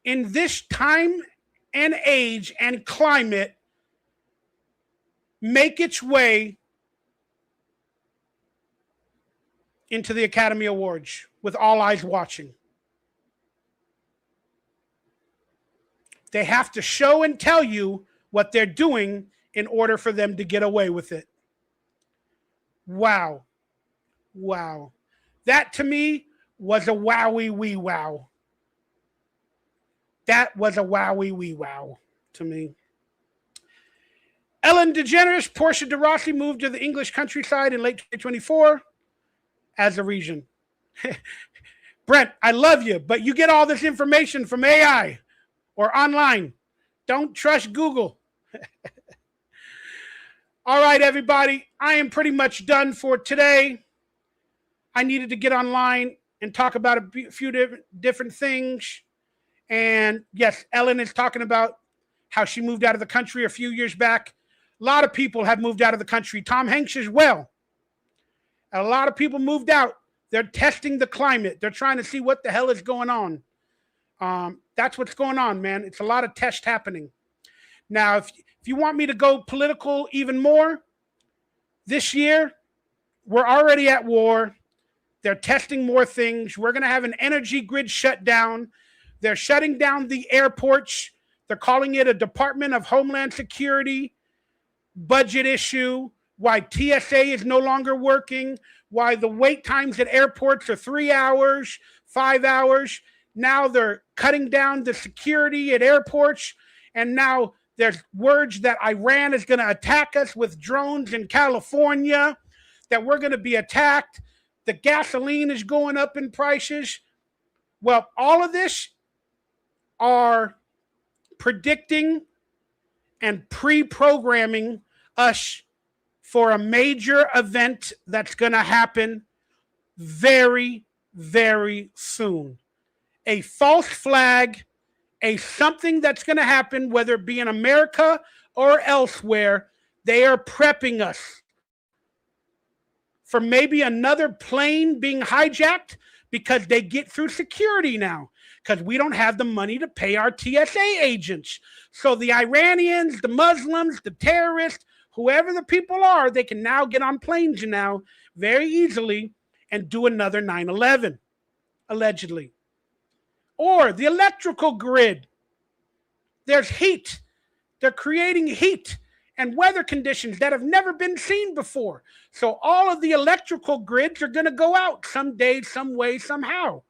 in this time and age and climate make its way into the Academy Awards with all eyes watching? They have to show and tell you what they're doing in order for them to get away with it. Wow. Wow. That to me was a wowie wee wow. That was a wowie wee wow to me. Ellen DeGeneres, Portia de Rossi moved to the English countryside in late 2024 as a region. Brent, I love you, but you get all this information from AI or online. Don't trust Google. All right, everybody. I am pretty much done for today. I needed to get online and talk about a few different things. And yes, Ellen is talking about how she moved out of the country a few years back. A lot of people have moved out of the country. Tom Hanks as well. A lot of people moved out. They're testing the climate. They're trying to see what the hell is going on. That's what's going on, man. It's a lot of tests happening. Now, if you want me to go political even more, this year, we're already at war. They're testing more things. We're going to have an energy grid shutdown. They're shutting down the airports. They're calling it a Department of Homeland Security budget issue. Why TSA is no longer working. Why the wait times at airports are 3 hours, 5 hours. Now they're cutting down the security at airports. And now there's words that Iran is going to attack us with drones in California, that we're going to be attacked. The gasoline is going up in prices. Well, all of this are predicting and pre-programming us for a major event that's going to happen very, very soon. A false flag, a something that's going to happen, whether it be in America or elsewhere. They are prepping us for maybe another plane being hijacked because they get through security now, because we don't have the money to pay our TSA agents. So the Iranians, the Muslims, the terrorists, whoever the people are, they can now get on planes now very easily and do another 9/11, allegedly. Or the electrical grid. There's heat. They're creating heat and weather conditions that have never been seen before. So all of the electrical grids are going to go out someday, some way, somehow.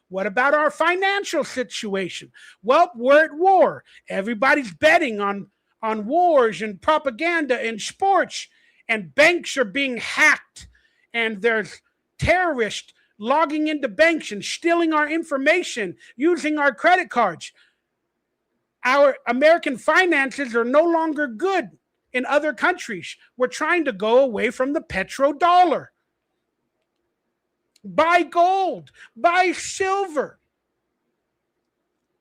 What about our financial situation? Well, we're at war. Everybody's betting on wars and propaganda and sports, and banks are being hacked, and there's terrorists logging into banks and stealing our information, using our credit cards. Our American finances are no longer good in other countries. We're trying to go away from the petrodollar. Buy gold, buy silver.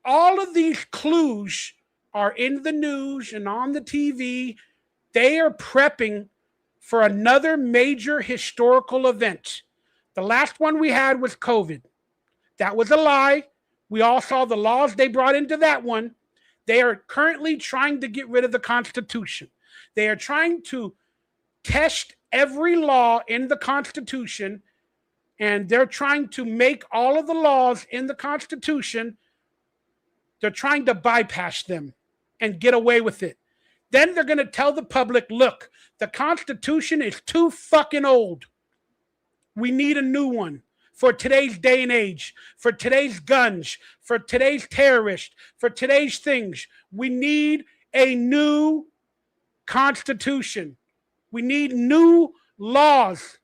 All of these clues are in the news and on the TV. They are prepping for another major historical event. The last one we had was COVID. That was a lie. We all saw the laws they brought into that one. They are currently trying to get rid of the Constitution. They are trying to test every law in the Constitution, and they're trying to make all of the laws in the Constitution, they're trying to bypass them and get away with it. Then they're going to tell the public, look, the Constitution is too fucking old. We need a new one for today's day and age, for today's guns, for today's terrorists, for today's things. We need a new Constitution. We need new laws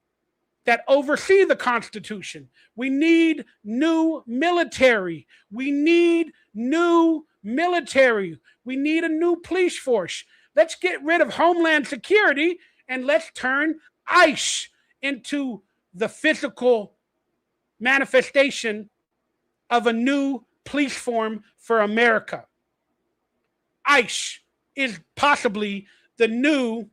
that oversee the Constitution. We need new military. We need new military. We need a new police force. Let's get rid of Homeland Security and let's turn ICE into the physical manifestation of a new police form for America. ICE is possibly the new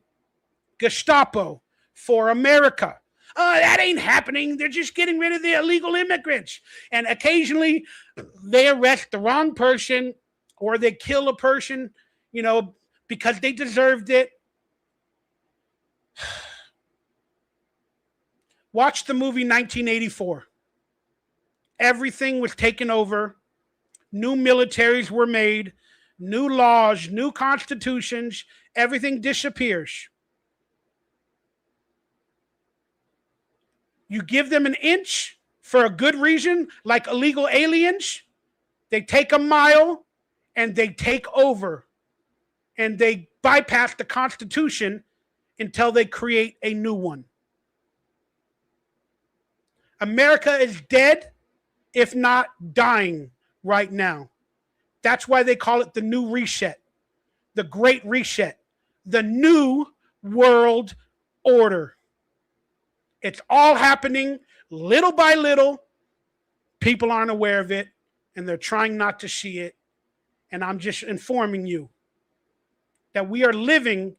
Gestapo for America. That ain't happening. They're just getting rid of the illegal immigrants. And occasionally they arrest the wrong person or they kill a person, because they deserved it. Watch the movie 1984. Everything was taken over. New militaries were made. New laws, new constitutions. Everything disappears. You give them an inch for a good reason, like illegal aliens. They take a mile and they take over. And they bypass the Constitution until they create a new one. America is dead, if not dying right now. That's why they call it the new reset, the great reset, the new world order. It's all happening little by little. People aren't aware of it, and they're trying not to see it. And I'm just informing you that we are living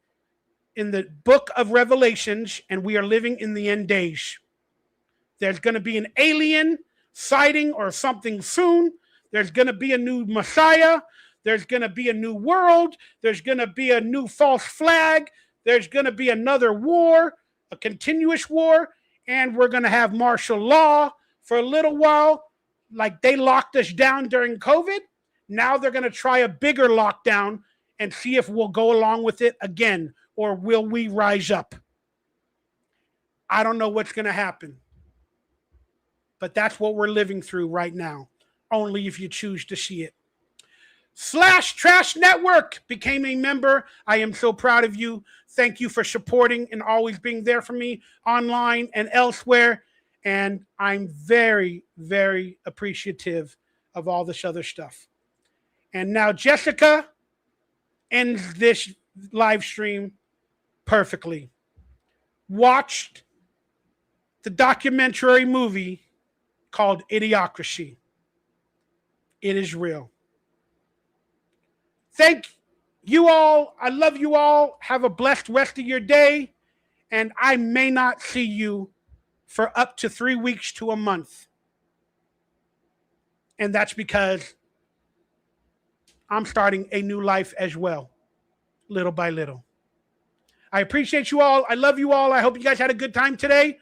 in the book of Revelations, and we are living in the end days. There's going to be an alien sighting or something soon. There's going to be a new Messiah. There's going to be a new world. There's going to be a new false flag. There's going to be another war, a continuous war, and we're going to have martial law for a little while. Like they locked us down during COVID. Now they're going to try a bigger lockdown and see if we'll go along with it again, or will we rise up? I don't know what's going to happen. But that's what we're living through right now. Only if you choose to see it. Slash Trash Network became a member. I am so proud of you. Thank you for supporting and always being there for me online and elsewhere. And I'm very, very appreciative of all this other stuff. And now Jessica ends this live stream perfectly. Watched the documentary movie called Idiocracy. It is real. Thank you all. I love you all. Have a blessed rest of your day. And I may not see you for up to 3 weeks to a month. And that's because I'm starting a new life as well, little by little. I appreciate you all. I love you all. I hope you guys had a good time today.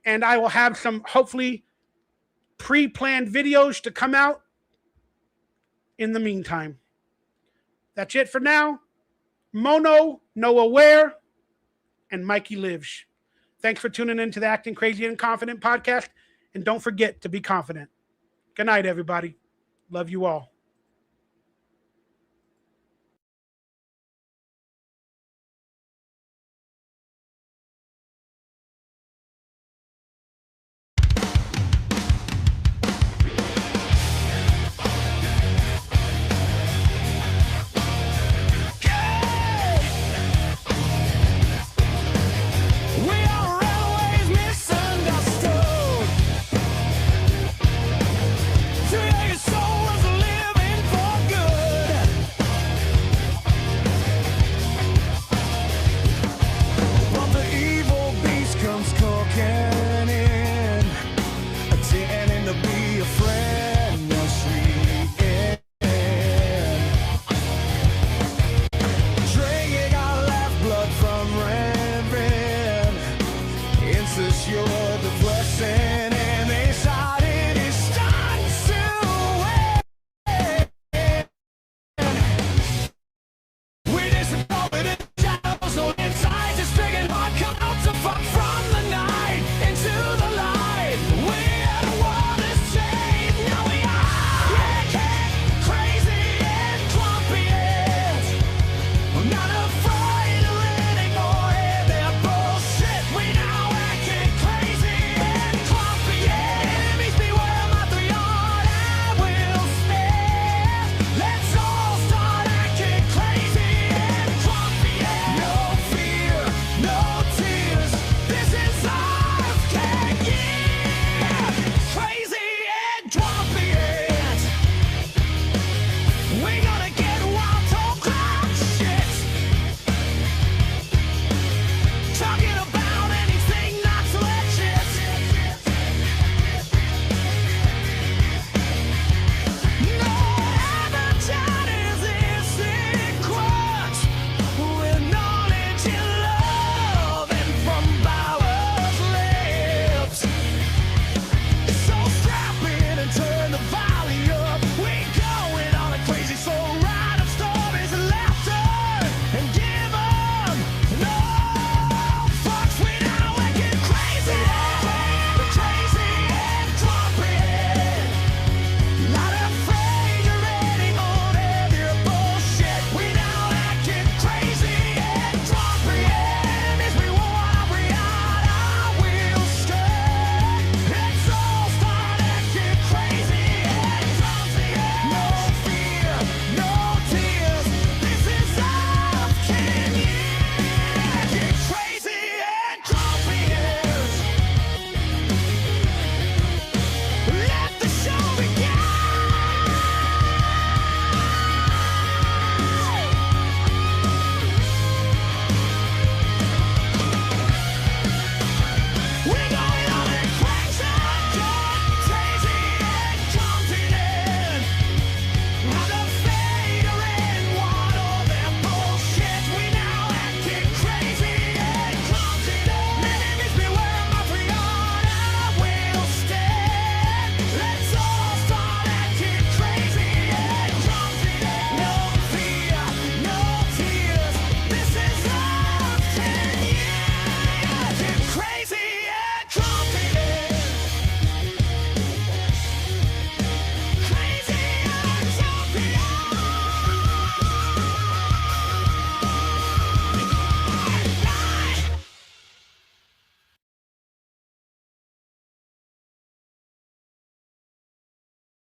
And I will have some, hopefully, pre-planned videos to come out in the meantime. That's it for now. Mono, Noah Ware, and Mikey Lives. Thanks for tuning in to the Acting Crazy and Confident podcast. And don't forget to be confident. Good night, everybody. Love you all.